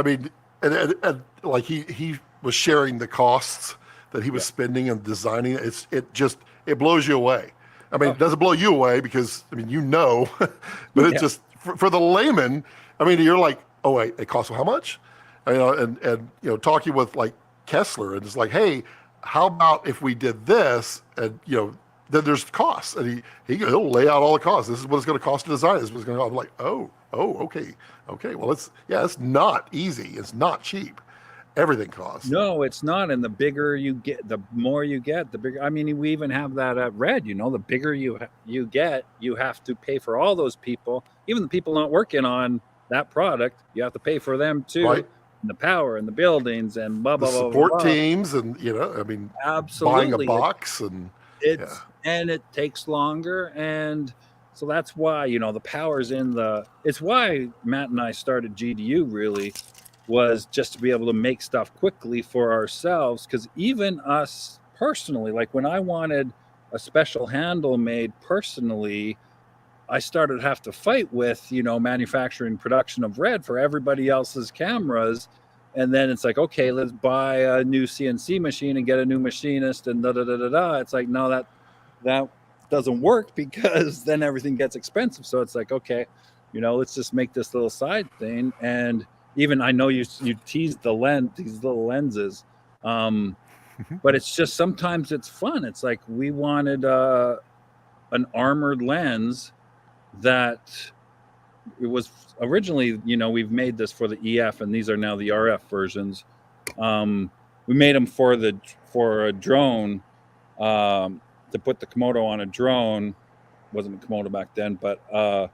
A: like he was sharing the costs that he was spending and designing. It blows you away. I mean, it doesn't blow you away because but it just for the layman. I mean, you're like, oh wait, it costs how much? And talking with like Kessler, and it's like, hey, how about if we did this? And then there's costs, and he'll lay out all the costs. This is what it's going to cost to design. This is what's going to. I'm like, oh, okay. Well, it's not easy. It's not cheap. Everything costs.
B: No, it's not. And the bigger you get, the more you get, the bigger. I mean, we even have that at Red. The bigger you get, you have to pay for all those people, even the people not working on that product. You have to pay for them too,
A: right?
B: And the power and the buildings and blah blah blah.
A: Support
B: blah.
A: teams and absolutely buying a box and
B: and it takes longer, and so that's why the power's in it's why Matt and I started GDU, really was just to be able to make stuff quickly for ourselves, because even us personally, like when I wanted a special handle made personally, I started to have to fight with manufacturing production of Red for everybody else's cameras. And then it's like, okay, let's buy a new CNC machine and get a new machinist and da da da da da. It's like, no, that doesn't work because then everything gets expensive. So it's like, okay, let's just make this little side thing. And even I know you teased these little lenses, but it's just sometimes it's fun. It's like we wanted an armored lens that it was originally, we've made this for the EF, and these are now the RF versions. We made them for a drone, to put the Komodo on a drone. Wasn't a Komodo back then, but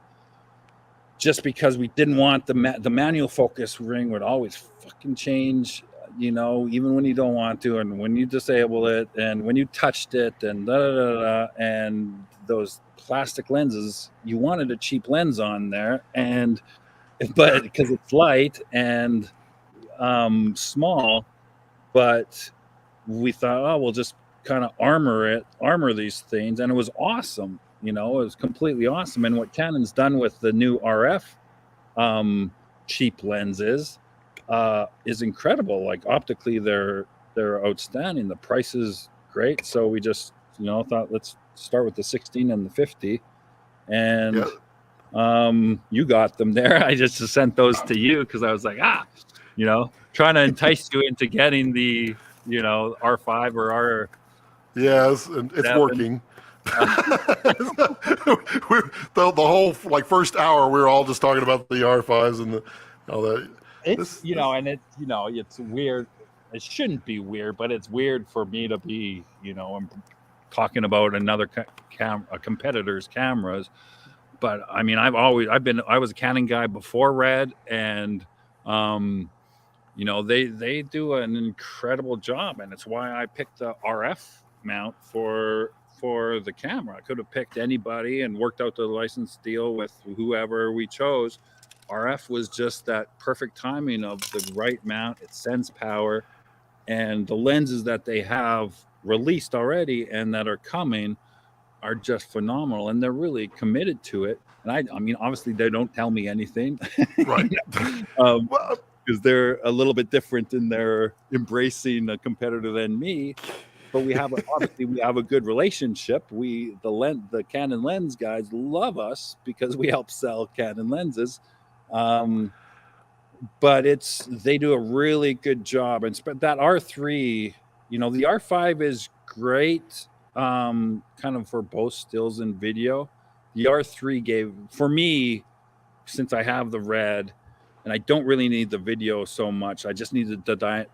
B: just because we didn't want the manual focus ring would always fucking change, even when you don't want to, and when you disable it, and when you touched it, and and those plastic lenses, you wanted a cheap lens on there, but because it's light and small, but we thought, oh, we'll just kind of armor these things, and it was awesome. It was completely awesome. And what Canon's done with the new RF cheap lenses is incredible. Like optically, they're outstanding. The price is great, so we just thought let's start with the 16 and the 50, and you got them there. I just sent those to you because I was like, trying to entice you into getting the R5 or R.
A: Yes, and it's working. The whole first hour we were all just talking about the R5s and all that.
B: It's it's weird. It shouldn't be weird, but it's weird for me to be I'm talking about another competitor's cameras. But I mean, I was a Canon guy before Red, and they do an incredible job, and it's why I picked the RF mount for the camera. I could have picked anybody and worked out the license deal with whoever we chose. RF was just that perfect timing of the right mount. It sends power, and the lenses that they have released already and that are coming are just phenomenal, and they're really committed to it. And I mean, obviously they don't tell me anything,
A: right?
B: Because they're a little bit different in their embracing a competitor than me. But we have a good relationship. The Canon lens guys love us because we help sell Canon lenses. But they do a really good job. And that R3, the R5 is great, kind of for both stills and video. The R3 gave, for me, since I have the Red, and I don't really need the video so much. I just needed the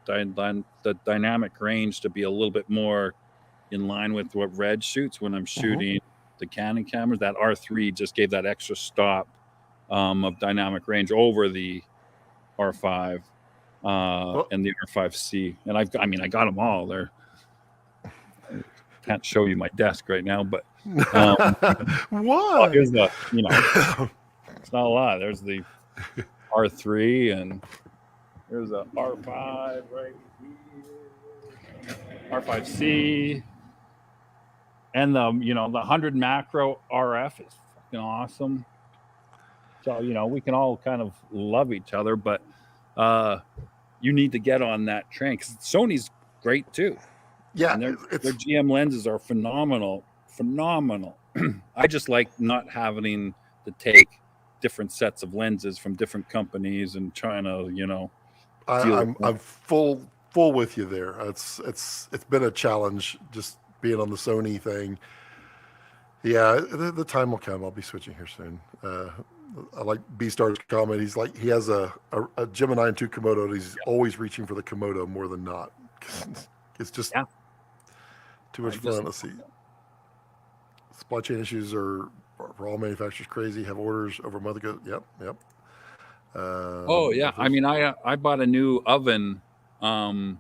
B: dynamic range to be a little bit more in line with what Red shoots when I'm shooting the Canon cameras. That R3 just gave that extra stop of dynamic range over the R5 and the R5C. And I got them all. I can't show you my desk right now, but
A: what?
B: Here's it's not a lot. There's the R3, and there's a R5 right here, R5C, and the 100 macro RF is fucking awesome. So we can all kind of love each other, but you need to get on that train because Sony's great too.
A: Yeah,
B: and their GM lenses are phenomenal. I just like not having to take different sets of lenses from different companies and trying to
A: I'm full with you there. It's been a challenge just being on the Sony thing. Yeah, the time will come. I'll be switching here soon. I like B-Star's comment. He's like, he has a Gemini and 2 Komodo, and he's always reaching for the Komodo more than not. It's just too much fun. Let's see. Supply chain issues are for all manufacturers crazy. Have orders over a month ago. Yep.
B: I mean, I bought a new oven 2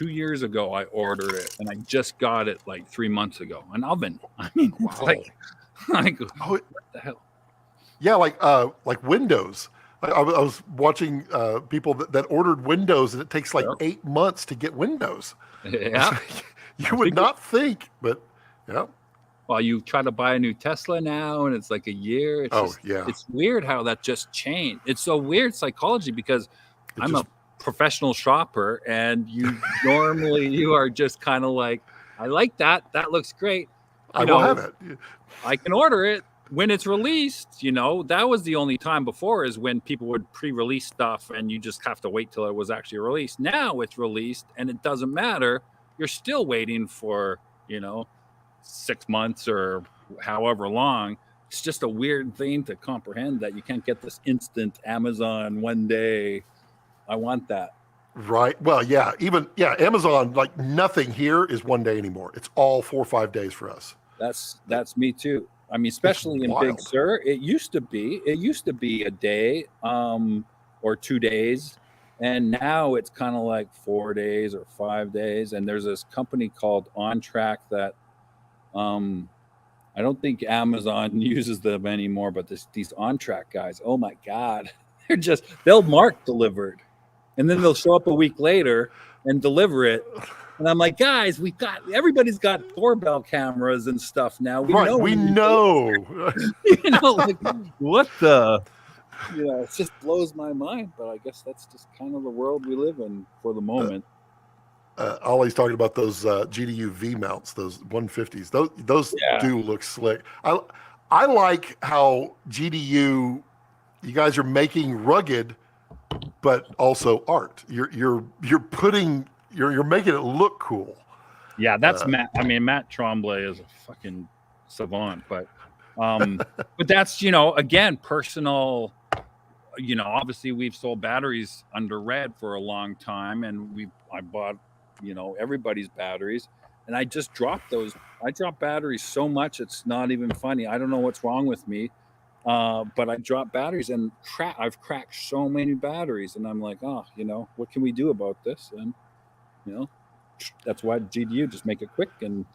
B: years ago. I ordered it, and I just got it like 3 months ago. An oven. I mean, what the hell?
A: Yeah, like Windows. I was watching people that ordered Windows, and it takes 8 months to get Windows.
B: Yeah,
A: you would not think, but yeah.
B: Well, you try to buy a new Tesla now, and it's like a year. It's weird how that just changed. It's so weird psychology because I'm a professional shopper, and you normally you are just kind of like, I like that. That looks great.
A: I will have it.
B: I can order it when it's released. That was the only time before is when people would pre-release stuff and you just have to wait till it was actually released. Now it's released and it doesn't matter. You're still waiting for, 6 months or however long. It's just a weird thing to comprehend that you can't get this instant Amazon one day. I want that.
A: Right. Well, yeah. Amazon, like nothing here is one day anymore. It's all 4 or 5 days for us.
B: That's me too. I mean, especially in Big Sur, it used to be a day, or 2 days. And now it's kind of like 4 days or 5 days. And there's this company called On Track that, I don't think Amazon uses them anymore, but these On Track guys, oh my God, they'll mark delivered. And then they'll show up a week later and deliver it. And I'm like, guys, everybody's got doorbell cameras and stuff now.
A: We know.
B: Like, what the? It just blows my mind. But I guess that's just kind of the world we live in for the moment.
A: Ollie's talking about those GDU V mounts, those 150s. Those do look slick. I like how GDU, you guys are making rugged, but also art. You're making it look cool.
B: Yeah, that's Matt. I mean, Matt Tremblay is a fucking savant, but that's again personal. Obviously we've sold batteries under red for a long time, and I bought everybody's batteries, and I just dropped those. I drop batteries so much it's not even funny. I don't know what's wrong with me. But I dropped batteries and I've cracked so many batteries, and I'm like, what can we do about this? And that's why GDU, just make it quick, and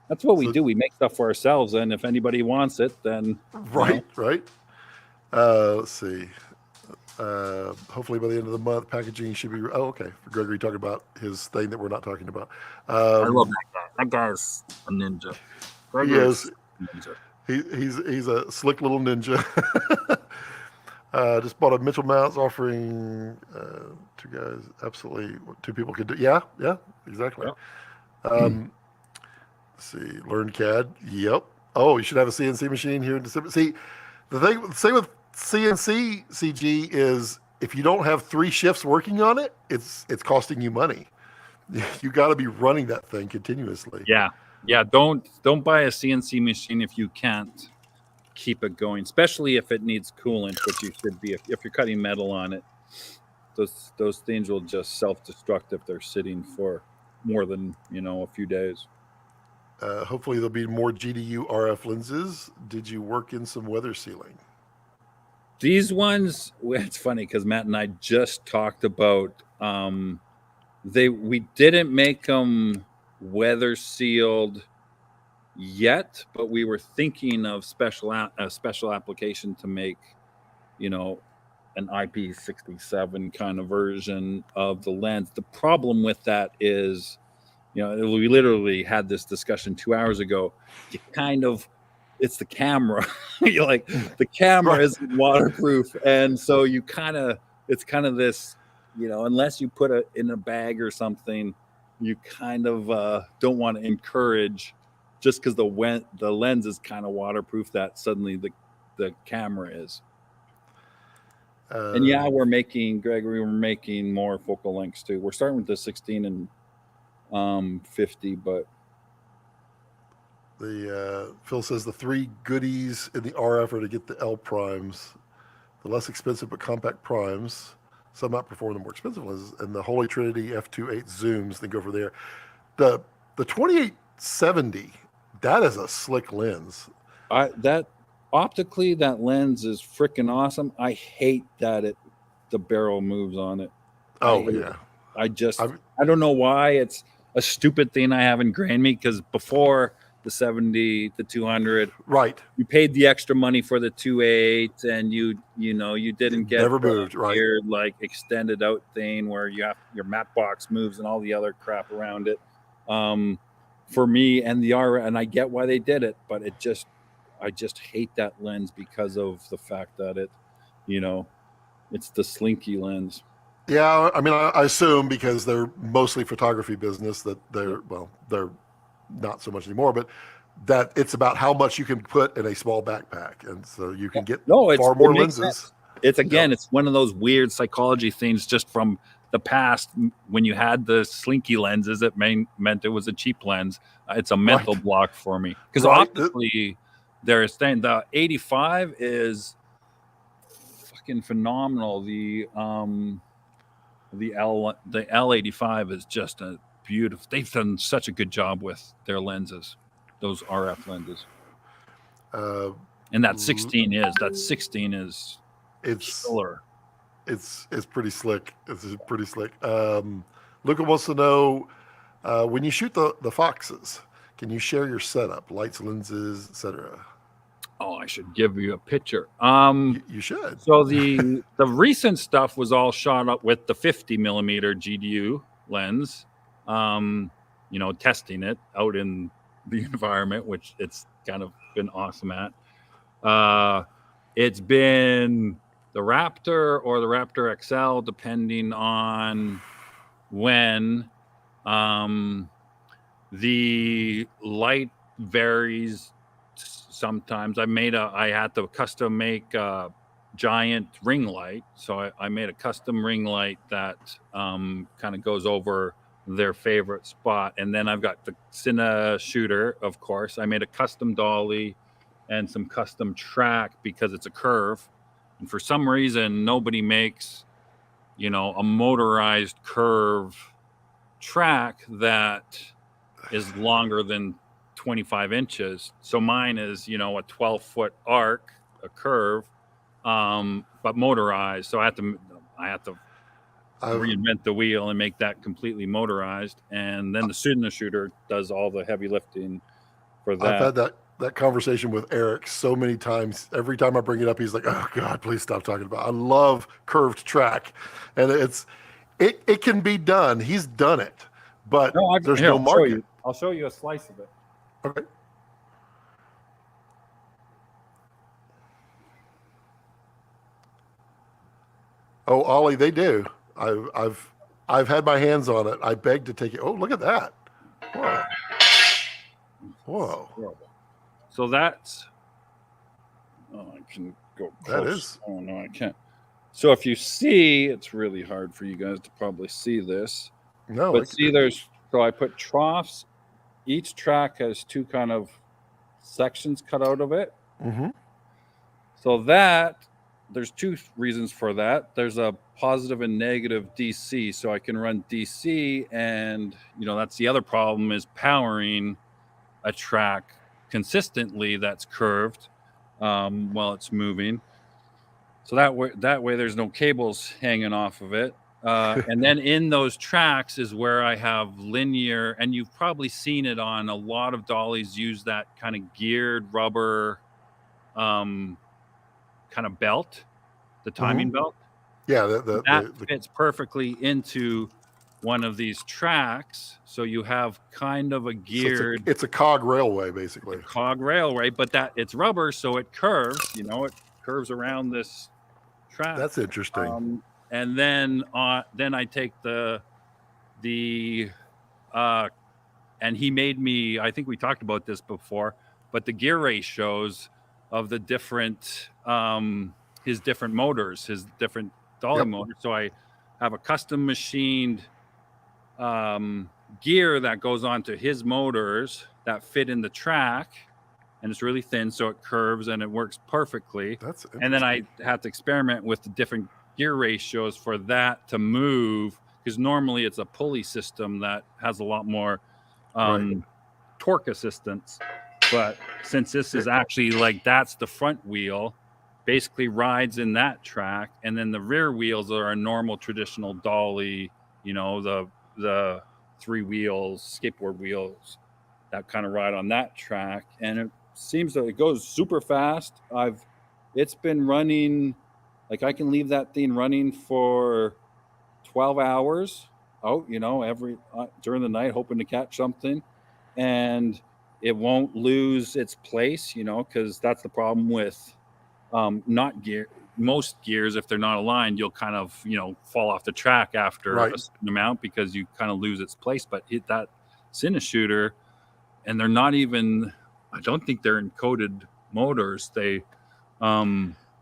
B: that's what we do. We make stuff for ourselves, and if anybody wants it, then
A: right. Let's see. Hopefully by the end of the month, packaging should be. Oh, okay. For Gregory talking about his thing that we're not talking about.
B: I love that guy. That guy's a ninja.
A: He is. Ninja. He's a slick little ninja. Just bought a Mitchell mounts, offering 2 guys. Absolutely, 2 people could do. Yeah, exactly. Yep. Let's see, learn CAD. Yep. Oh, you should have a CNC machine here in December. See, the same with CNC CG is if you don't have 3 shifts working on it, it's costing you money. You got to be running that thing continuously.
B: Yeah, don't buy a CNC machine if you can't keep it going, especially if it needs coolant, which you should be. If you're cutting metal on it, those things will just self-destruct if they're sitting for more than a few days.
A: Hopefully there'll be more GDU RF lenses. Did you work in some weather sealing?
B: These ones, it's funny because Matt and I just talked about we didn't make them weather sealed yet, but we were thinking of a special application to make an IP67 kind of version of the lens. The problem with that is we literally had this discussion 2 hours ago. It's the camera. You're like, the camera isn't waterproof, and so it's kind of this unless you put it in a bag or something, you kind of don't want to encourage just because the lens is kind of waterproof that suddenly the camera is. And we're making more focal lengths too. We're starting with the 16 and 50, but
A: Phil says the 3 goodies in the RF are to get the L primes, the less expensive but compact primes. Some outperform the more expensive lenses, and the Holy Trinity f2.8 zooms. Then go for there. The 2870, that is a slick lens.
B: Optically, that lens is freaking awesome. I hate that the barrel moves on it.
A: Oh yeah.
B: I don't know why. It's a stupid thing I have ingrained me, because before the 70, the 200,
A: right,
B: you paid the extra money for the 2.8, and you didn't get
A: never moved, right?
B: Weird, like extended out thing where you have your matte box moves and all the other crap around it. For me and and I get why they did it, but I just hate that lens because of the fact that it's the slinky lens.
A: Yeah, I mean, I assume because they're mostly photography business that they're not so much anymore, but that it's about how much you can put in a small backpack. And so you can get
B: No,
A: far
B: it
A: more
B: makes
A: lenses.
B: sense. It's again,
A: Yep.
B: it's one of those weird psychology things just from the past. When you had the slinky lenses, it meant it was a cheap lens. It's a mental
A: Right.
B: block for me because
A: Right.
B: optically, there's thing. The 85 is fucking phenomenal. The L85 is just a beautiful. They've done such a good job with their lenses, those RF lenses. And that 16 is
A: It's
B: killer.
A: it's pretty slick. It's pretty slick. Luca wants to know when you shoot the foxes, can you share your setup, lights, lenses, etc.?
B: Oh, I should give you a picture.
A: You should.
B: So the recent stuff was all shot up with the 50 millimeter GDU lens. Testing it out in the environment, which it's kind of been awesome at. It's been the Raptor or the Raptor XL, depending on when. The light varies sometimes. I had to custom make a giant ring light. So I made a custom ring light that kind of goes over their favorite spot. And then I've got the Cine shooter, of course. I made a custom dolly and some custom track because it's a curve. And for some reason, nobody makes, a motorized curve track that is longer than 25 inches. So mine is, a 12-foot arc, a curve, but motorized. So I have to reinvent the wheel and make that completely motorized. And then the Cine shooter does all the heavy lifting for that.
A: I've had that conversation with Eric so many times. Every time I bring it up, he's like, "Oh God, please stop talking about it." I love curved track, and it can be done. He's done it, but there's no market.
B: I'll show you a slice of it.
A: Okay. Oh, Ollie, they do. I've had my hands on it. I beg to take it. Oh, look at that! Whoa, whoa.
B: So that's. Oh, I can go close.
A: That is.
B: Oh no, I can't. So if you see, it's really hard for you guys to probably see this.
A: No,
B: but see, so I put troughs. Each track has two kind of sections cut out of it.
A: Mm-hmm.
B: So there's two reasons for that. There's a positive and negative DC. So I can run DC, and that's the other problem is powering a track consistently that's curved while it's moving. So that way there's no cables hanging off of it. And then in those tracks is where I have linear, and you've probably seen it on a lot of dollies use that kind of geared rubber kind of belt, the timing belt.
A: Yeah,
B: that fits perfectly into one of these tracks. So you have kind of a geared.
A: So it's a cog railway, basically.
B: A cog railway, but it's rubber, so it curves. It curves around this track.
A: That's interesting.
B: And then I take and he made me. I think we talked about this before, but the gear ratios of the different his different motors, his different dolly motors. So I have a custom machined gear that goes onto his motors that fit in the track, and it's really thin, so it curves and it works perfectly. And then I have to experiment with the different gear ratios for that to move, because normally it's a pulley system that has a lot more torque assistance. But since this is actually that's the front wheel, basically rides in that track, and then the rear wheels are a normal traditional dolly, the three wheels, skateboard wheels that kind of ride on that track. And it seems that it goes super fast. It's been running, I can leave that thing running for 12 hours out, every during the night, hoping to catch something, and it won't lose its place, because that's the problem with most gears. If they're not aligned, you'll kind of fall off the track after a certain amount because you kind of lose its place. But that Cine shooter, and they're not even, I don't think they're encoded motors. They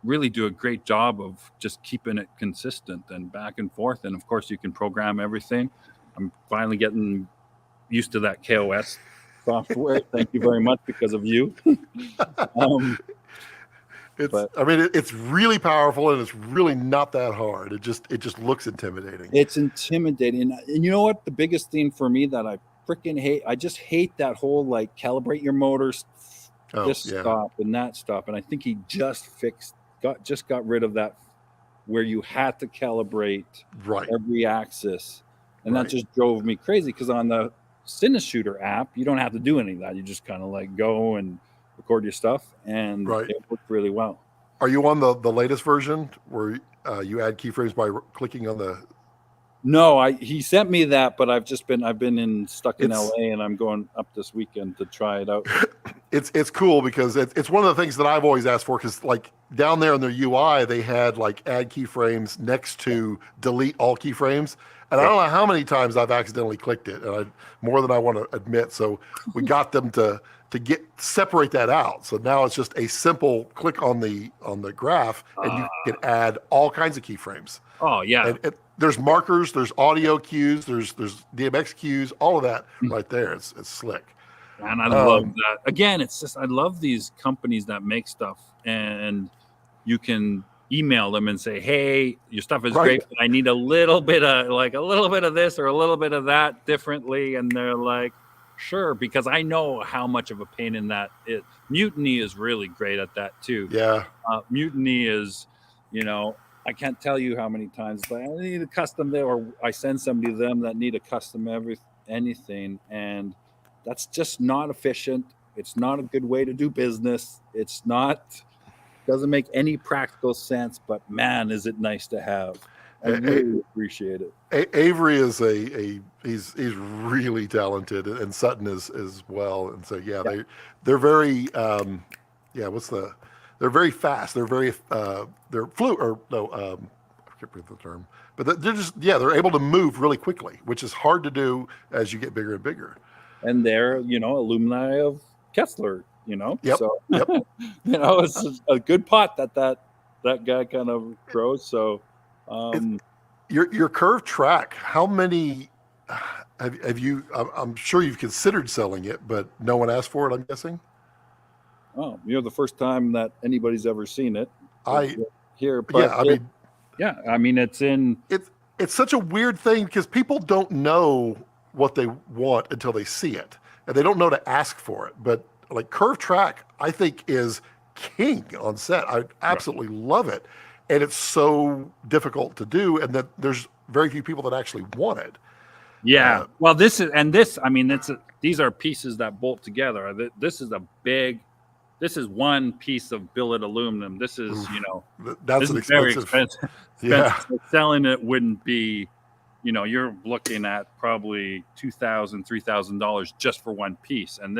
B: really do a great job of just keeping it consistent and back and forth. And of course, you can program everything. I'm finally getting used to that KOS software. Thank you very much, because of you.
A: It's really powerful, and it's really not that hard. It just looks intimidating.
B: It's intimidating. And you know what? The biggest thing for me that I freaking hate, I just hate that whole like calibrate your motors, stop and that stop. And I think he just got rid of that, where you had to calibrate every axis. And that just drove me crazy, because on the CineShooter app, you don't have to do any of that. You just kind of like go and record your stuff, and it worked really well.
A: Are you on the latest version where you add keyframes by clicking on the?
B: No, he sent me that, but I've been stuck in LA, and I'm going up this weekend to try it out.
A: It's cool, because it's one of the things that I've always asked for, because like down there in their UI, they had like add keyframes next to delete all keyframes. And I don't know how many times I've accidentally clicked it, and more than I want to admit. So we got them to separate that out. So now it's just a simple click on the graph, and you can add all kinds of keyframes.
B: Oh yeah.
A: And there's markers, there's audio cues, there's DMX cues, all of that right there. It's slick.
B: And I love that. Again, it's just, I love these companies that make stuff, and you can email them and say, hey, your stuff is great, but I need a little bit of this or a little bit of that differently. And they're like, sure, because I know how much of a pain in that is. Mutiny is really great at that too.
A: Yeah.
B: Mutiny is, I can't tell you how many times I need a custom there, or I send somebody to them that need a custom anything. And that's just not efficient. It's not a good way to do business. Doesn't make any practical sense, but man, is it nice to have. I really appreciate it.
A: Avery is he's really talented, and Sutton is as well. And so they're very they're very fast. They're very they're fluid, or no, I can't remember the term, but they're able to move really quickly, which is hard to do as you get bigger and bigger.
B: And they're alumni of Kessler. So
A: yep.
B: It's a good pot that guy kind of grows. So
A: your curved track, how many have you? I'm sure you've considered selling it, but no one asked for it, I'm guessing.
B: Oh, you're the first time that anybody's ever seen it.
A: It's such a weird thing, because people don't know what they want until they see it, and they don't know to ask for it. But like curved track, I think is king on set. I absolutely love it. And it's so difficult to do, and that there's very few people that actually want it.
B: Yeah. Well, these are pieces that bolt together. This is one piece of billet aluminum. This is,
A: that's
B: very expensive. Yeah. So selling it wouldn't be, you're looking at probably $2,000, $3,000 just for one piece. And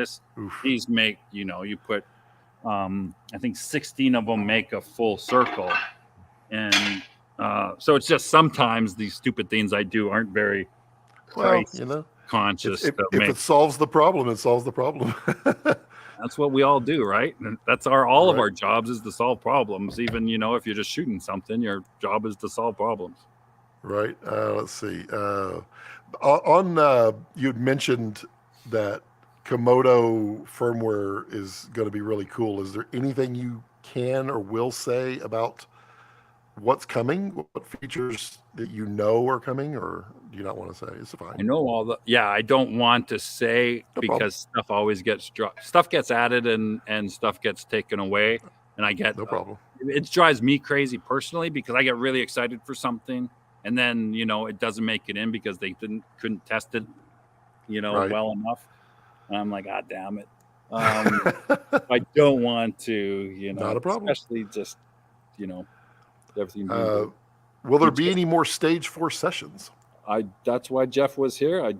B: these make, you put, I think 16 of them make a full circle. And so it's just sometimes these stupid things I do aren't very conscious.
A: If it solves the problem, it solves the problem.
B: That's what we all do, right? And that's all of our jobs, is to solve problems. Even, if you're just shooting something, your job is to solve problems.
A: Right. Let's see. You'd mentioned that Komodo firmware is going to be really cool. Is there anything you can or will say about what's coming? What features that are coming, or do you not want to say? It's fine.
B: I know I don't want to say, because stuff always gets stuff gets added and stuff gets taken away, and I get
A: no problem.
B: It drives me crazy personally, because I get really excited for something, and then it doesn't make it in because they couldn't test it well enough, and I'm like, ah, damn it. I don't want to,
A: not a problem,
B: especially just everything.
A: Will there be any more stage 4 sessions?
B: That's why Jeff was here. I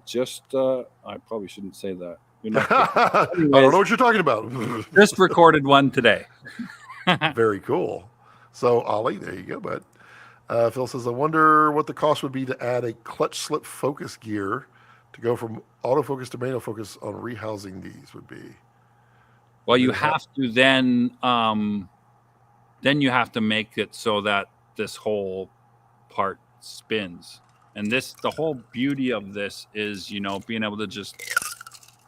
B: probably shouldn't say that.
A: I don't know what you're talking about.
B: Just recorded one today.
A: Very cool. So Ollie, there you go, bud. Phil says, I wonder what the cost would be to add a clutch slip focus gear to go from autofocus to manual focus on rehousing these would be.
B: Well, you have to then you have to make it so that this whole part spins. And the whole beauty of this is, being able to just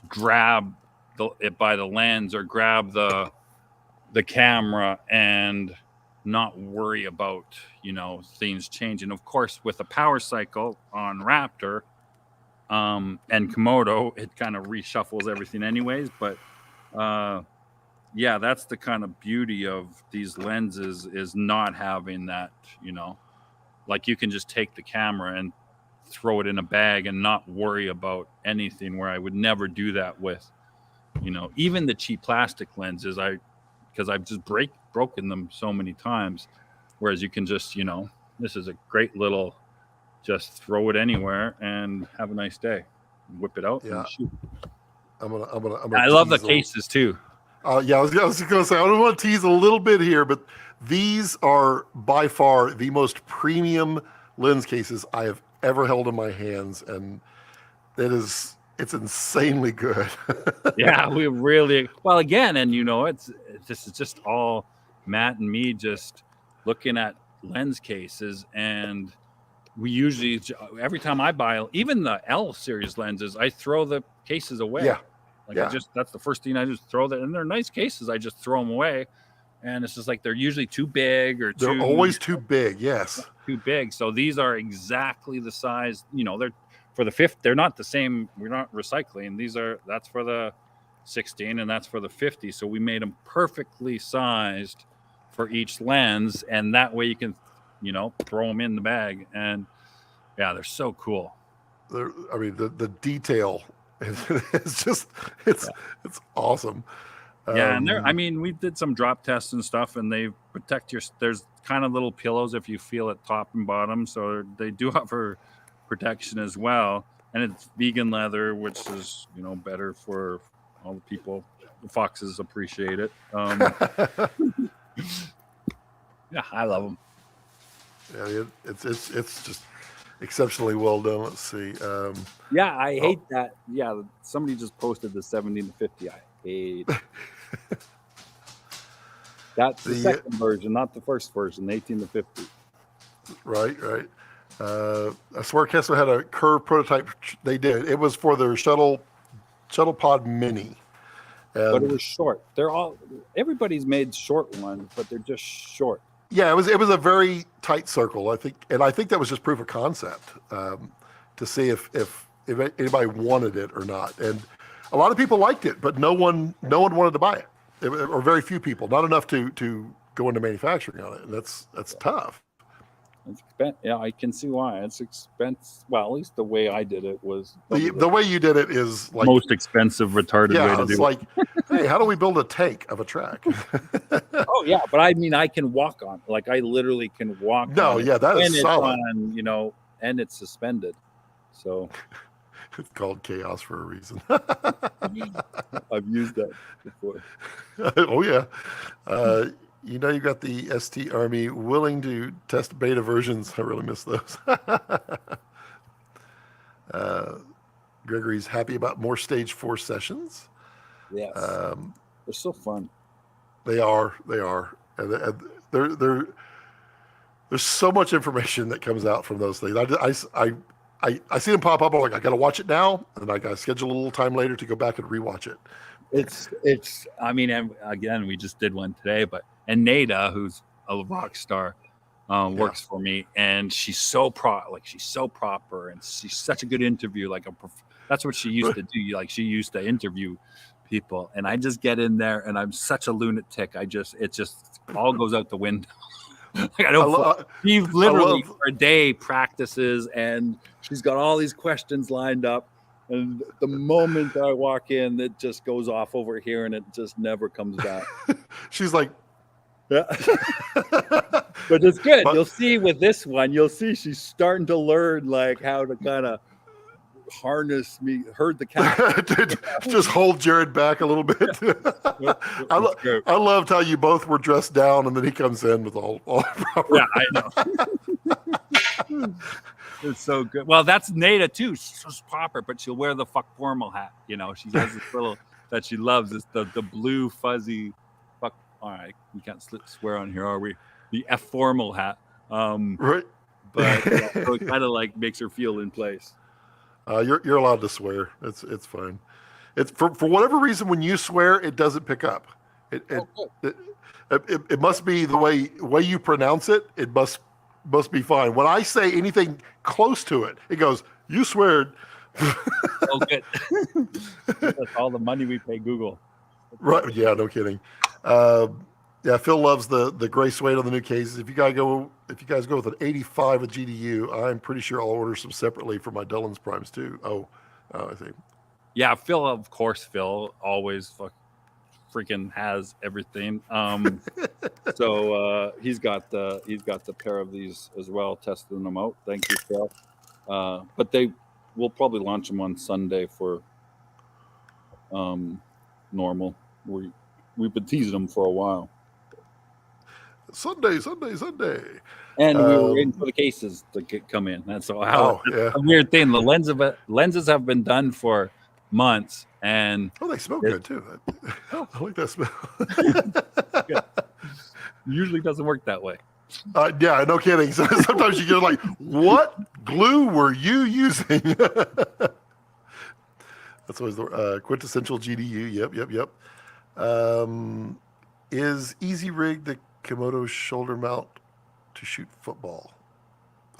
B: grab it by the lens or grab the camera and not worry about, things changing. Of course, with a power cycle on Raptor and Komodo, it kind of reshuffles everything anyways. But yeah, that's the kind of beauty of these lenses, is not having that, like you can just take the camera and throw it in a bag and not worry about anything, where I would never do that with, even the cheap plastic lenses, because I've just broken them so many times. Whereas you can just, this is a great little, just throw it anywhere and have a nice day. Whip it out and shoot.
A: I
B: love the cases too.
A: Yeah, I was going to say, I don't want to tease a little bit here, but these are by far the most premium lens cases I have ever held in my hands, and it's insanely good.
B: Yeah, we really, well, again, and this is just all Matt and me just looking at lens cases, and we usually, every time I buy even the L series lenses, I throw the cases away.
A: Yeah.
B: That's the first thing I just throw that, and they're nice cases. I just throw them away, and it's just like they're usually too big or
A: they're always too big. Yes,
B: too big. So these are exactly the size. They're for the 50. They're not the same. We're not recycling. That's for the 16, and that's for the 50. So we made them perfectly sized for each lens, and that way you can, throw them in the bag. And yeah, they're so cool.
A: The detail. It's awesome.
B: Yeah, and we did some drop tests and stuff, and they protect there's kind of little pillows if you feel it top and bottom, so they do offer protection as well. And it's vegan leather, which is better for all the people. The foxes appreciate it. Yeah, I love them.
A: Yeah, it's just exceptionally well done. Let's see.
B: Yeah, I hate that. Yeah, somebody just posted the 17 to 50. I hate it. That's the second version, not the first version, the 18 to 50.
A: Right. I swear Kessler had a curved prototype. They did. It was for their shuttle pod mini.
B: But it was short. Everybody's made short ones, but they're just short.
A: Yeah, it was a very tight circle, I think, and I think that was just proof of concept to see if anybody wanted it or not. And a lot of people liked it, but no one wanted to buy it, or very few people. Not enough to go into manufacturing on it, and that's tough.
B: It's expensive. Yeah, I can see why. It's expensive. Well, at least the way I did it was
A: the way you did it is like
B: most expensive retarded way to do it.
A: It's like, hey, how do we build a tank of a track?
B: Oh yeah, but I can walk on. Like I literally can walk.
A: No,
B: on
A: yeah, that
B: is
A: solid.
B: On, and it's suspended. So
A: it's called chaos for a reason.
B: I've used that before.
A: Oh yeah. You got the ST Army willing to test beta versions. I really miss those. Gregory's happy about more stage 4 sessions.
B: Yes. They're so fun.
A: They are. And there's so much information that comes out from those things. I see them pop up. I'm like, I got to watch it now. And I got to schedule a little time later to go back and rewatch it.
B: And again, we just did one today, and Nada, who's a rock star, works for me, and she's so proper, and she's such a good interview. That's what she used to do. She used to interview people, and I just get in there, and I'm such a lunatic. It just all goes out the window. She literally for a day practices, and she's got all these questions lined up. And the moment I walk in, it just goes off over here, and it just never comes back.
A: She's like,
B: yeah. But it's good. You'll see with this one, she's starting to learn how to kind of harness me, herd the cat.
A: Just hold Jared back a little bit. Yeah. I loved how you both were dressed down, and then he comes in with all proper.
B: Yeah, I know. It's so good. Well, that's Nada too. She's so proper, but she'll wear the fuck formal hat. You know, she has this little that she loves. It's the blue fuzzy fuck. All right, we can't swear on here, are we? The F formal hat.
A: Right.
B: But yeah, so it kind of like makes her feel in place.
A: You're allowed to swear. It's fine. It's for whatever reason when you swear it doesn't pick up. It must be the way you pronounce it. It must be fine. When I say anything close to it, it goes, "You sweared."
B: Oh, good. That's all the money we pay Google.
A: Right? Yeah, no kidding. Yeah, Phil loves the gray suede on the new cases. If you guys go with an 85 with GDU, I'm pretty sure I'll order some separately for my Dillon's Primes too. Oh, I see.
B: Yeah, Phil, of course, Phil always freaking has everything. So he's got the pair of these as well, testing them out. Thank you, Phil. But we'll probably launch them on Sunday for normal. We've been teasing them for a while.
A: Sunday.
B: And we were waiting for the cases to come in. That's a weird thing. The lenses have been done for months, and
A: they smell good too. I like that smell.
B: Usually doesn't work that way.
A: Yeah, no kidding. So sometimes you get like, what glue were you using? That's always the quintessential GDU. Yep. Is Easy Rig the Komodo shoulder mount to shoot football?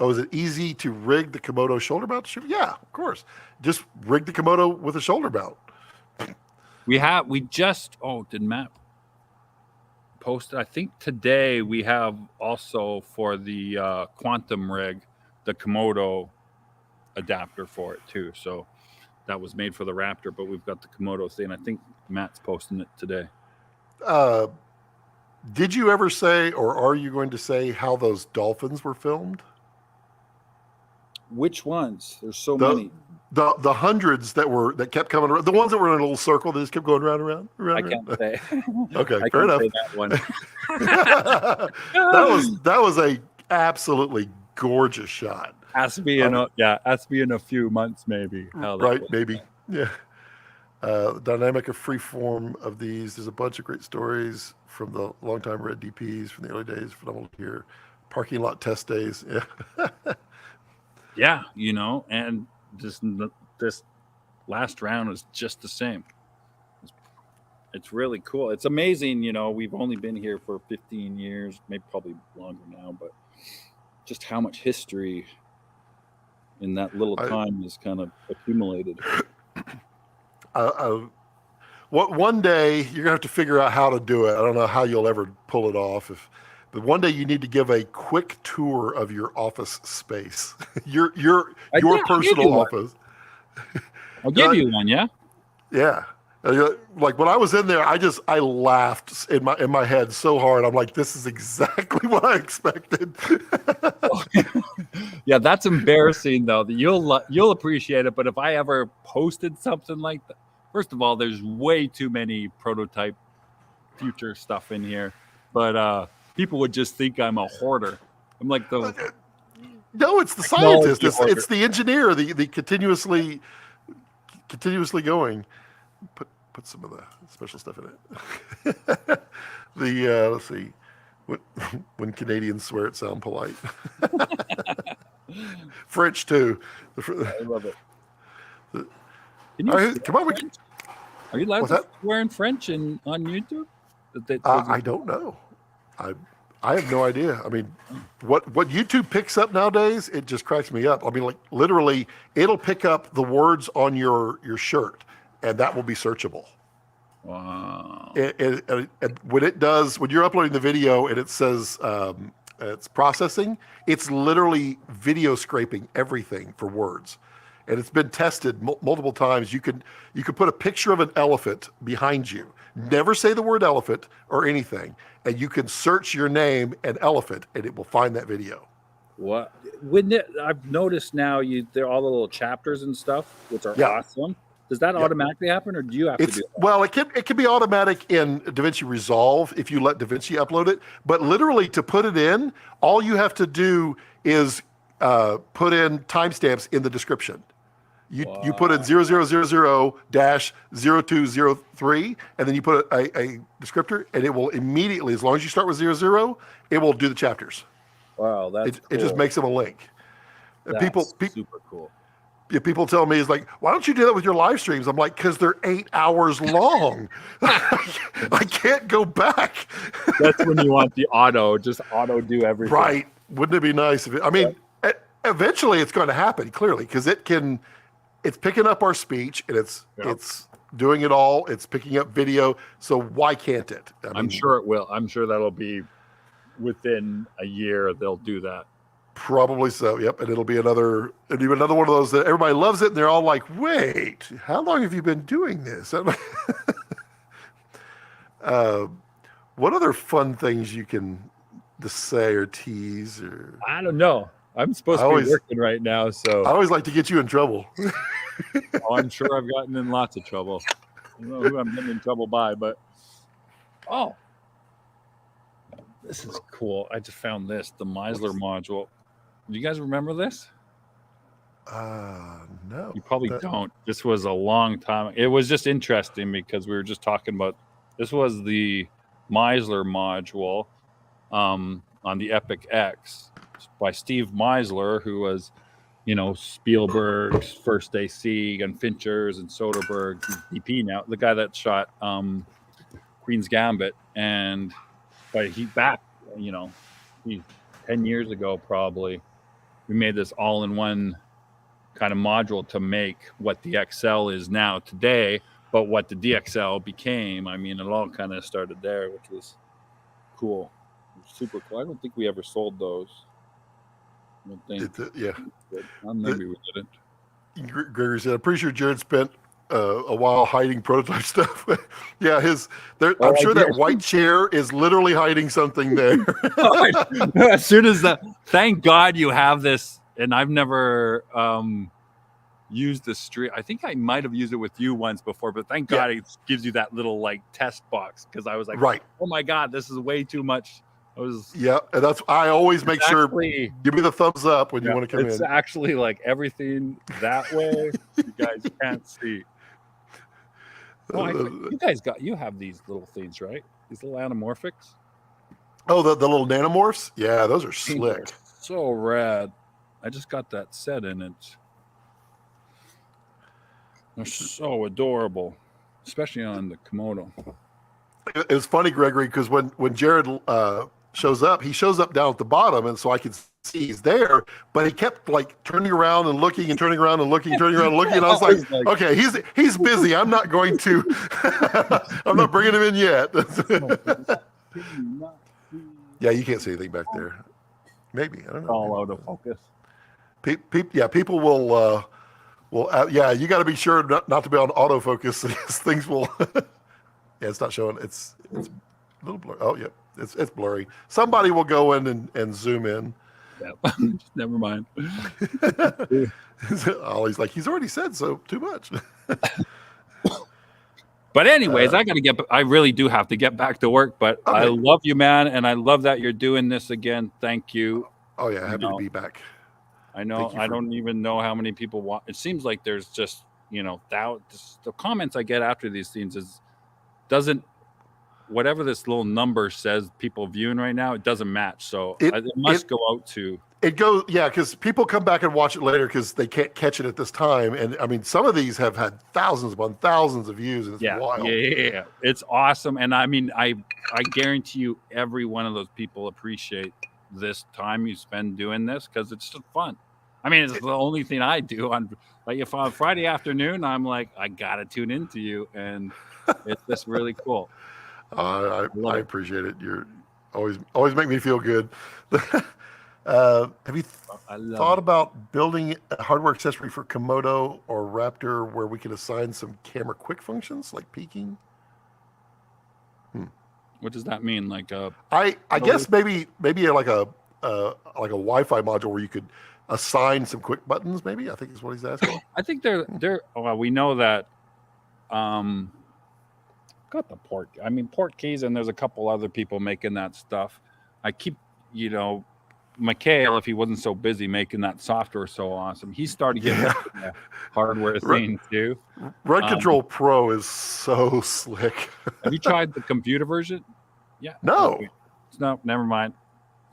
A: Oh, is it easy to rig the Komodo shoulder mount to shoot? Yeah, of course. Just rig the Komodo with a shoulder mount.
B: Did Matt post it? I think today we have also for the Quantum rig, the Komodo adapter for it too. So that was made for the Raptor, but we've got the Komodo thing. I think Matt's posting it today.
A: Did you ever say, or are you going to say, how those dolphins were filmed?
B: Which ones? There's so many.
A: The hundreds that kept coming around. The ones that were in a little circle that just kept going round.
B: I can't say.
A: Okay, fair enough.
B: That one.
A: that was a absolutely gorgeous shot.
B: Has to be in a few months, maybe.
A: Right, maybe. Yeah. The dynamic of free form of these. There's a bunch of great stories from the longtime red DPs from the early days. Phenomenal here. Parking lot test days. Yeah.
B: Yeah, and this last round is just the same. It's really cool. It's amazing. We've only been here for 15 years, maybe probably longer now, but just how much history in that little time is kind of accumulated.
A: One day you're gonna have to figure out how to do it. I don't know how you'll ever pull it off. But one day you need to give a quick tour of your office space, your personal office.
B: I'll give you one, yeah.
A: Yeah, like when I was in there, I laughed in my head so hard. I'm like, this is exactly what I expected.
B: Yeah, that's embarrassing though. You'll appreciate it, but if I ever posted something like that, first of all, there's way too many prototype future stuff in here, but people would just think I'm a hoarder. I'm like
A: no, it's the scientist. It's the engineer. The continuously going. Put some of the special stuff in it. Let's see, when Canadians swear it sound polite. French too.
B: I love it.
A: Come on,
B: are you allowed to swear in French on YouTube?
A: I don't know. I have no idea. I mean, what YouTube picks up nowadays, it just cracks me up. I mean, like literally, it'll pick up the words on your shirt, and that will be searchable.
B: Wow.
A: And when you're uploading the video and it says it's processing, it's literally video scraping everything for words. And it's been tested multiple times. You could put a picture of an elephant behind you. Never say the word elephant or anything. And you can search your name and elephant, and it will find that video.
B: What? I've noticed now there are all the little chapters and stuff, which are awesome. Does that automatically happen, or do you have to do that?
A: Well, it can be automatic in DaVinci Resolve if you let DaVinci upload it. But literally, to put it in, all you have to do is put in timestamps in the description. You put in 0000-0203, and then you put a descriptor, and it will immediately, as long as you start with 00, it will do the chapters.
B: Wow, that's cool.
A: It just makes them a link.
B: That's super cool.
A: People tell me, it's like, why don't you do that with your live streams? I'm like, because they're 8 hours long. I can't go back.
B: That's when you want the auto do everything.
A: Right. Wouldn't it be nice if eventually it's going to happen, clearly, because it's picking up our speech, and it's doing it all. It's picking up video. So why can't it?
B: I'm sure it will. I'm sure that'll be within a year. They'll do that.
A: Probably so. Yep. And it'll be another one of those that everybody loves it. And they're all like, wait, how long have you been doing this? What other fun things you can say or tease? Or
B: I don't know. I'm supposed to be working right now, so
A: I always like to get you in trouble.
B: I'm sure I've gotten in lots of trouble. I don't know who I'm getting in trouble by, but this is cool. I just found this, the Meisler module. Do you guys remember this?
A: No.
B: You probably don't. This was a long time. It was just interesting because we were just talking about, this was the Meisler module on the Epic X by Steve Meisler, who was, Spielberg's First AC and Fincher's and Soderbergh's DP now, the guy that shot Queen's Gambit. But he 10 years ago, probably, we made this all-in-one kind of module to make what the XL is now today, but what the DXL became. I mean, it all kind of started there, which was cool. Super cool. I don't think we ever sold those. I don't think. Maybe we didn't.
A: Gregory said, I'm pretty sure Jared spent a while hiding prototype stuff. Yeah, I'm sure that white chair is literally hiding something there.
B: As soon as thank God you have this, and I've never used the stream. I think I might have used it with you once before, but thank God it gives you that little test box, because I was like, oh my God, this is way too much. And
A: I always make sure, give me the thumbs up when you want to come in.
B: It's actually everything that way. You guys can't see. You have these little things, right? These little anamorphics.
A: Oh, the little nanomorphs? Yeah, those are slick.
B: So rad. I just got that set in it. They're so adorable, especially on the Komodo.
A: It was funny, Gregory, because when Jared shows up, he shows up down at the bottom, and so I could see he's there, but he kept turning around and looking and turning around and looking, and I was like, okay, he's busy. I'm not going to I'm not bringing him in yet. Yeah, you can't see anything back there. Maybe, I don't know.
B: All out of focus.
A: People will you got to be sure not to be on autofocus. Things will it's not showing. It's a little blurry. Oh, yeah. It's blurry. Somebody will go in and zoom in.
B: Yeah. Never mind.
A: Ollie's like, he's already said so. Too much.
B: But anyways, I really do have to get back to work. But okay. I love you, man, and I love that you're doing this again. Thank you.
A: Oh yeah, happy to be back.
B: I know. I don't even know how many people want. It seems like there's just the comments I get after these things doesn't. Whatever this little number says people viewing right now, it doesn't match. So it must go out to.
A: It goes, because people come back and watch it later because they can't catch it at this time. And I mean, some of these have had thousands upon thousands of views, and it's wild.
B: Yeah, it's awesome. And I mean, I guarantee you, every one of those people appreciate this time you spend doing this, because it's just fun. I mean, it's the only thing I do if on Friday afternoon, I'm like, I gotta tune into you, and it's just really cool.
A: I appreciate it. You're always make me feel good. Have you thought about building a hardware accessory for Komodo or Raptor where we can assign some camera quick functions like peaking?
B: What does that mean?
A: I guess maybe like a Wi-Fi module where you could assign some quick buttons. Maybe I think is what he's asking.
B: I think they're. Well, we know that. Got the port. I mean, port keys, and there's a couple other people making that stuff. I keep, Mikhail, if he wasn't so busy making that software so awesome, he started getting into the hardware thing too.
A: Red Control Pro is so slick.
B: Have you tried the computer version? Yeah.
A: No.
B: Okay. No, never mind.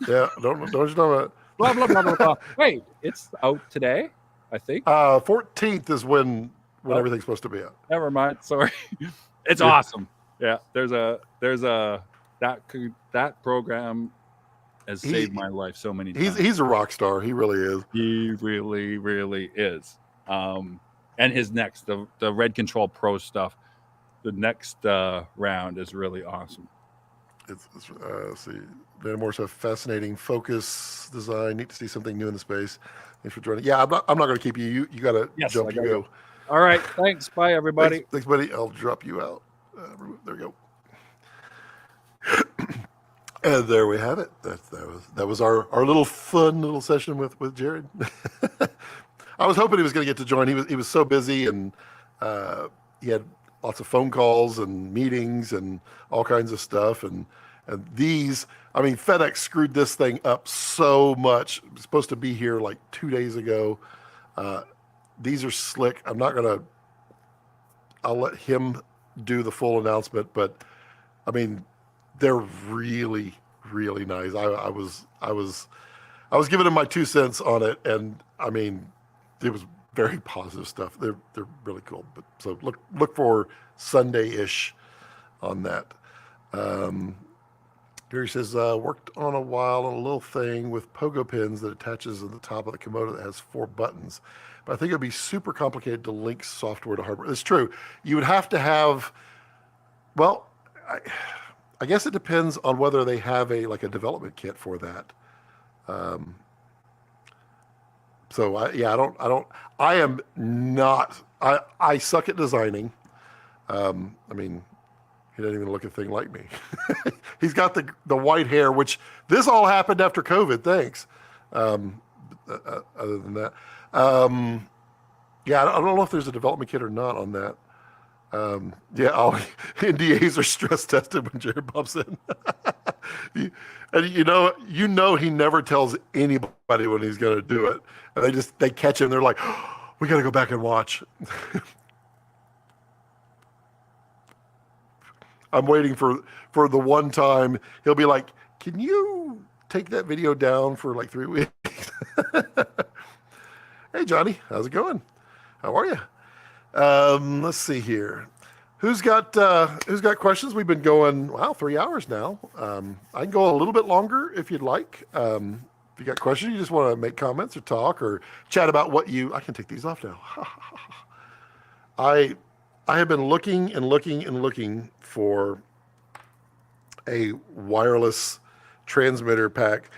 A: Yeah, don't you know that?
B: Blah blah blah blah blah. Wait, it's out today, I think.
A: 14th is when everything's supposed to be out.
B: Never mind. Sorry. It's awesome. Yeah, there's a that program has saved my life so many times.
A: He's a rock star. He really is.
B: He really, really is. And his next, the Red Control Pro stuff, the next round is really awesome.
A: Let's see. Van Moore said, fascinating focus design. Neat to see something new in the space. Thanks for joining. Yeah, I'm not going to keep you. You got to jump. You go.
B: All right. Thanks. Bye, everybody.
A: Thanks, buddy. I'll drop you out. There we go. And there we have it. That was our little fun little session with Jared. I was hoping he was going to get to join. He was so busy, and he had lots of phone calls and meetings and all kinds of stuff. And these, I mean, FedEx screwed this thing up so much. It was supposed to be here like 2 days ago. These are slick. I'll let him do the full announcement, but I mean, they're really, really nice. I was giving him my 2 cents on it, and I mean, it was very positive stuff. They're really cool. But so look for Sunday-ish on that. Gary says, worked on a while on a little thing with pogo pins that attaches at the top of the Komodo that has 4 buttons. But I think it'd be super complicated to link software to hardware. It's true. You would have to have, well, I guess it depends on whether they have a development kit for that. So I suck at designing. I mean, he doesn't even look a thing like me. He's got the white hair, which this all happened after COVID. Thanks. Other than that, I don't know if there's a development kit or not on that. NDAs are stress tested when Jared pops in. And you know he never tells anybody when he's going to do it. And they catch him. They're like, oh, we got to go back and watch. I'm waiting for the one time he'll be like, can you take that video down for like 3 weeks? Hey, Johnny, how's it going? How are you? Let's see here. Who's got questions? We've been going, 3 hours now. I can go a little bit longer if you'd like. If you got questions, you just want to make comments or talk or chat about I can take these off now. I have been looking and looking and looking for a wireless transmitter pack.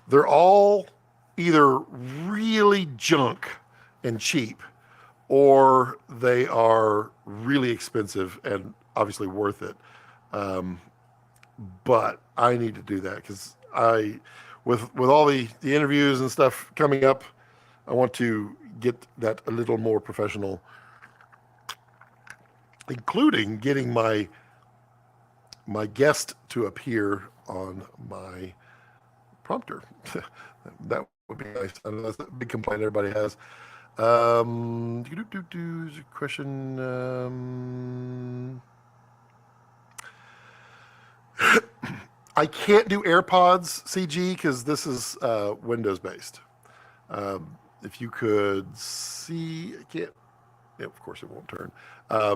A: They're all either really junk and cheap, or they are really expensive and obviously worth it. But I need to do that because with all the interviews and stuff coming up, I want to get that a little more professional, including getting my guest to appear on my prompter. That would be nice. I know that's a big complaint everybody has. Question. I can't do AirPods CG because this is Windows based. If you could see, I can't. Yeah, of course it won't turn. I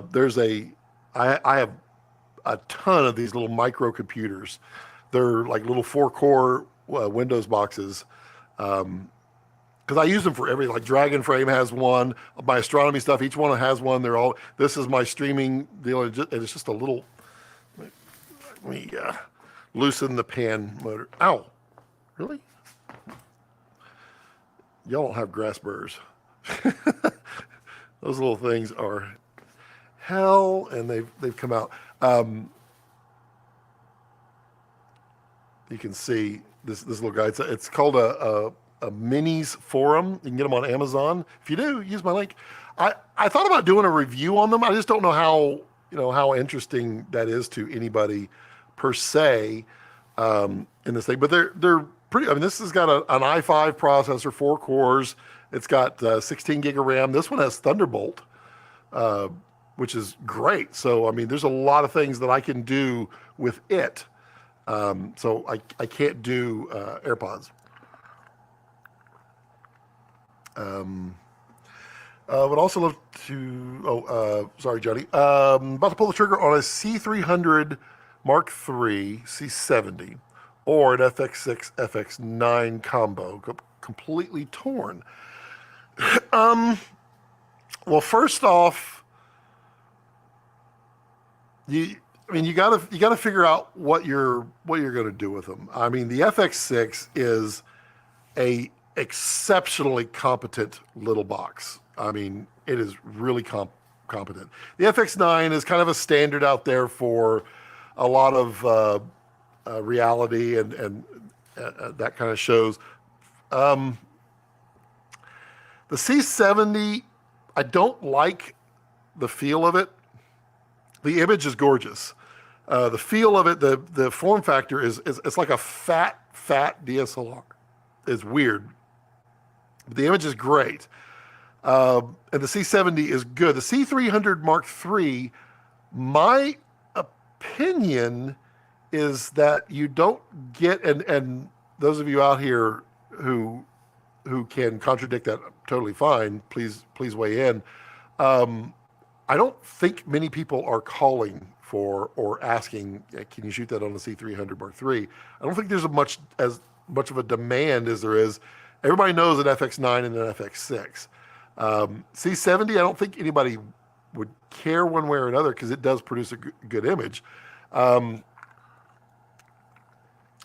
A: have a ton of these little microcomputers. They're like little 4-core Windows boxes. Because I use them for everything. Like Dragon Frame has one. My astronomy stuff, each one has one. This is my streaming deal. And it's just a little. Let me loosen the pan motor. Ow! Really? Y'all don't have grass burrs. Those little things are hell, and they've come out. You can see this little guy. It's called a minis forum. You can get them on Amazon. If you do, use my link. I thought about doing a review on them. I just don't know how interesting that is to anybody per se in this thing. But they're I mean, this has got an i5 processor, 4 cores. It's got 16 gig of RAM. This one has Thunderbolt, which is great. So, I mean, there's a lot of things that I can do with it. So I can't do AirPods. Would also love to. Sorry, Johnny. About to pull the trigger on a C300 Mark III C70 or an FX6 FX9 combo, completely torn. Well, first off, you gotta figure out what you're gonna do with them. I mean, the FX6 is a exceptionally competent little box. I mean, it is really competent. The FX9 is kind of a standard out there for a lot of reality and that kind of shows. The C70, I don't like the feel of it. The image is gorgeous. The feel of it, the form factor is it's like a fat DSLR. It's weird. But the image is great. And the C70 is good. The C300 Mark III, my opinion is that you don't get, and those of you out here who can contradict that totally fine, please weigh in. I don't think many people are calling for or asking, can you shoot that on the C300 Mark III? I don't think there's as much of a demand as there is. Everybody knows an FX9 and an FX6. C70, I don't think anybody would care one way or another because it does produce a good image. The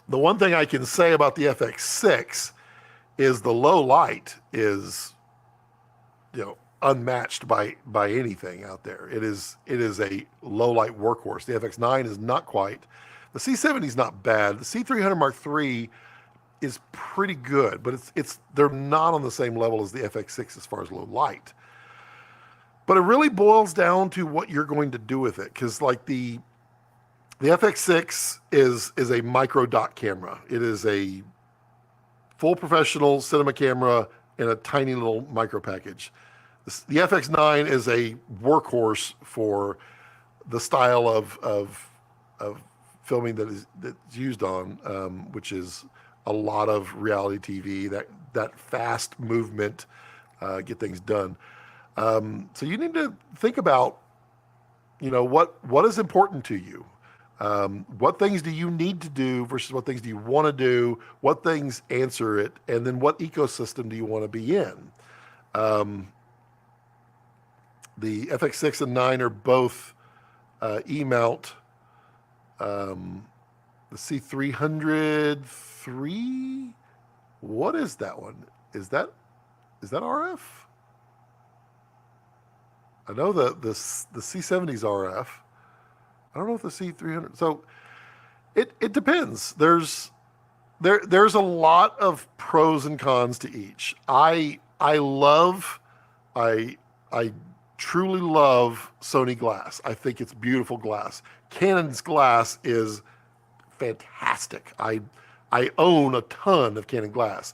A: one thing I can say about the FX6 is the low light is, unmatched by anything out there. It is a low light workhorse. The FX9 is not quite. The C70 is not bad. The C300 Mark III is pretty good, but they're not on the same level as the FX6 as far as low light. But it really boils down to what you're going to do with it, because like the FX6 is a micro dot camera. It is a full professional cinema camera in a tiny little micro package. The FX9 is a workhorse for the style of filming that's used on, which is a lot of reality TV, that fast movement, get things done. So you need to think about, what is important to you. What things do you need to do versus what things do you want to do? What things answer it? And then what ecosystem do you want to be in? The FX6 and 9 are both E-mount. The C300 3, what is that one? Is that RF? I know the C70 is RF. I don't know if the C300. So it depends. There's a lot of pros and cons to each. I truly love Sony glass. I think it's beautiful glass. Canon's glass is fantastic. I own a ton of Canon glass.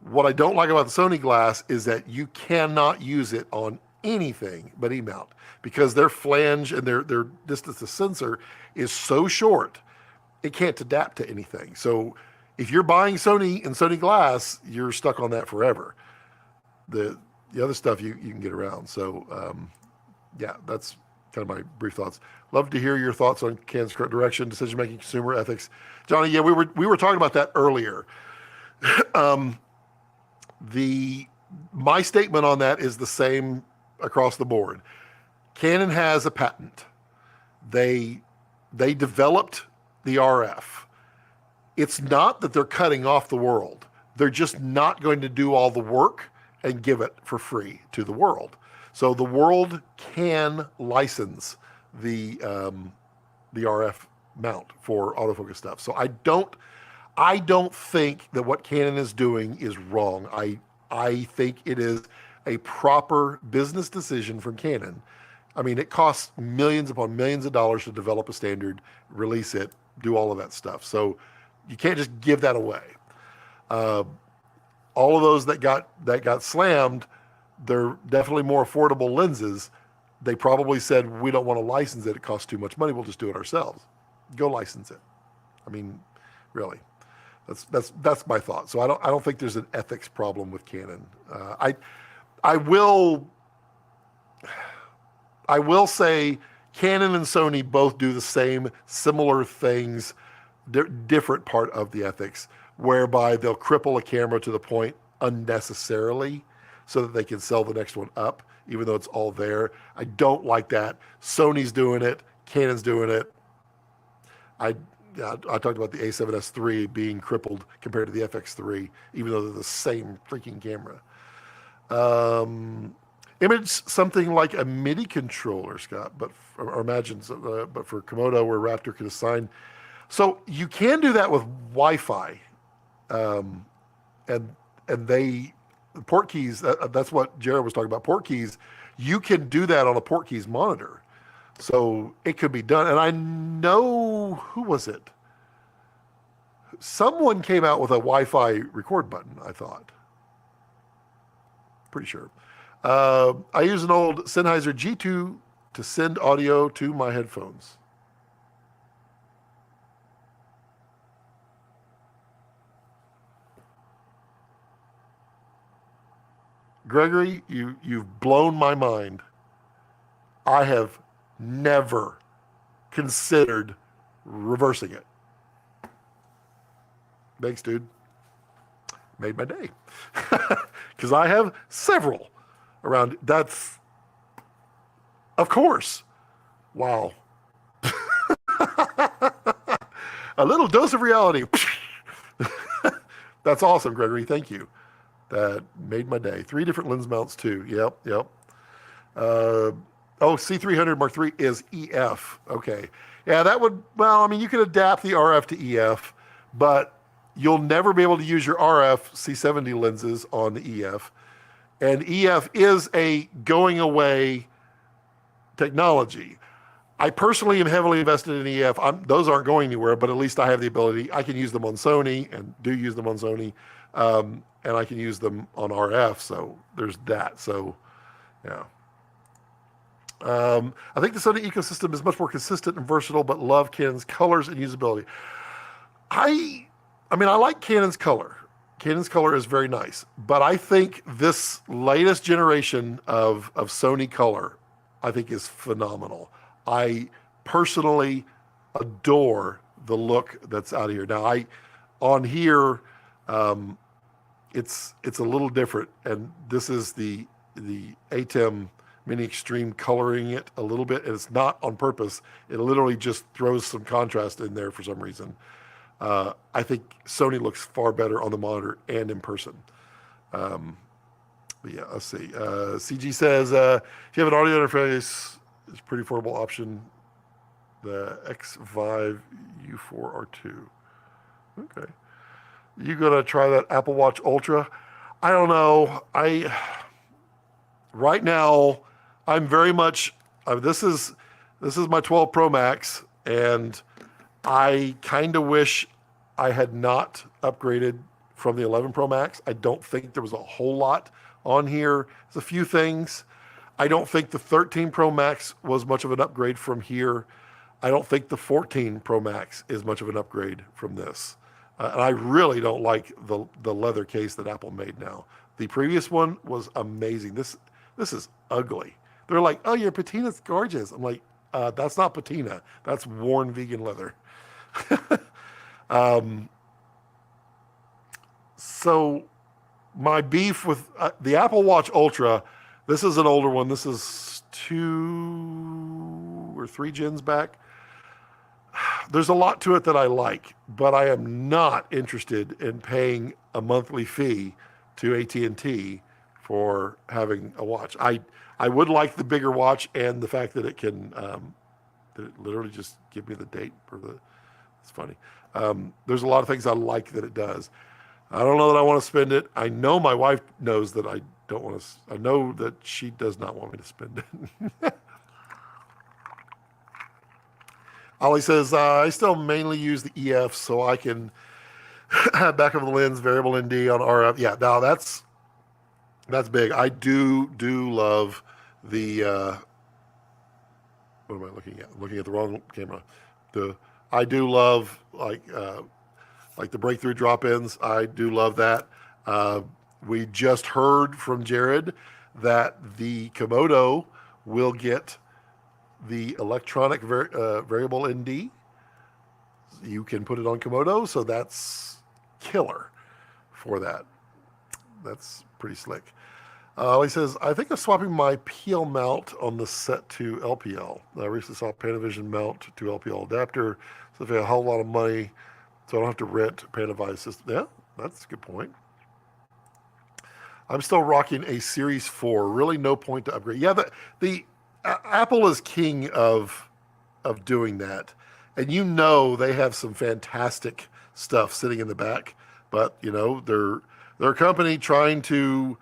A: What I don't like about the Sony glass is that you cannot use it on anything but E-mount because their flange and their distance to sensor is so short, it can't adapt to anything. So if you're buying Sony and Sony glass, you're stuck on that forever. The other stuff you can get around. So yeah, that's kind of my brief thoughts. Love to hear your thoughts on Canon's correct direction, decision-making, consumer ethics. Johnny, yeah, we were talking about that earlier. My statement on that is the same across the board. Canon has a patent. They developed the RF. It's not that they're cutting off the world. They're just not going to do all the work and give it for free to the world. So the world can license the RF mount for autofocus stuff. So I don't think that what Canon is doing is wrong. I think it is a proper business decision from Canon. I mean, it costs millions upon millions of dollars to develop a standard, release it, do all of that stuff. So you can't just give that away. All of those that got slammed, they're definitely more affordable lenses. They probably said, we don't want to license it. It costs too much money. We'll just do it ourselves. Go license it. I mean, really, that's my thought. So I don't think there's an ethics problem with Canon. I will say Canon and Sony both do the same similar things, different part of the ethics, whereby they'll cripple a camera to the point unnecessarily so that they can sell the next one up, even though it's all there. I don't like that. Sony's doing it. Canon's doing it. I talked about the A7S III being crippled compared to the FX3, even though they're the same freaking camera. Image something like a MIDI controller, Scott, but for Komodo where Raptor could assign. So you can do that with Wi-Fi, and they port keys. That's what Jared was talking about. Port keys. You can do that on a port keys monitor, so it could be done. And I know, who was it? Someone came out with a Wi-Fi record button, I thought. Pretty sure. I use an old Sennheiser G2 to send audio to my headphones. Gregory, you've blown my mind. I have never considered reversing it. Thanks, dude. Made my day. Because I have several around. That's, of course. Wow. A little dose of reality. That's awesome, Gregory. Thank you. That made my day. 3 different lens mounts, too. Yep. C300 Mark III is EF. Okay. Yeah, that would, well, I mean, you could adapt the RF to EF, but you'll never be able to use your RF C70 lenses on the EF. And EF is a going away technology. I personally am heavily invested in EF. Those aren't going anywhere, but at least I have the ability. I can use them on Sony and do use them on Sony. And I can use them on RF. So there's that. So, yeah. I think the Sony ecosystem is much more consistent and versatile, but love Canon's colors and usability. I mean, I like Canon's color. Canon's color is very nice, but I think this latest generation of Sony color, I think, is phenomenal. I personally adore the look that's out here. Now, on here, it's a little different, and this is the ATEM Mini Extreme coloring it a little bit, and it's not on purpose. It literally just throws some contrast in there for some reason. I think Sony looks far better on the monitor and in person. But yeah, let's see. CG says, if you have an audio interface, it's a pretty affordable option. The X5 U4 R2. Okay. You gonna try that Apple Watch Ultra? I don't know. Right now, I'm very much, this is my 12 Pro Max, and I kind of wish I had not upgraded from the 11 Pro Max. I don't think there was a whole lot on here. There's a few things. I don't think the 13 Pro Max was much of an upgrade from here. I don't think the 14 Pro Max is much of an upgrade from this. And I really don't like the leather case that Apple made now. The previous one was amazing. This is ugly. They're like, oh, your patina's gorgeous. I'm like, that's not patina. That's worn vegan leather. So my beef with the Apple Watch Ultra, this is an older one. This is 2 or 3 gens back. There's a lot to it that I like, but I am not interested in paying a monthly fee to AT&T for having a watch. I would like the bigger watch and the fact that it can that it literally just give me the date for the. It's funny. There's a lot of things I like that it does. I don't know that I want to spend it. I know my wife knows that I don't want to. I know that she does not want me to spend it. Ollie says, I still mainly use the EF so I can Back of the lens, variable ND on RF. Yeah, now that's big. I do love the what am I looking at? I'm looking at the wrong camera. I do love like the breakthrough drop-ins. I do love that. Uh, we just heard from Jared that the Komodo will get the electronic variable ND. You can put it on Komodo, so that's killer for that. That's pretty slick. He says, I think of swapping my PL mount on the set to LPL. I recently saw a Panavision mount to LPL adapter, so if I have a whole lot of money, so I don't have to rent a Panavision system. Yeah, that's a good point. I'm still rocking a Series 4. Really no point to upgrade. Yeah, the Apple is king of doing that. And you know they have some fantastic stuff sitting in the back, but you know, they're a company trying to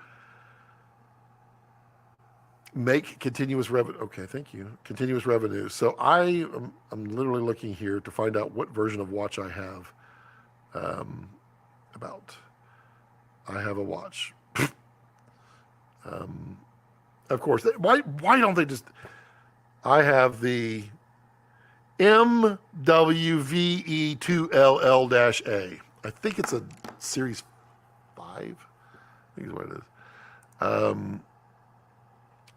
A: make continuous revenue. Okay, thank you. Continuous revenue. So I'm literally looking here to find out what version of watch I have. About I have a watch. Of course, why don't they just? I have the MWVE2LL-A. I think it's a Series 5. I think is what it is.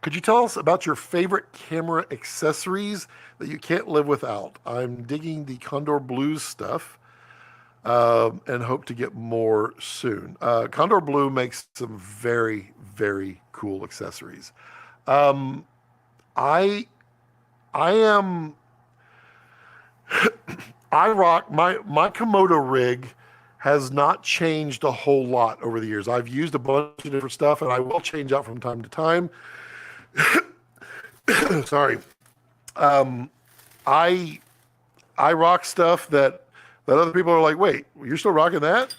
A: Could you tell us about your favorite camera accessories that you can't live without? I'm digging the Condor Blues stuff and hope to get more soon. Condor Blue makes some very, very cool accessories. I am I rock my Komodo rig has not changed a whole lot over the years. I've used a bunch of different stuff, and I will change out from time to time. Sorry. I rock stuff that other people are like, wait, you're still rocking that?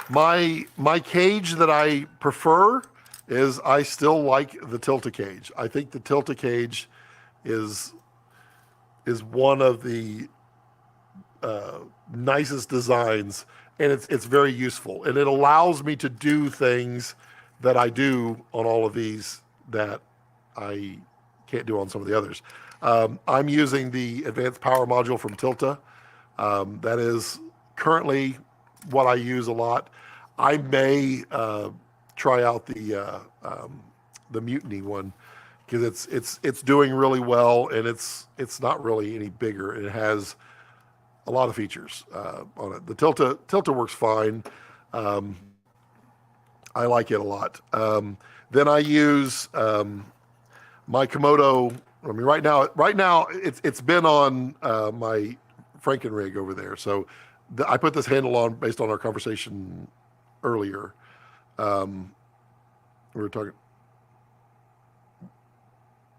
A: My cage that I prefer is I still like the Tilta cage. I think the Tilta cage is one of the nicest designs, and it's very useful, and it allows me to do things that I do on all of these that I can't do on some of the others. I'm using the advanced power module from Tilta. That is currently what I use a lot. I may try out the Mutiny one because it's doing really well, and it's not really any bigger, and it has a lot of features on it. The Tilta works fine. I like it a lot. Then I use my Komodo. I mean, right now it's been on my Franken rig over there. So I put this handle on based on our conversation earlier. We were talking.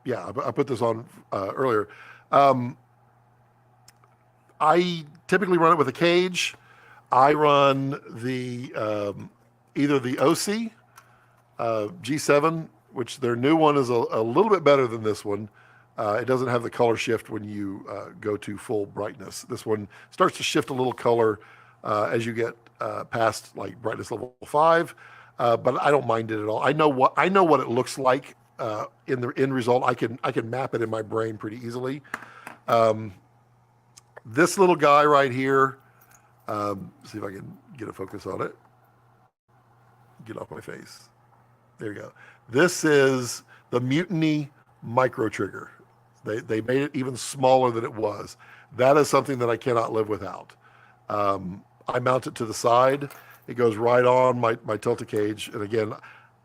A: Yeah, I put this on earlier. I typically run it with a cage. I run the either the OC G7, which their new one is a little bit better than this one. It doesn't have the color shift when you go to full brightness. This one starts to shift a little color as you get past like brightness level 5, but I don't mind it at all. I know what it looks like in the end result. I can map it in my brain pretty easily. This little guy right here. See if I can get a focus on it. Get off my face. There you go. This is the Mutiny micro trigger. They made it even smaller than it was. That is something that I cannot live without. I mount it to the side. It goes right on my Tilta cage. And again,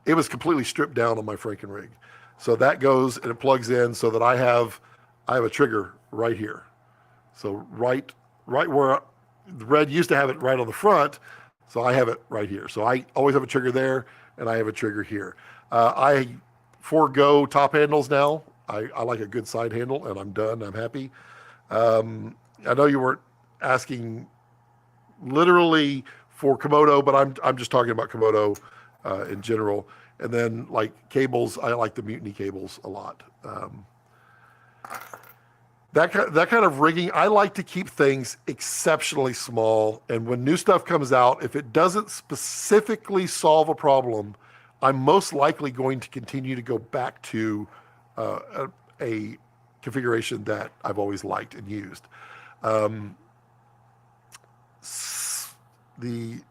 A: it was completely stripped down on my Franken rig. So that goes and it plugs in so that I have a trigger right here. So right where the Red used to have it right on the front, so I have it right here. So I always have a trigger there, and I have a trigger here. I forego top handles now. I like a good side handle, and I'm done. I'm happy. I know you weren't asking literally for Komodo, but I'm just talking about Komodo in general. And then like cables, I like the Mutiny cables a lot. that kind of rigging, I like to keep things exceptionally small. And when new stuff comes out, if it doesn't specifically solve a problem, I'm most likely going to continue to go back to a configuration that I've always liked and used. The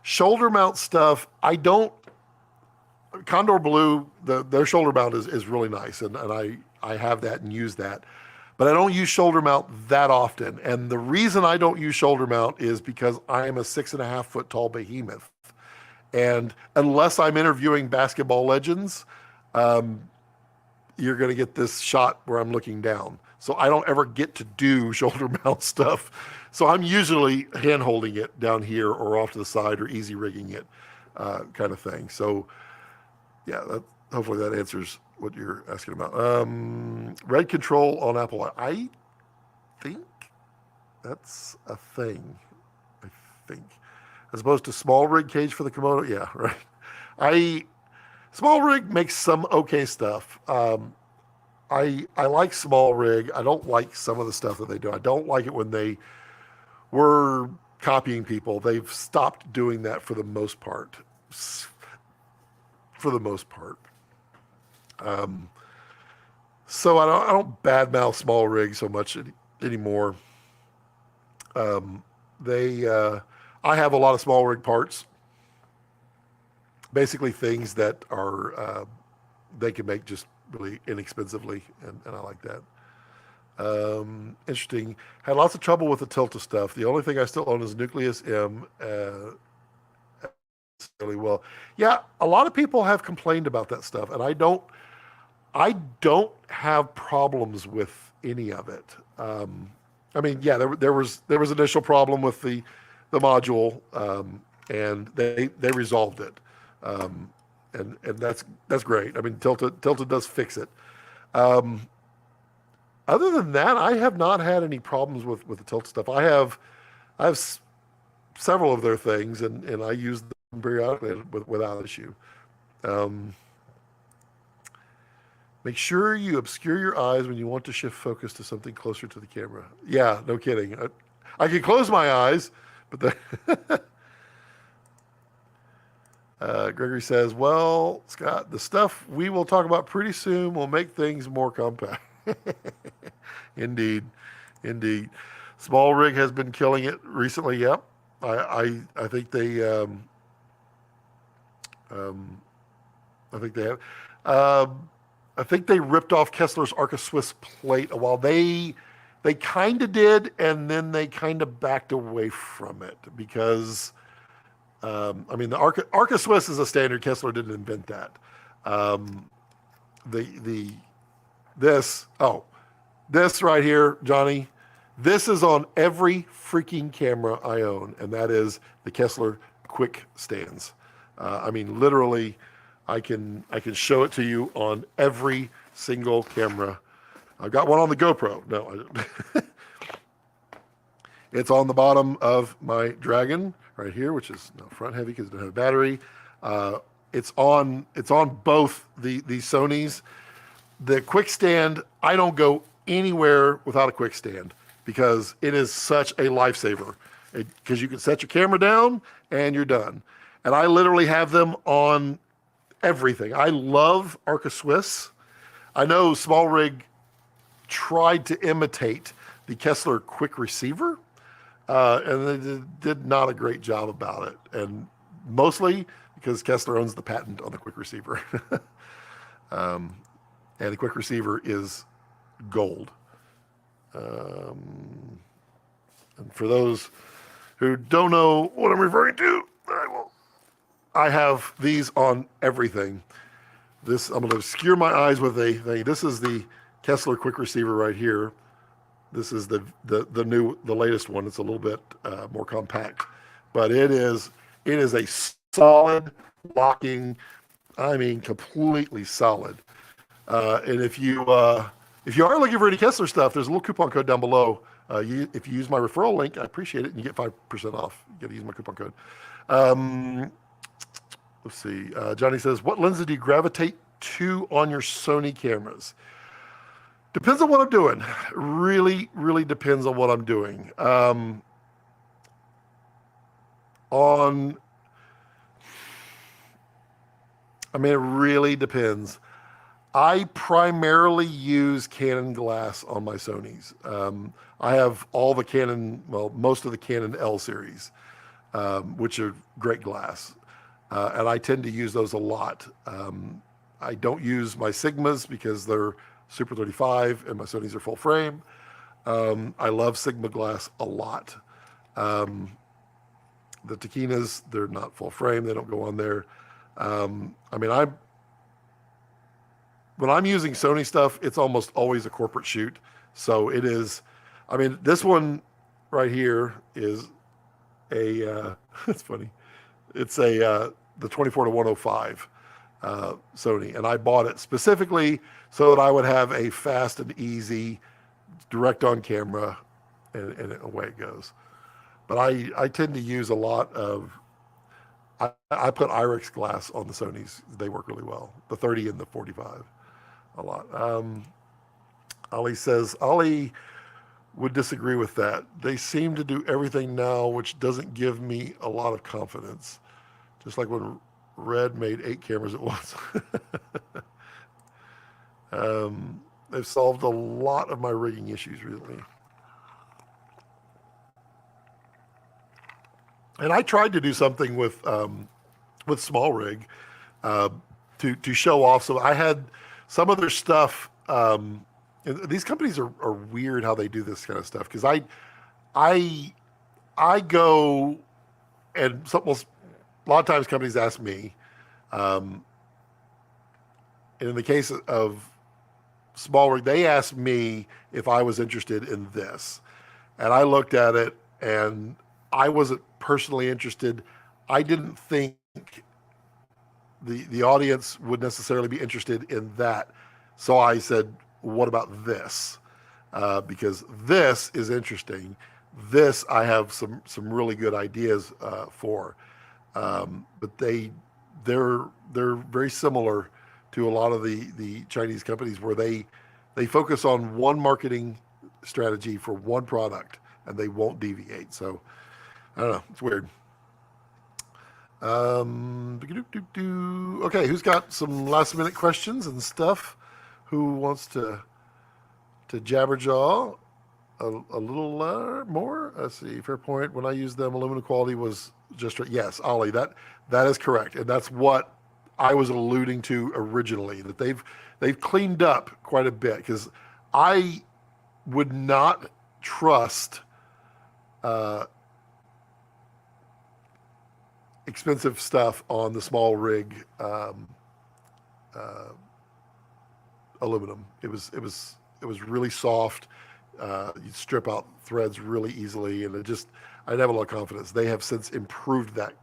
A: shoulder mount stuff, I don't. Condor Blue, their shoulder mount is really nice, and I have that and use that. But I don't use shoulder mount that often. And the reason I don't use shoulder mount is because I am a 6.5 foot tall behemoth. And unless I'm interviewing basketball legends, you're going to get this shot where I'm looking down. So I don't ever get to do shoulder mount stuff. So I'm usually hand holding it down here or off to the side or easy rigging it kind of thing. So yeah, hopefully that answers what you're asking about. Red control on Apple. I think that's a thing. I think. As opposed to small rig cage for the Komodo. Yeah, right. Small rig makes some okay stuff. I like small rig. I don't like some of the stuff that they do. I don't like it when they were copying people. They've stopped doing that for the most part. So I don't badmouth small rig so much anymore. I have a lot of small rig parts. Basically things that are they can make just really inexpensively, and I like that. Interesting. Had lots of trouble with the Tilta stuff. The only thing I still own is Nucleus M. Really well. Yeah, a lot of people have complained about that stuff, and I don't have problems with any of it. I mean, yeah, there was initial problem with the module, and they resolved it. And that's great. I mean, Tilta does fix it. Other than that, I have not had any problems with the Tilta stuff. I have several of their things, and I use them periodically without issue. Make sure you obscure your eyes when you want to shift focus to something closer to the camera. Yeah, no kidding. I can close my eyes, but Gregory says, well, Scott, the stuff we will talk about pretty soon will make things more compact. Indeed. Small rig has been killing it recently. Yep. I think they have. I think they ripped off Kessler's Arca Swiss plate a while. They kind of did, and then they kind of backed away from it because, I mean, the Arca Swiss is a standard. Kessler didn't invent that. This right here, Johnny, this is on every freaking camera I own, and that is the Kessler quick stands. I mean, literally, I can show it to you on every single camera. I've got one on the GoPro. No, I don't. It's on the bottom of my Dragon right here, which is front heavy because it doesn't have a battery. It's on both the Sonys. The quick stand, I don't go anywhere without a quick stand because it is such a lifesaver. Because you can set your camera down and you're done. And I literally have them on everything. I love Arca Swiss. I know Small Rig tried to imitate the Kessler quick receiver, and they did not a great job about it. And mostly because Kessler owns the patent on the quick receiver. And the quick receiver is gold. And for those who don't know what I'm referring to, I have these on everything. I'm going to obscure my eyes with a thing. This is the Kessler quick receiver right here. This is the latest one. It's a little bit more compact, but it is a solid locking. I mean, completely solid. And if you are looking for any Kessler stuff, there's a little coupon code down below. If you use my referral link, I appreciate it, and you get 5% off. You got to use my coupon code. Let's see. Johnny says, what lenses do you gravitate to on your Sony cameras? Depends on what I'm doing. Really, really depends on what I'm doing. On, I mean, it really depends. I primarily use Canon glass on my Sonys. I have all the Canon, well, most of the Canon L series, which are great glass. And I tend to use those a lot. I don't use my Sigmas because they're Super 35 and my Sonys are full frame. I love Sigma glass a lot. The Taquinas, they're not full frame. They don't go on there. I mean, when I'm using Sony stuff, it's almost always a corporate shoot. So it is, I mean, this one right here is it's funny. It's the 24 to 105 Sony. And I bought it specifically so that I would have a fast and easy direct on camera, and away it goes. But I tend to use a lot of, I put Irix glass on the Sonys. They work really well. The 30 and the 45 a lot. Ollie says, Ollie would disagree with that. They seem to do everything now, which doesn't give me a lot of confidence. Just like when Red made 8 cameras at once. They've solved a lot of my rigging issues recently. And I tried to do something with Small Rig to show off. So I had some of their stuff. These companies are weird how they do this kind of stuff, because I go and well, a lot of times companies ask me, and in the case of Small Rig, they asked me if I was interested in this, and I looked at it and I wasn't personally interested. I didn't think the audience would necessarily be interested in that. So I said, what about this? Because this is interesting. This I have some really good ideas for. But they're very similar to a lot of the Chinese companies, where they focus on one marketing strategy for one product and they won't deviate. So I don't know. It's weird. Okay, who's got some last minute questions and stuff? Who wants to jabberjaw a little more? Let's see. Fair point. When I used them, aluminum quality was just right. Yes, Ollie, that is correct, and that's what I was alluding to originally. That they've cleaned up quite a bit, because I would not trust expensive stuff on the Small Rig aluminum. It was really soft. You strip out threads really easily, and I didn't have a lot of confidence. They have since improved that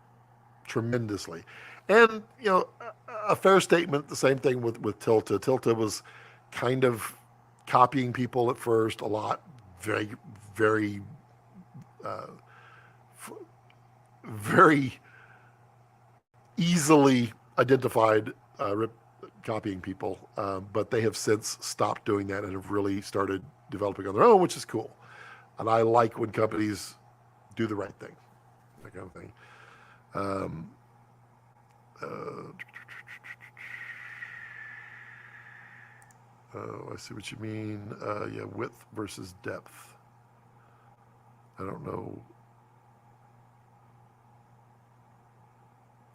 A: tremendously. And a fair statement. The same thing with Tilta. Tilta was kind of copying people at first a lot, very very very easily identified copying people, but they have since stopped doing that and have really started developing on their own, which is cool. And I like when companies do the right thing, that kind of thing. I see what you mean. Yeah, width versus depth. I don't know.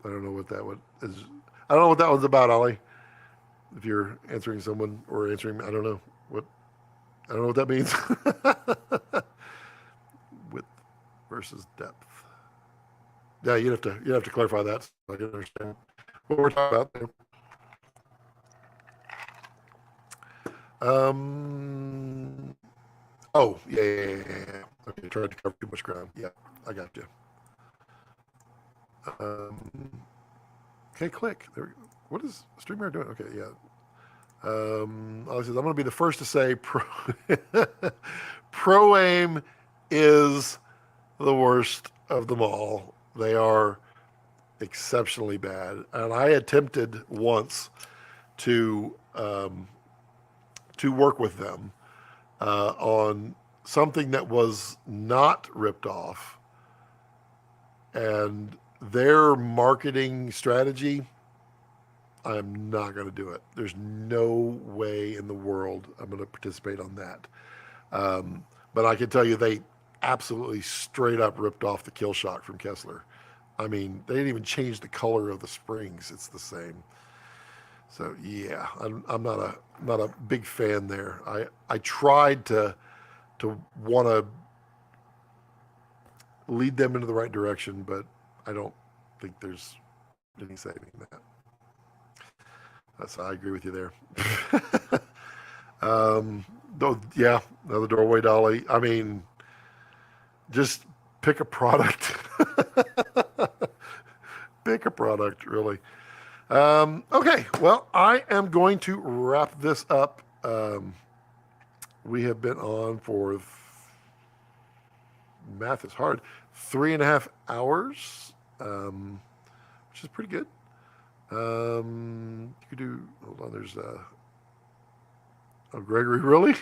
A: I don't know what that one is. I don't know what that one's about, Ollie. If you're answering someone or answering, I don't know what. I don't know what that means. Width versus depth. Yeah, you have to clarify that so I can understand what we're talking about there. Oh, yeah. Okay, tried to cover too much ground. Yeah, I got you. Okay, click. There. What is StreamYard doing? Okay, yeah. I says, I'm going to be the first to say Pro Aim is the worst of them all. They are exceptionally bad. And I attempted once to to work with them on something that was not ripped off, and their marketing strategy, I'm not going to do it. There's no way in the world I'm going to participate on that. But I can tell you they absolutely straight up ripped off the kill shock from Kessler. I mean, they didn't even change the color of the springs. It's the same. So yeah, I'm not a big fan there. I tried to want to lead them into the right direction, but I don't think there's any saving that. I agree with you there. Though, yeah, another doorway dolly. I mean, just pick a product. Pick a product, really. Okay, well, I am going to wrap this up. We have been on for, math is hard, 3.5 hours, which is pretty good. You could do, hold on, there's, oh, Gregory, really?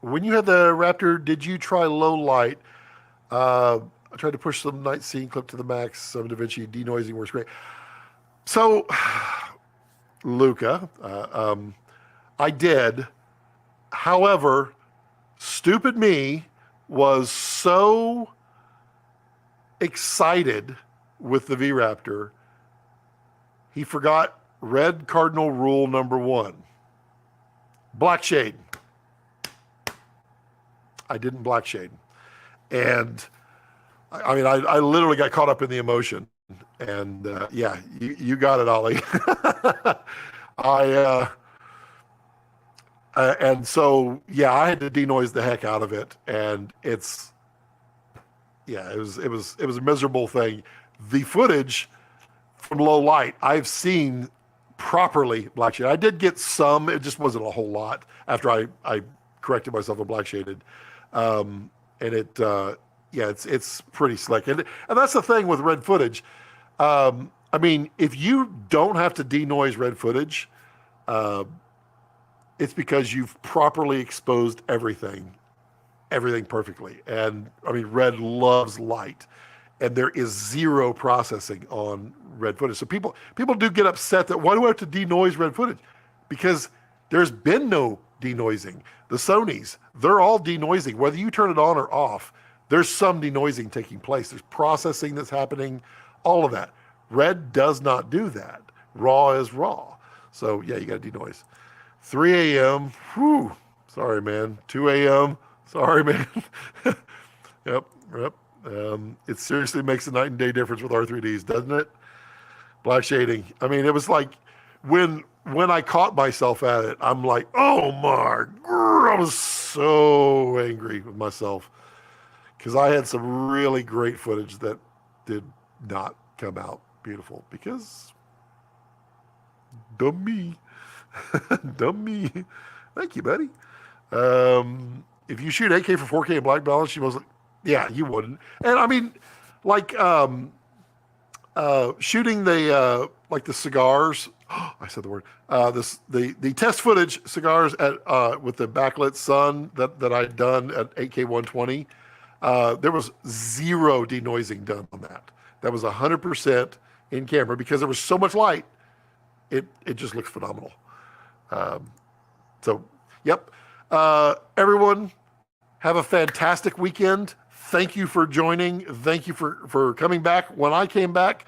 A: When you had the Raptor, did you try low light? I tried to push some night scene clip to the max, some DaVinci denoising works great. So, Luca, I did. However, stupid me was so excited with the V-Raptor, he forgot red cardinal rule number 1. Black shade. I didn't black shade. And I mean, I literally got caught up in the emotion. And yeah, you got it, Ollie. And so, yeah, I had to denoise the heck out of it. And it's, yeah, it was a miserable thing. The footage from low light, I've seen properly black shaded. I did get some, it just wasn't a whole lot after I corrected myself and black shaded. And it, yeah, it's pretty slick. And that's the thing with red footage. I mean, if you don't have to denoise red footage, it's because you've properly exposed everything perfectly. And I mean, red loves light, and there is zero processing on red footage. So people do get upset that why do I have to denoise red footage? Because there's been no denoising. The Sonys, they're all denoising. Whether you turn it on or off, there's some denoising taking place. There's processing that's happening, all of that. Red does not do that. Raw is raw. So yeah, you got to denoise. 3 a.m. Whew. Sorry, man. 2 a.m. Sorry, man. Yep. It seriously makes a night and day difference with R3Ds, doesn't it? Black shading. I mean, it was like when I caught myself at it, I'm like, oh my, I was so angry with myself because I had some really great footage that did not come out beautiful because dumb me. Dumb me. Thank you, buddy. If you shoot 8K for 4K in black balance, you mostly, yeah, you wouldn't. And I mean, like shooting the like the cigars. I said the word. The test footage cigars at with the backlit sun that I'd done at 8K 120. There was zero denoising done on that. That was 100% in camera because there was so much light. It just looked phenomenal. So, yep. Everyone, have a fantastic weekend. Thank you for joining. Thank you for coming back. When I came back,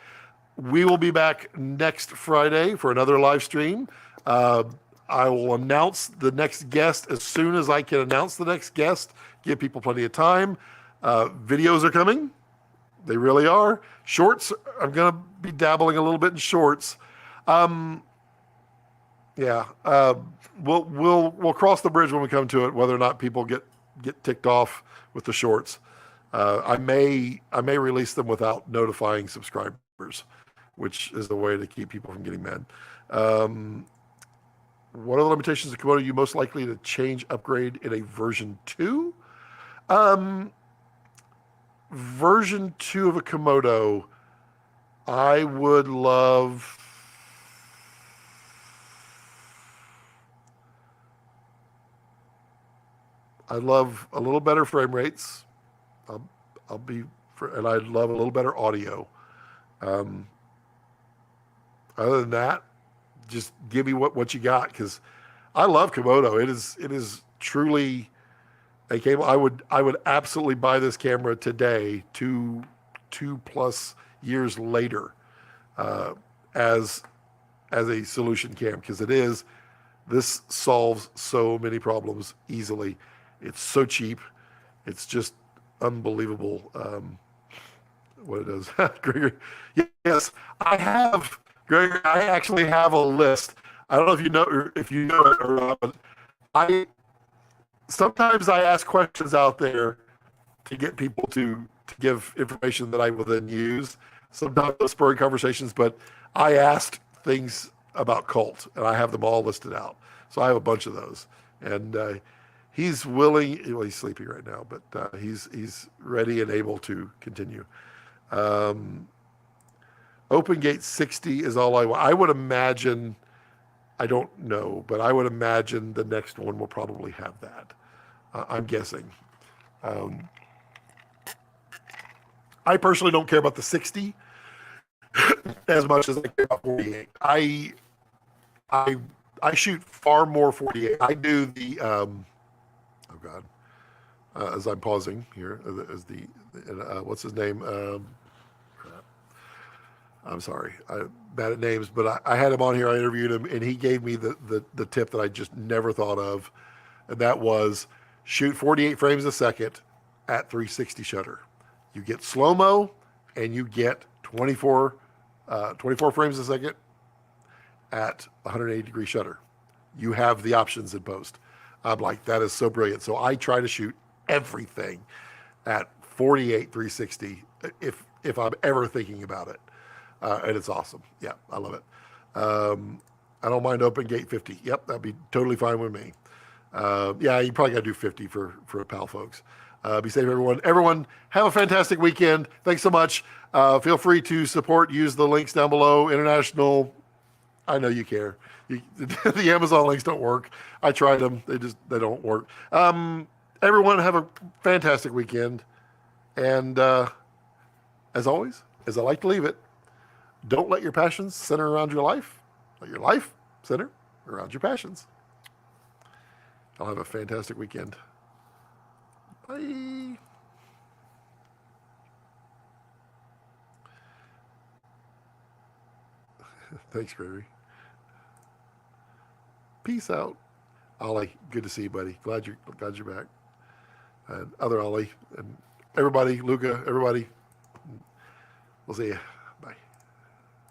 A: we will be back next Friday for another live stream. I will announce the next guest as soon as I can announce the next guest. Give people plenty of time. Videos are coming. They really are. Shorts, I'm going to be dabbling a little bit in shorts. Yeah, we'll cross the bridge when we come to it, whether or not people get ticked off with the shorts. I may release them without notifying subscribers, which is the way to keep people from getting mad. What are the limitations of Komodo are you most likely to change, upgrade in a version 2? Version 2 of a Komodo, I would love I love a little better frame rates. I'll, and I love a little better audio. Other than that, just give me what you got, because I love Komodo. It is truly a cable. I would absolutely buy this camera today, two plus years later, as a solution cam, because this solves so many problems easily. It's so cheap. It's just unbelievable what it does. Gregory, yes, I have. Gregory, I actually have a list. I don't know if you know it or not, but I sometimes I ask questions out there to get people to give information that I will then use. Sometimes those spurring conversations, but I asked things about cult, and I have them all listed out. So I have a bunch of those, and he's willing. Well, he's sleeping right now, but he's ready and able to continue. Open Gate 60 is all I want. I would imagine. I don't know, but I would imagine the next one will probably have that. I'm guessing. I personally don't care about the 60 as much as I care about 48. I shoot far more 48. I do the oh God, as I'm pausing here, as the what's his name? I'm sorry, I'm bad at names, but I had him on here. I interviewed him, and he gave me the tip that I just never thought of, and that was shoot 48 frames a second at 360 shutter. You get slow-mo, and you get 24 frames a second at 180 degree shutter. You have the options in post. I'm like, that is so brilliant. So I try to shoot everything at 48 360 if I'm ever thinking about it. And it's awesome. Yeah, I love it. I don't mind open gate 50. Yep, that'd be totally fine with me. Yeah, you probably got to do 50 for PAL folks. Be safe, everyone. Everyone, have a fantastic weekend. Thanks so much. Feel free to support. Use the links down below. International. I know you care. The Amazon links don't work. I tried them. They don't work. Everyone, have a fantastic weekend. And as always, as I like to leave it, don't let your passions center around your life. Let your life center around your passions. I'll have a fantastic weekend. Bye. Thanks, Gregory. Peace out. Ollie, good to see you, buddy. Glad you're back. And other Ollie and everybody, Luca, everybody. We'll see you.